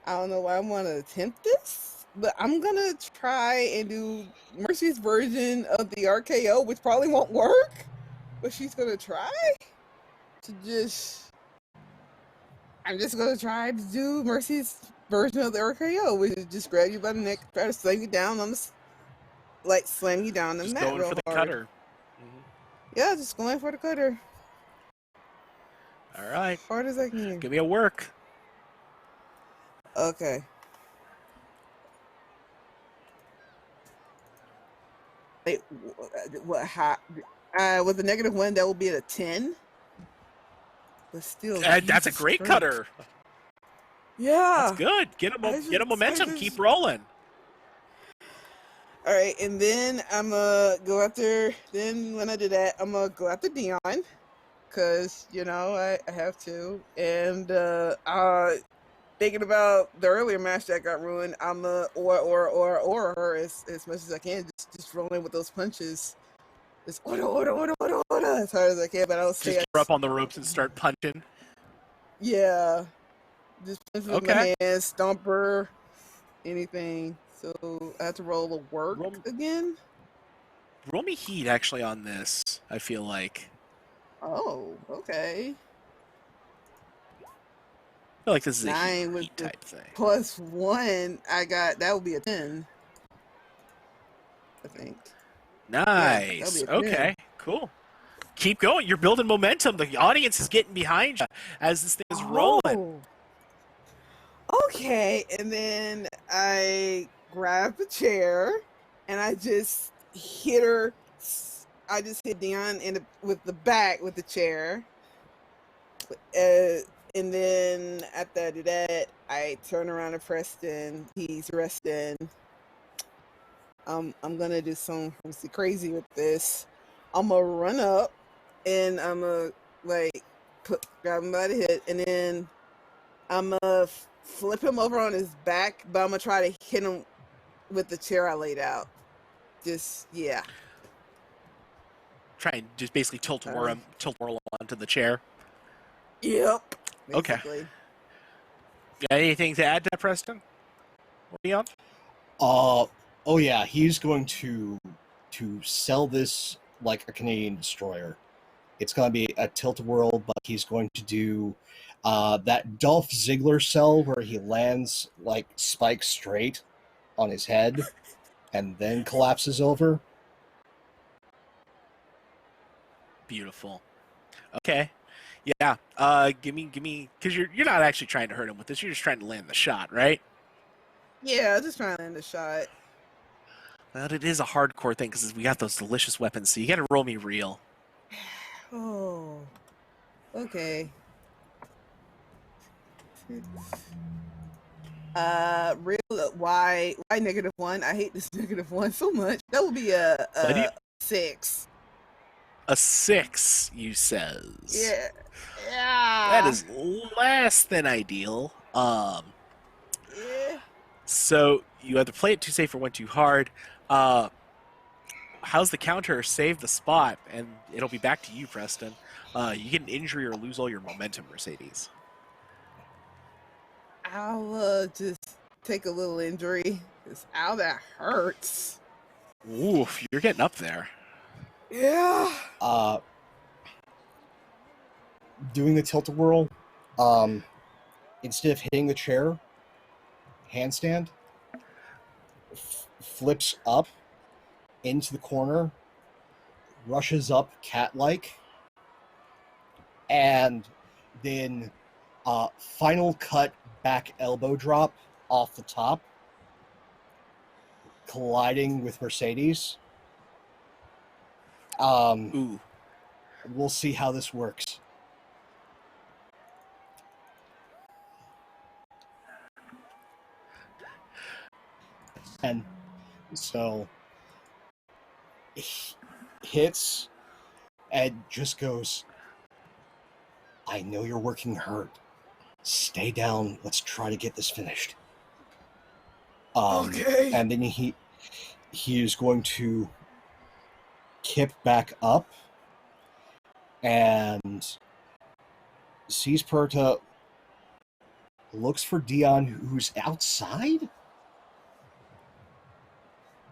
A: I don't know why I want to attempt this, but I'm gonna try and do Mercy's version of the RKO, which probably won't work. But she's gonna try to just. I'm just gonna try to do Mercy's version of the RKO, which is just grab you by the neck, try to slam you down on the, like slam you down on the
B: Just
A: mat
B: going
A: real
B: for the
A: hard.
B: cutter. Mhm.
A: Yeah, just going for the cutter.
B: All right,
A: Hard as I can.
B: give me a work.
A: Okay. Wait, what? How? With a -1, that will be at a 10. But still,
B: That's a
A: Jesus
B: great
A: Christ.
B: cutter.
A: Yeah.
B: That's good. Get a momentum. Keep rolling.
A: All right, and then I'm gonna go after. Then when I do that, I'm gonna go after Dion, cause I have to. And thinking about the earlier match that got ruined, I'm or her as much as I can. Just rolling with those punches. Just order as hard as I can. But I don't
B: Just
A: say
B: get her up on the ropes and start punching.
A: yeah. Just punch with
B: Okay.
A: my hands, stomp her, anything. So I have to roll a work
B: Roll,
A: again.
B: roll me heat actually on this. I feel like.
A: Oh, okay.
B: I feel like this is a
A: 9 with
B: heat
A: the
B: type thing.
A: +1. I got that would be a 10. I think. Yeah, that'll be
B: Nice.
A: a 10.
B: Okay. Cool. Keep going. You're building momentum. The audience is getting behind you as this thing is rolling.
A: Oh, okay. And then I grab the chair and I just hit her. I just hit Dion with the back with the chair. And then after I do that, I turn around to Preston. He's resting. I'm gonna do something crazy with this. I'm gonna run up and I'm gonna like grab him by the head, and then I'm gonna flip him over on his back, but I'm gonna try to hit him with the chair I laid out. Just yeah.
B: Try and just basically tilt whirl onto the chair.
A: Yep.
B: Okay.
A: Basically.
B: Got anything to add to that, Preston? Or Leon?
D: Oh yeah, he's going to sell this like a Canadian destroyer. It's going to be a tilt-a-whirl, but he's going to do that Dolph Ziggler sell where he lands like spike straight on his head and then collapses over.
B: Beautiful. Okay. Yeah. Give me, because you're not actually trying to hurt him with this. You're just trying to land the shot, right?
A: Yeah, just trying to end the shot.
B: Well, it is a hardcore thing because we got those delicious weapons, so you got to roll me real.
A: Oh. Okay. Real why -1? I hate this -1 so much. That would be a 6.
B: A 6, you says.
A: Yeah.
B: That is less than ideal.
A: Yeah.
B: So you either play it too safe or went too hard. How's the counter? Save the spot, and it'll be back to you, Preston. You get an injury or lose all your momentum, Mercedes.
A: I'll just take a little injury. Cause ow, that hurts.
B: Oof, you're getting up there.
A: Yeah.
D: Doing the tilt-a-whirl, instead of hitting the chair, handstand, flips up into the corner, rushes up cat-like, and then final cut back elbow drop off the top, colliding with Mercedes.
B: Ooh.
D: We'll see how this works. 10. So hits and just goes, I know you're working hard. Stay down. Let's try to get this finished.
A: Okay.
D: And then he is going to kip back up and sees Perta, looks for Dion, who's outside.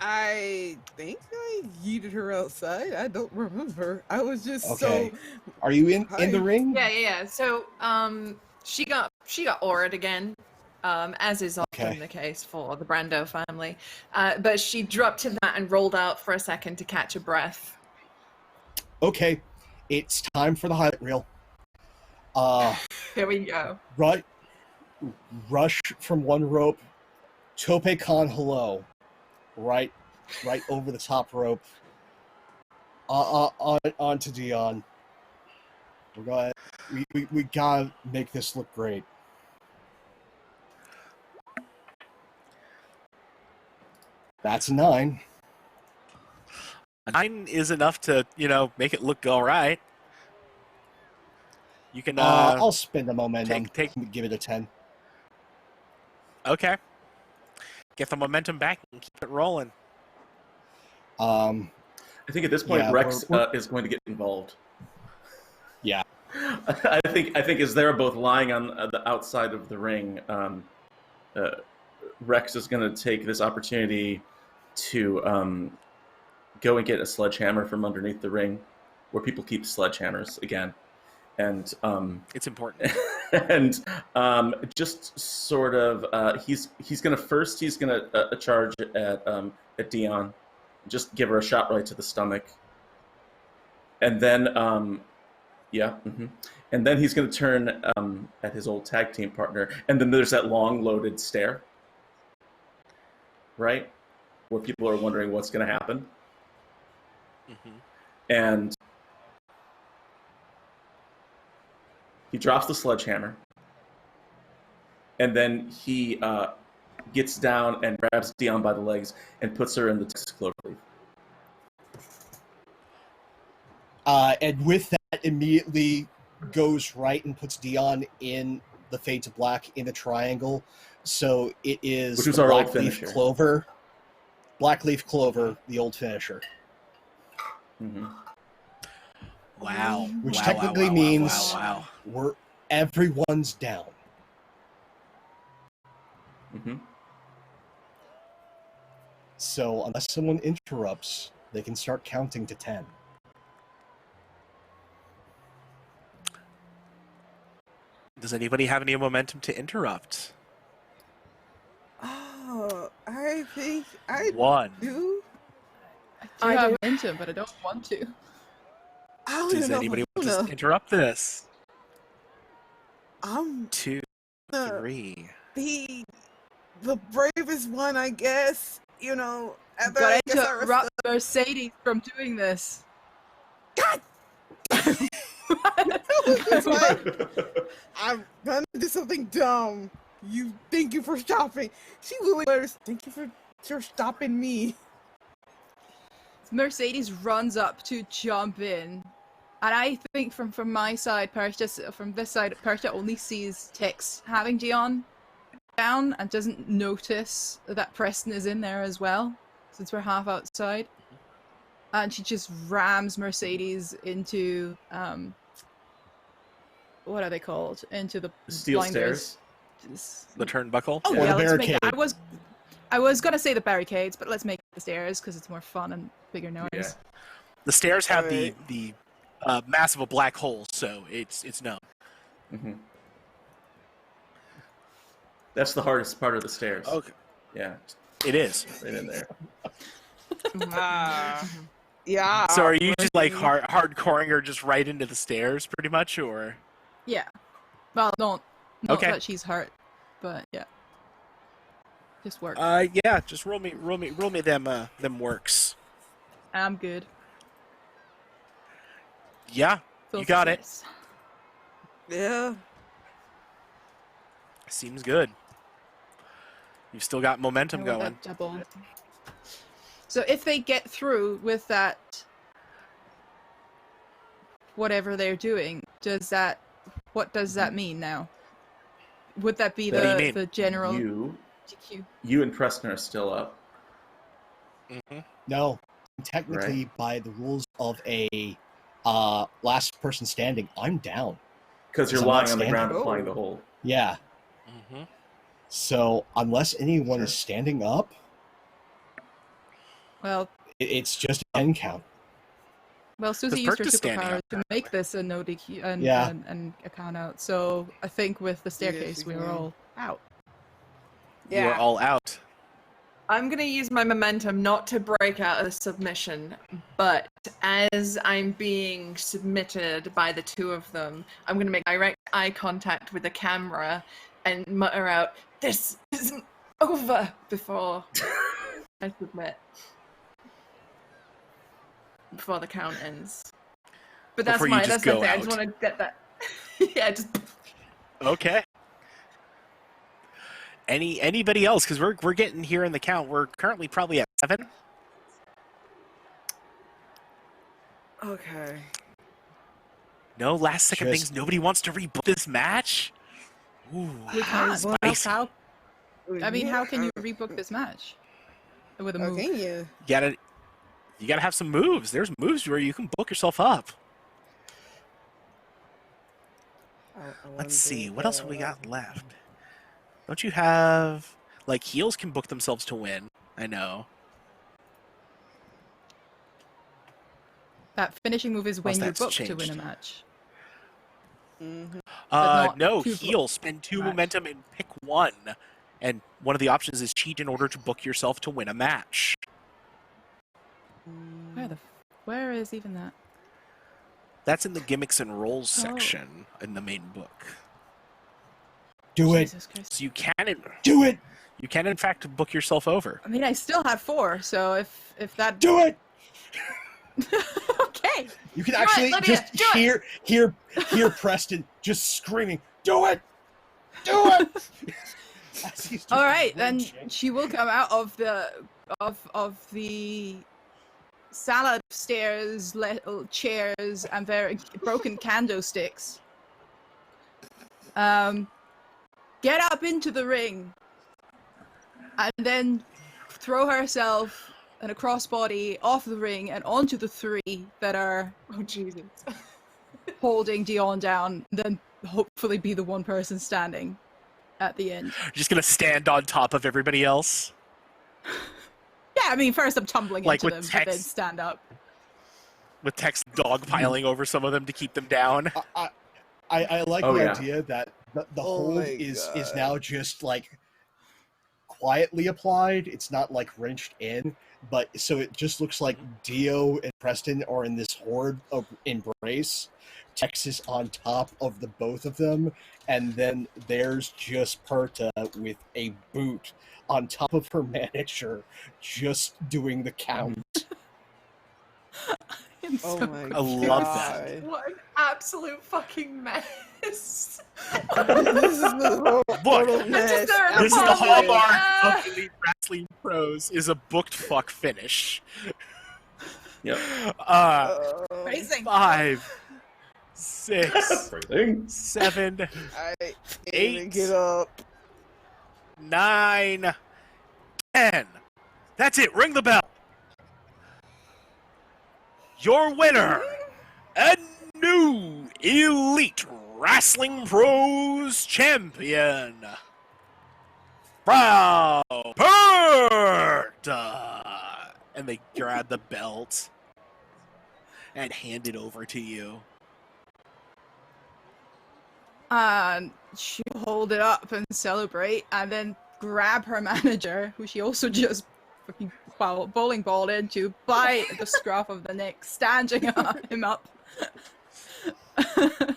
A: I think I yeeted her outside. I don't remember. I was just
D: Okay.
A: so.
D: Are you in the
A: Hi.
D: ring?
F: Yeah. So, she got aura'd again, as is often
D: Okay.
F: the case for the Brando family. But she dropped to that and rolled out for a second to catch a breath.
D: Okay. It's time for the highlight reel.
F: Here we go.
D: Rush from one rope. Tope con hello. Right over the top rope. On to Dion. We gotta make this look great. That's a 9.
B: A 9 is enough to, make it look all right. You can.
D: I'll spend the momentum.
B: take-
D: Give it a 10.
B: Okay. Get the momentum back and keep it rolling.
C: I think at this point,
D: Yeah,
C: Rex
D: we're-
C: is going to get involved.
D: Yeah.
C: I think as they're both lying on the outside of the ring, Rex is going to take this opportunity to go and get a sledgehammer from underneath the ring, where people keep sledgehammers again, and
B: It's important.
C: and just sort of he's going to charge at Dion, just give her a shot right to the stomach, and then and then he's going to turn at his old tag team partner, and then there's that long loaded stare, right, where people are wondering what's going to happen, and he drops the sledgehammer, and then he gets down and grabs Dion by the legs and puts her in the Texas cloverleaf.
D: And with that, immediately goes right and puts Dion in the fade to black in the triangle. So it is
C: Which was
D: the
C: our old
D: black leaf
C: finisher.
D: clover. Black leaf clover, the old finisher.
C: Mm-hmm.
B: Wow.
D: Which
B: Wow,
D: technically
B: wow,
D: means
B: wow.
D: everyone's down.
C: Mm-hmm.
D: So unless someone interrupts, they can start counting to 10.
B: Does anybody have any momentum to interrupt?
A: Oh, I think I
B: 1.
A: do.
E: I have momentum, but I don't want to.
A: I don't
B: Does
A: even know if
B: anybody
A: I'm
B: want
A: gonna.
B: to interrupt this?
A: I'm
B: 2,
A: gonna
B: 3.
A: be the bravest one, I guess. After
E: Gotta
A: I guess I
E: interrupt Mercedes from doing this.
A: God! It's like, I'm gonna do something dumb. Thank you for stopping. She literally letters, thank you for stopping me.
E: Mercedes runs up to jump in. And I think from my side, from this side, Persia only sees Tix having Dion down and doesn't notice that Preston is in there as well, since we're half outside. And she just rams Mercedes into what are they called? Into the
C: Steel
E: blinders.
B: The turnbuckle?
E: Oh
D: Or
E: yeah,
D: the
E: let's make
D: barricade.
E: that. I was gonna say the barricades, but let's make it the stairs because it's more fun and bigger noise.
C: Yeah.
B: The stairs have
A: Alright.
B: the massive black hole, so it's known.
C: Mm-hmm. That's the hardest part of the stairs.
B: Okay.
C: Yeah,
B: It is.
C: right in there.
A: Yeah.
B: So are you just like
A: Mercy.
B: hardcoring her just right into the stairs, pretty much, or?
E: Yeah. Well, not
B: Okay.
E: that she's hurt, but yeah. Just work.
B: Yeah. Just roll me them works.
E: I'm good.
B: Yeah, you got it.
E: Success.
A: Yeah.
B: Seems good. You've still got momentum
E: I want
B: going.
E: that double. So if they get through with that, whatever they're doing, what does that mean now? Would that be
B: What do you mean?
E: the general
C: You and Preston are still up.
D: No, technically, by the rules of a last person standing, I'm down.
C: Because you're
D: I'm not
C: lying on the
D: standing.
C: ground applying the hold.
D: Yeah.
B: Mm-hmm.
D: So unless anyone
C: Sure.
D: is standing up,
E: Well,
D: it's just a 10 count.
E: well, Susie
B: Because
E: used her
B: Perk is standing
E: superpower
B: up,
E: to make this a no DQ
D: Yeah.
E: and a count out. So I think with the staircase,
A: she
E: we were
A: can.
E: all out.
B: You are all out.
F: I'm going to use my momentum not to break out of submission, but as I'm being submitted by the two of them, I'm going to make direct eye contact with the camera and mutter out, "This isn't over," before I submit. Before the count ends. But that's
B: Before you
F: my
B: just
F: thing.
B: go
F: I just
B: out.
F: want to get that. Yeah, just
B: Okay. Anybody else? Because we're getting here in the count. We're currently probably at 7.
A: Okay.
B: No last second
D: Just-
B: things. Nobody wants to rebook this match. Ooh,
E: We can't.
B: spicy.
E: How can you rebook this match with a
A: Oh,
E: move?
A: can you?
B: You gotta have some moves. There's moves where you can book yourself up. Let's see. What else have we got left? Don't you have like heels can book themselves to win? I know.
E: That finishing move is when
B: Unless
E: you
B: that's
E: book to
B: changed.
E: win a match. not
B: No,
E: to
B: heal. Spend 2
E: match.
B: momentum and pick one. And one of the options is cheat in order to book yourself to win a match.
E: Where is even that?
B: That's in the gimmicks and rolls
E: Oh.
B: section in the main book.
D: Do it.
E: Jesus Christ.
B: So you can,
D: Do it.
B: in fact book yourself over.
E: I mean, I still have 4, so if that.
D: Do it.
E: Okay.
D: You can
F: Do it,
D: actually
F: Lydia,
D: just
F: do
D: hear Preston just screaming, "Do it! Do it!" As he's just
E: All right, then
D: raging.
E: she will come out of the salad of stairs, chairs, and very broken candlesticks. Get up into the ring, and then throw herself and a crossbody off the ring and onto the 3 that are
F: oh Jesus.
E: holding Dion down. Then hopefully be the one person standing at the end.
B: You're just gonna stand on top of everybody else.
E: Yeah, I mean, first I'm tumbling
B: Like
E: into
B: with
E: them, but then
B: text.
E: stand up.
B: With Tex dogpiling over some of them to keep them down.
D: I like
C: Oh,
D: the
C: yeah.
D: idea that the
A: Oh
D: hold
A: my
D: is
A: God.
D: now just like quietly applied. It's not like wrenched in, but so it just looks like Dio and Preston are in this horde of embrace. Texas on top of the both of them, and then there's just Perta with a boot on top of her manager, just doing the count.
E: I'm
A: Oh
E: so
A: my
B: I love that.
A: God.
F: What an absolute fucking mess.
A: This is the total
B: Look,
A: mess.
F: just there in
B: this is the
F: public.
B: hallmark of Elite Wrestling Pros is a booked fuck finish.
C: Yep.
E: Phrasing.
B: 5, 6,
C: Everything.
B: 7,
A: I can't even
B: 8.
A: get up.
B: 9, 10. That's it. Ring the bell. Your winner, a new Elite Wrestling Pros champion, Frau Perta. And they grab the belt and hand it over to you.
E: And she'll hold it up and celebrate, and then grab her manager, who she also just fucking bowling balled into, by the scruff of the neck, standing him up.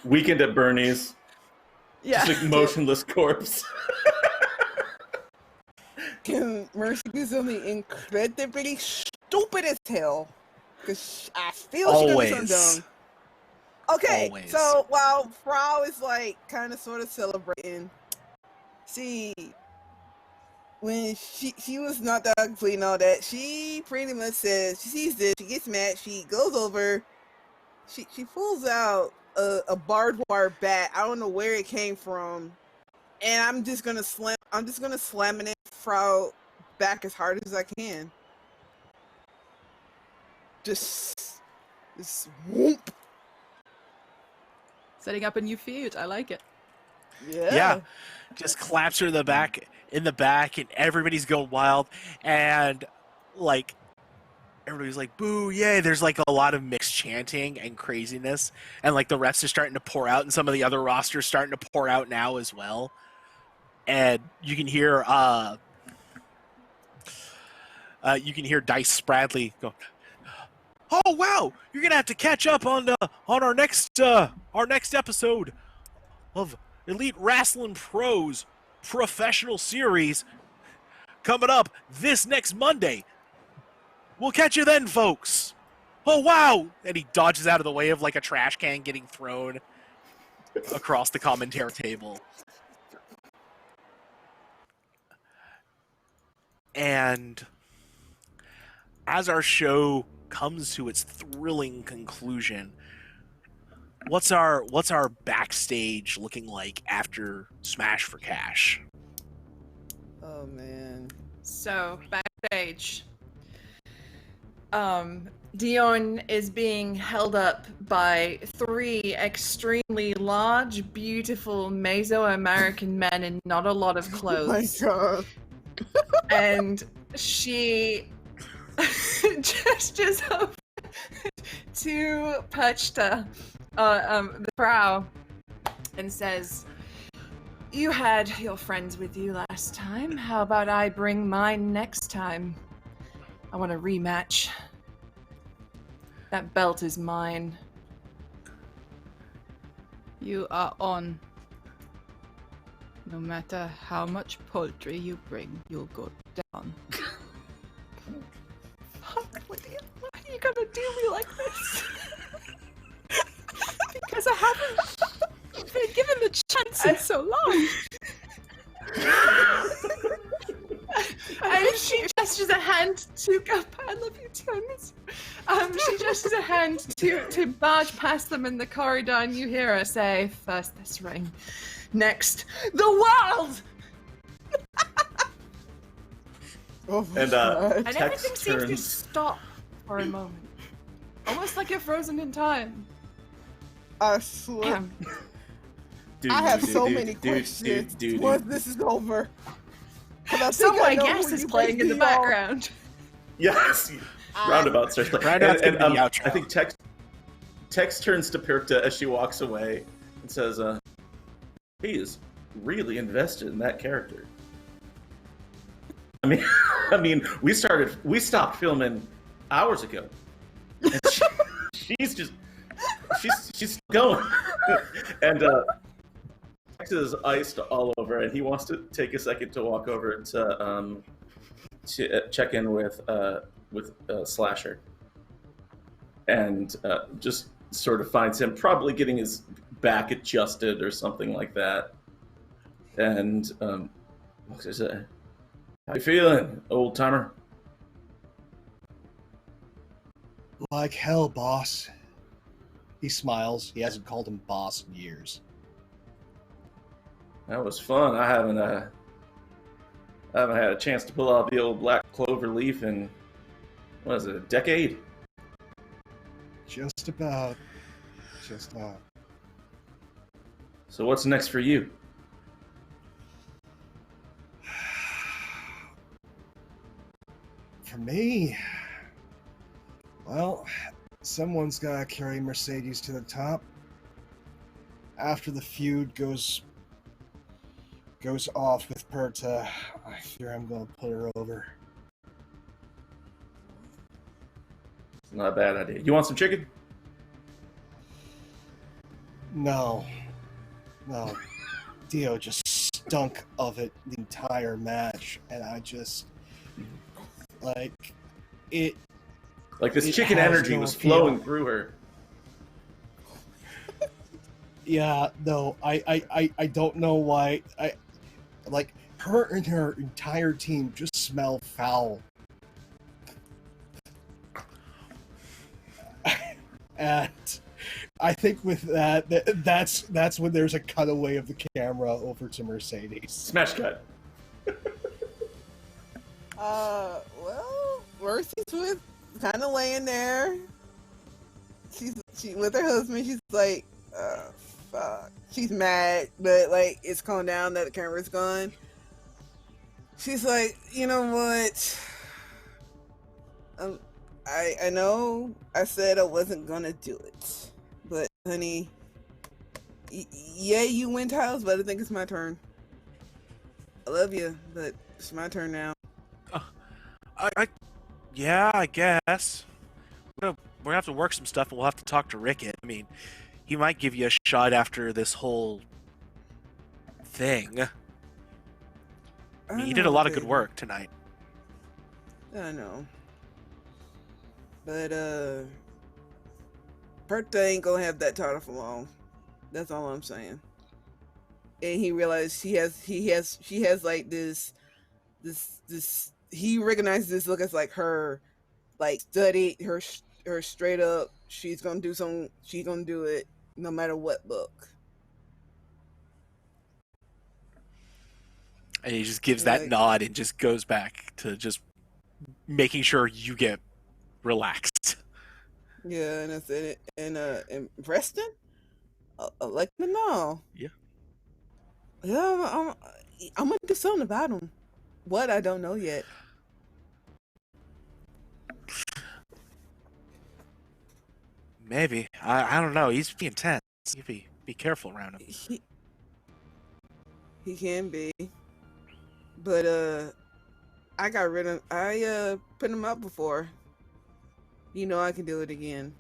C: Weekend at Bernie's.
E: Yeah.
C: Just like motionless corpse.
A: Can Mercy do something incredibly stupid as hell? Because I feel she's gonna do something
B: Always.
A: dumb. Okay,
B: Always.
A: so while Frau is like kind of sort of celebrating, see, when she was knocked out completely and all that, she pretty much says she sees this, she gets mad, she goes over, she pulls out a barbed wire bat. I don't know where it came from, and I'm just gonna slam it in Frau back as hard as I can. Just whoop.
E: Setting up a new feud. I like it.
B: Yeah. Just claps her in the back, and everybody's going wild, and like everybody's like, boo, yay. There's like a lot of mixed chanting and craziness, and like the refs are starting to pour out, and some of the other rosters starting to pour out now as well. And you can hear Dice Spradley go, oh wow, you're gonna have to catch up on our next episode of Elite Wrestling Pros Professional Series coming up this next Monday. We'll catch you then, folks. Oh wow! And he dodges out of the way of like a trash can getting thrown across the commentary table. And as our show comes to its thrilling conclusion, what's our backstage looking like after Smash for Cash?
A: Oh man.
F: So, backstage. Dion is being held up by 3 extremely large, beautiful Mesoamerican men in not a lot of clothes.
A: Oh my god.
F: And she gestures over to Perchta, the Frau, and says, you had your friends with you last time. How about I bring mine next time? I want a rematch. That belt is mine.
E: You are on. No matter how much poultry you bring, you'll go down.
F: Fuck, Lydia, why are you gonna do me like this?
E: Because I haven't been given the chance in so long.
F: And she gestures a hand to I love you too, I miss you. She gestures a hand to barge past them in the corridor, and you hear her say, first this ring, next the world!
A: Oh my
C: And
A: god.
F: And everything
C: Tex
F: seems to
C: turns.
F: stop for a moment. Almost like you're frozen in time.
A: I swear.
C: Dude,
A: I have
C: dude,
A: so
C: dude,
A: many
C: dude,
A: questions
C: dude.
A: once this is over. 'Cause I think
F: Someone,
A: I
F: I
A: know
F: guess,
A: who
F: is
A: you
F: playing in the
A: Dion.
F: background.
C: Yes, roundabout search.
B: Roundabout's gonna be the outro.
C: I think Tex turns to Perkta as she walks away and says, he is really invested in that character. I mean, we stopped filming hours ago. And she's still going. And Tex is iced all over, and he wants to take a second to walk over to check in with Slasher, and just sort of finds him probably getting his back adjusted or something like that. And looks at him, how you feeling, old timer?
D: Like hell, boss. He smiles. He hasn't called him boss in years.
C: That was fun. I haven't had a chance to pull out the old black clover leaf in, what is it, a decade?
D: Just about. Just about.
C: So what's next for you?
D: For me, well, someone's gotta carry Mercedes to the top. After the feud goes off with Perkta, I fear I'm gonna put her over.
C: It's not a bad idea. You want some chicken?
D: No. Dio just stunk of it the entire match, and I just like it.
C: Like this
D: It
C: chicken
D: has
C: energy
D: no
C: was
D: appeal.
C: flowing through her.
D: Yeah, no, I don't know why. her and her entire team just smell foul. And I think with that's when there's a cutaway of the camera over to Mercedes.
C: Smash cut.
A: Well, Mercy's with kind of laying there. She with her husband. She's like, fuck. She's mad, but like it's calmed down that the camera's gone. She's like, you know what? I know I said I wasn't gonna do it, but honey, yeah, you win tiles, but I think it's my turn. I love you, but it's my turn now.
B: Yeah, I guess. We're gonna have to work some stuff, and we'll have to talk to Rickett. I mean, he might give you a shot after this whole thing. I mean, you did a lot of good work tonight.
A: I know. But, Bertha ain't gonna have that title for long. That's all I'm saying. And he realized she has like this, he recognizes this look as like her, like studied her straight up. She's gonna do it no matter what look.
B: And he just gives that nod and just goes back to just making sure you get relaxed.
A: Yeah, and that's it. And Preston, like no.
B: Yeah.
A: Yeah, I'm gonna do something about him. What, I don't know yet.
B: Maybe. I don't know. He's being tense. You be careful around him.
A: He can be. But I put him up before. You know I can do it again.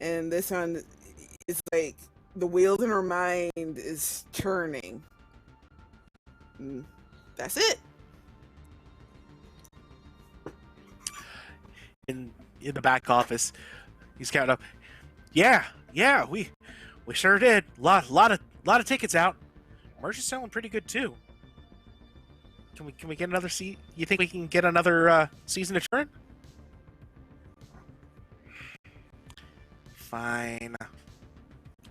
A: And this time it's like the wheels in her mind is turning. That's it.
B: In the back office, he's counting up. Yeah, we sure did. Lot of tickets out. Merch is selling pretty good too. Can we get another seat? You think we can get another season to turn? Fine.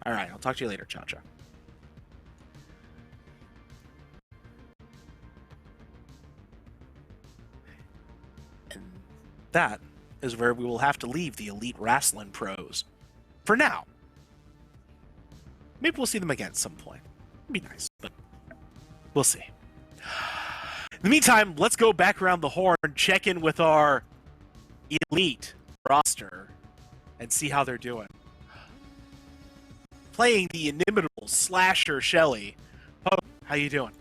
B: All right, I'll talk to you later, Cha-Cha. And that is where we will have to leave the Elite Wrestling Pros. For now. Maybe we'll see them again at some point. It'd be nice, but we'll see. In the meantime, let's go back around the horn, check in with our Elite roster, and see how they're doing. Playing the inimitable Slasher Shelly. Pope, how you doing?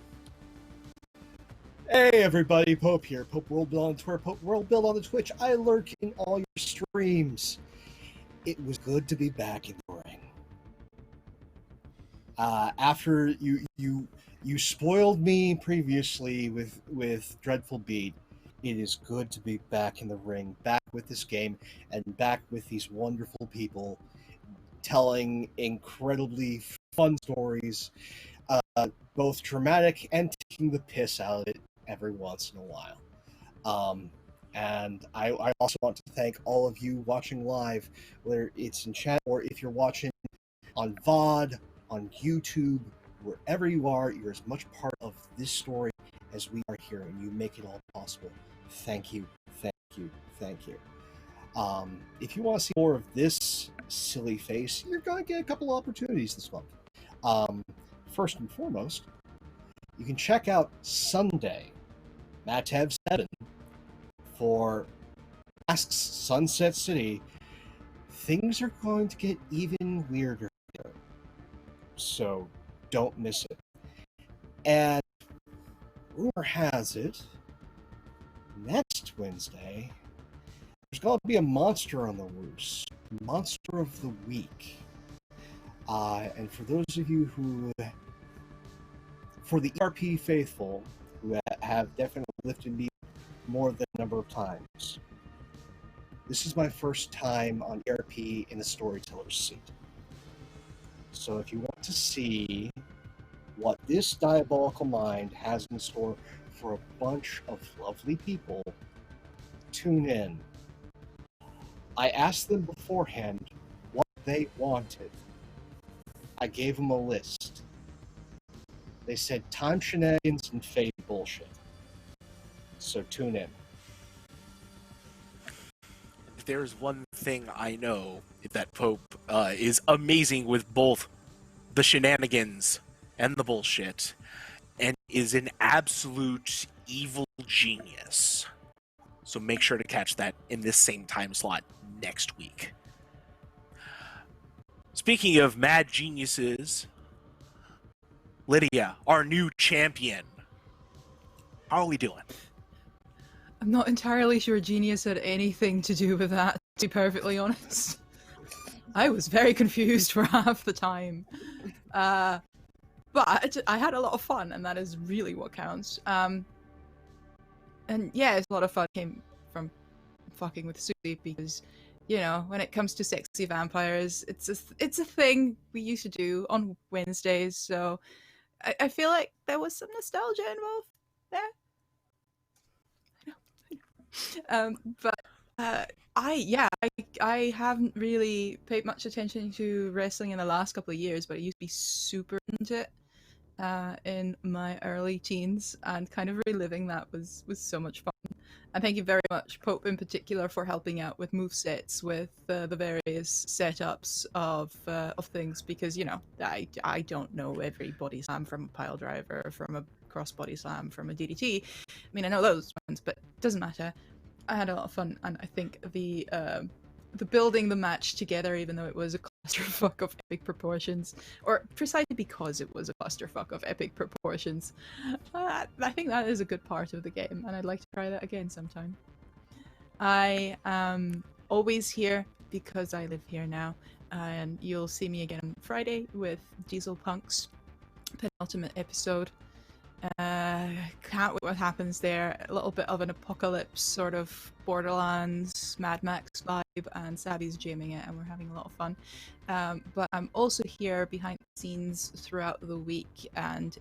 D: Hey everybody, Pope here. Pope World Build on Twitter, Pope World Build on the Twitch. I lurk in all your streams. It was good to be back in the ring. After you spoiled me previously with Dreadful Beat, it is good to be back in the ring, back with this game, and back with these wonderful people telling incredibly fun stories, both dramatic and taking the piss out of it every once in a while. And I also want to thank all of you watching live, whether it's in chat or if you're watching on VOD, on YouTube, wherever you are, you're as much part of this story as we are here, and you make it all possible. Thank you, thank you, thank you. If you want to see more of this silly face, you're going to get a couple opportunities this month. First and foremost, you can check out Sunday, Matev 7, for Masks Sunset City. Things are going to get even weirder here, so don't miss it. And rumor has it, next Wednesday, there's going to be a monster on the loose. Monster of the Week. And for those of you who, for the ERP faithful, who have definitely lifted me more than a number of times, this is my first time on ERP in the storyteller's seat. So if you want to see what this diabolical mind has in store for a bunch of lovely people, tune in. I asked them beforehand what they wanted. I gave them a list. They said time shenanigans and fade bullshit. So tune in.
B: If there's one thing I know, that Pope is amazing with both the shenanigans and the bullshit, and is an absolute evil genius. So make sure to catch that in this same time slot next week. Speaking of mad geniuses, Lydia, our new champion. How are we doing?
E: I'm not entirely sure genius had anything to do with that, to be perfectly honest. I was very confused for half the time. But I had a lot of fun, and that is really what counts. And yeah, a lot of fun came from fucking with Susie, because, you know, when it comes to sexy vampires, it's a thing we used to do on Wednesdays, so I feel like there was some nostalgia involved there. But I haven't really paid much attention to wrestling in the last couple of years, but I used to be super into it in my early teens, and kind of reliving that was so much fun. And thank you very much, Pope in particular, for helping out with movesets, with the various setups of things, because, you know, I don't know every body slam from a pile driver, from a cross body slam, from a DDT. I mean, I know those ones, but it doesn't matter. I had a lot of fun, and I think the building the match together, even though it was a clusterfuck of epic proportions, or precisely because it was a clusterfuck of epic proportions, I think that is a good part of the game, and I'd like to try that again sometime. I am always here because I live here now, and you'll see me again on Friday with Diesel Punk's penultimate episode. Can't wait what happens there. A little bit of an apocalypse, sort of Borderlands, Mad Max vibe, and Savvy's jamming it, and we're having a lot of fun. But I'm also here behind the scenes throughout the week, and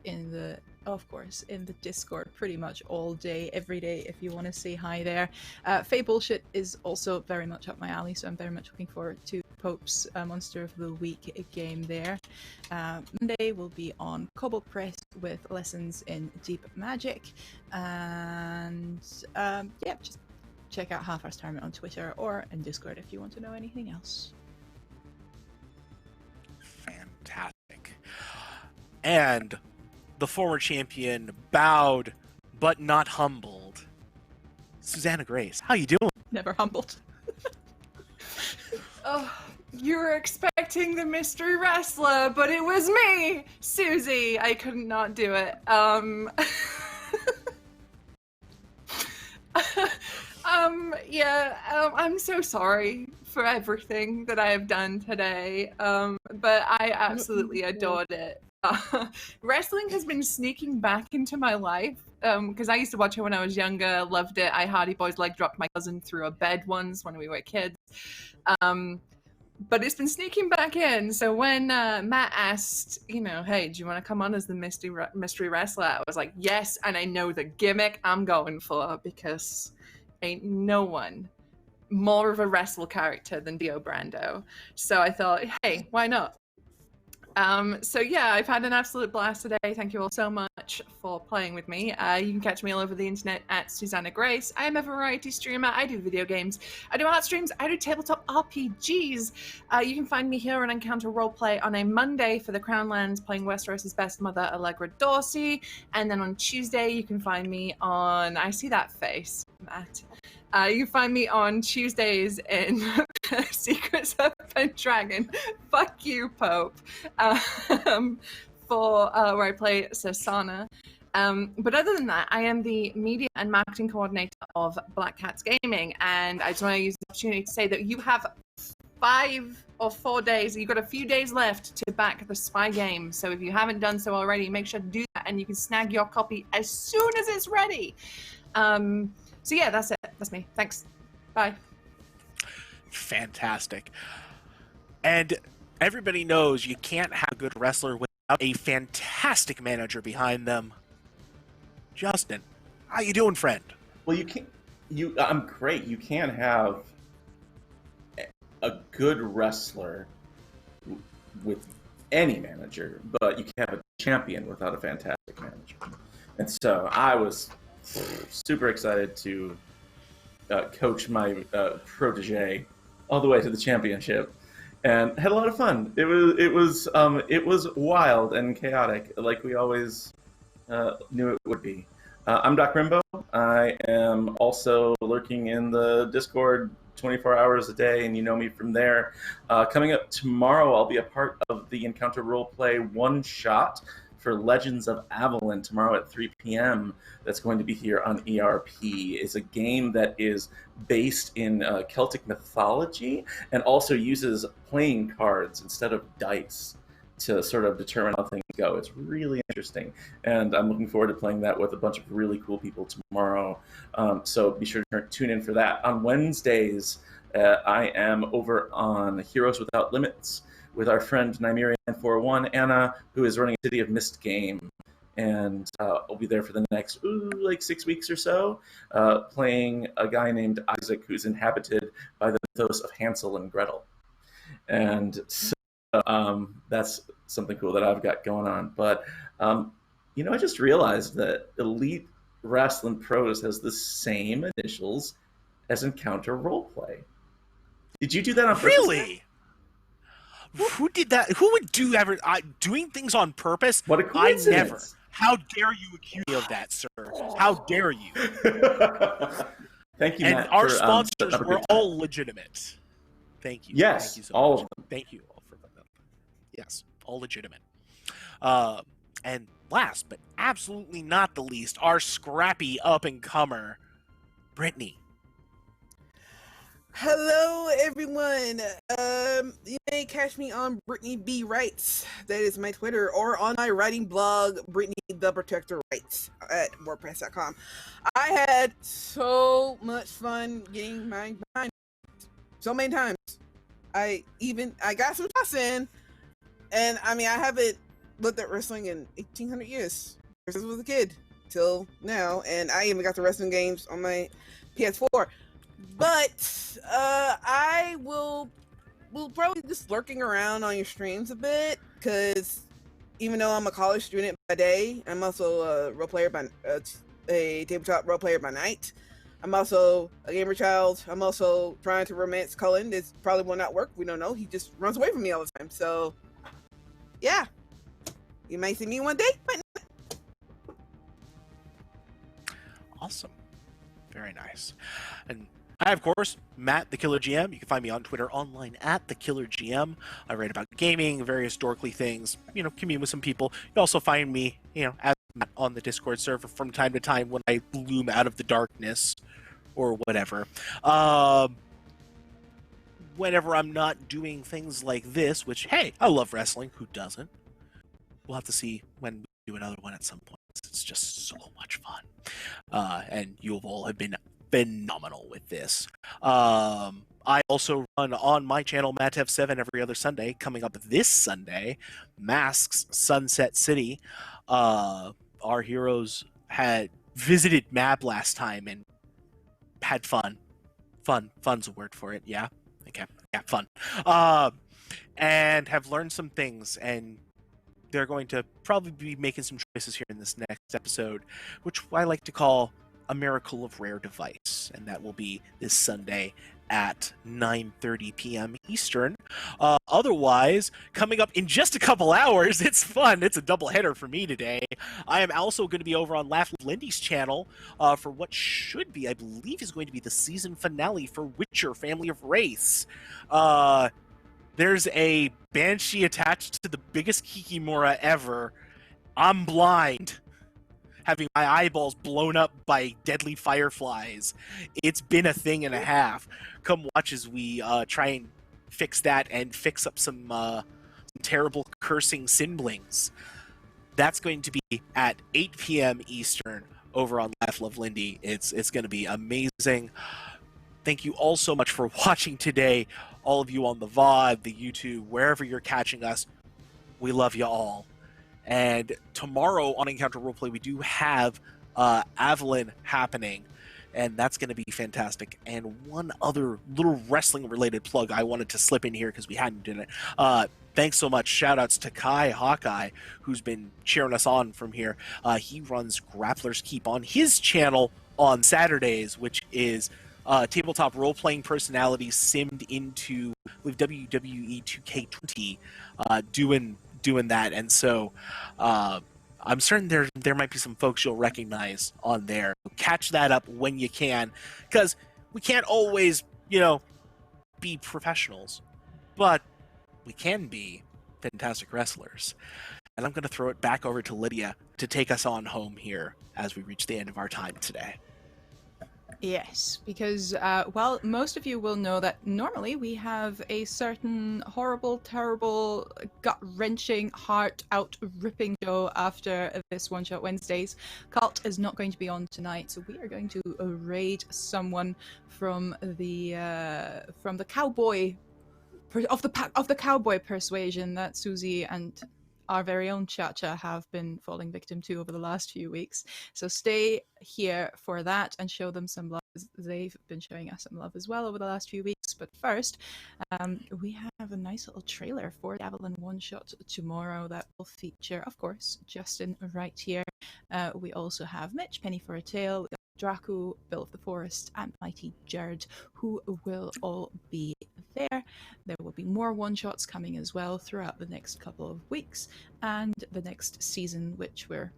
E: of course, in the Discord pretty much all day, every day, if you want to say hi there. Faye Bullshit is also very much up my alley, so I'm very much looking forward to Pope's Monster of the Week game there. Monday will be on Cobalt Press with lessons in Deep Magic, and yeah, just check out Half Hour's Tournament on Twitter or in Discord if you want to know anything else.
B: Fantastic. And the former champion, bowed but not humbled, Susanna Grace. How you doing?
E: Never humbled.
F: Oh, you were expecting the mystery wrestler, but it was me, Susie. I could not do it. I'm so sorry for everything that I have done today, but I absolutely adored it. Wrestling has been sneaking back into my life, because I used to watch it when I was younger, loved it. I Hardy Boys leg dropped my cousin through a bed once when we were kids. But it's been sneaking back in. So when Matt asked, you know, hey, do you want to come on as the mystery wrestler? I was like, yes, and I know the gimmick I'm going for, because ain't no one more of a wrestle character than Dio Brando. So I thought, hey, why not? So yeah, I've had an absolute blast today. Thank you all so much for playing with me. You can catch me all over the internet at Susanna Grace. I am a variety streamer. I do video games. I do art streams. I do tabletop RPGs. You can find me here on Encounter Roleplay on a Monday for the Crown Lands playing Westeros' best mother, Allegra Dorsey. And then on Tuesday, you can find me on... I see that face, Matt. You can find me on Tuesdays in Secrets of Pendragon. Fuck you, Pope. For where I play Sasana. But other than that, I am the media and marketing coordinator of Black Cats Gaming, and I just want to use the opportunity to say that you have 5 or 4 days, you've got a few days left to back the Spy game. So if you haven't done so already, make sure to do that, and you can snag your copy as soon as it's ready. So yeah, that's it. That's me. Thanks. Bye.
B: Fantastic. And everybody knows you can't have a good wrestler a fantastic manager behind them. Justin, how you doing, friend?
C: Well, I'm great. You can't have a good wrestler with any manager, but you can't have a champion without a fantastic manager. And so I was super excited to coach my protege all the way to the championship, and had a lot of fun. It was wild and chaotic, like we always knew it would be. I'm Doc Rimbo. I am also lurking in the Discord 24 hours a day, and you know me from there. Coming up tomorrow, I'll be a part of the Encounter Roleplay one-shot for Legends of Avalon tomorrow at 3 p.m. That's going to be here on ERP. It's a game that is based in Celtic mythology and also uses playing cards instead of dice to sort of determine how things go. It's really interesting, and I'm looking forward to playing that with a bunch of really cool people tomorrow. So be sure to tune in for that. On Wednesdays, I am over on Heroes Without Limits with our friend Nymerian41 Anna, who is running a City of Mist game. And I'll be there for the next, 6 weeks or so, playing a guy named Isaac who's inhabited by the mythos of Hansel and Gretel. And so that's something cool that I've got going on. But, I just realized that Elite Wrestling Pros has the same initials as Encounter Roleplay. Did you do that on purpose?
B: Really? Who did that? Who would do ever doing things on purpose?
C: What a coincidence!
B: I never. How dare you accuse me of that, sir? How dare you?
C: Thank you,
B: and
C: Matt.
B: our
C: for,
B: sponsors were all legitimate. Thank you.
C: Yes,
B: Thank you so
C: all
B: much.
C: of them.
B: Thank you all for that. Yes, all legitimate. And last but absolutely not the least, our scrappy up-and-comer, Brittany.
A: Hello, everyone. You may catch me on Brittany B. Writes. That is my Twitter, or on my writing blog, Brittany the Protector Writes at WordPress.com. I had so much fun getting my behind so many times. I got some toss in, and I haven't looked at wrestling in 1800 years. Since I was a kid till now, and I even got the wrestling games on my PS4. But I will probably just lurking around on your streams a bit, because even though I'm a college student by day, I'm also a role player a tabletop role player by night. I'm also a gamer child. I'm also trying to romance Cullen. This probably will not work. We don't know. He just runs away from me all the time. So, yeah, you might see me one day, but
B: Awesome. Very nice. And I, of course, Matt the Killer GM. You can find me on Twitter online at the Killer GM. I write about gaming, various dorkly things, commune with some people. You can also find me, as Matt on the Discord server from time to time when I loom out of the darkness or whatever. Whenever I'm not doing things like this, which, hey, I love wrestling. Who doesn't? We'll have to see when we do another one at some point. It's just so much fun. And you all have been phenomenal with this. I also run on my channel, MattF7, every other Sunday. Coming up this Sunday, Masks Sunset City. Our heroes had visited Mab last time and had fun. Fun's a word for it, yeah? Okay, yeah, fun. And have learned some things, and they're going to probably be making some choices here in this next episode, which I like to call A Miracle of Rare Device, and that will be this Sunday at 9:30 p.m. Eastern. Otherwise, coming up in just a couple hours, it's fun. It's a doubleheader for me today. I am also going to be over on Laugh with Lindy's channel for what should be, I believe, is going to be the season finale for Witcher: Family of Wraiths. There's a banshee attached to the biggest kikimora ever. I'm blind, having my eyeballs blown up by deadly fireflies. It's been a thing and a half. Come watch as we try and fix that and fix up some terrible cursing sinblings. That's going to be at 8 p.m. Eastern over on Laugh Love Lindy. It's going to be amazing. Thank you all so much for watching today. All of you on the VOD, the YouTube, wherever you're catching us, we love you all. And tomorrow on Encounter Roleplay, we do have Avalon happening, and that's going to be fantastic. And one other little wrestling-related plug I wanted to slip in here because we hadn't done it. Thanks so much. Shout-outs to Kai Hawkeye, who's been cheering us on from here. He runs Grappler's Keep on his channel on Saturdays, which is tabletop role-playing personalities simmed into with WWE 2K20 doing that. And so I'm certain there might be some folks you'll recognize on there. Catch that up when you can, because we can't always, be professionals, but we can be fantastic wrestlers. And I'm going to throw it back over to Lydia to take us on home here as we reach the end of our time today.
E: Yes, because, well, most of you will know that normally we have a certain horrible, terrible, gut-wrenching, heart-out-ripping show after this One Shot Wednesdays. Cult is not going to be on tonight, so we are going to raid someone from the cowboy, of the cowboy persuasion that Susie and our very own Cha-Cha have been falling victim to over the last few weeks. So stay here for that and show them some love. They've been showing us some love as well over the last few weeks. But first, we have a nice little trailer for the Avalon one-shot tomorrow that will feature, of course, Justin right here. We also have Mitch, Penny for a Tale, Dracu, Bill of the Forest, and Mighty Jared, who will all be there. There will be more one-shots coming as well throughout the next couple of weeks and the next season, which we're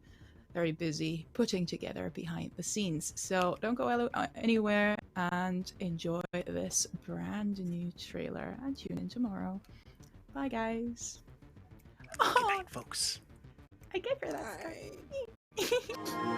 E: very busy putting together behind the scenes. So don't go anywhere and enjoy this brand new trailer and tune in tomorrow. Bye, guys.
B: Good night, folks.
E: I gave her that.
A: Bye.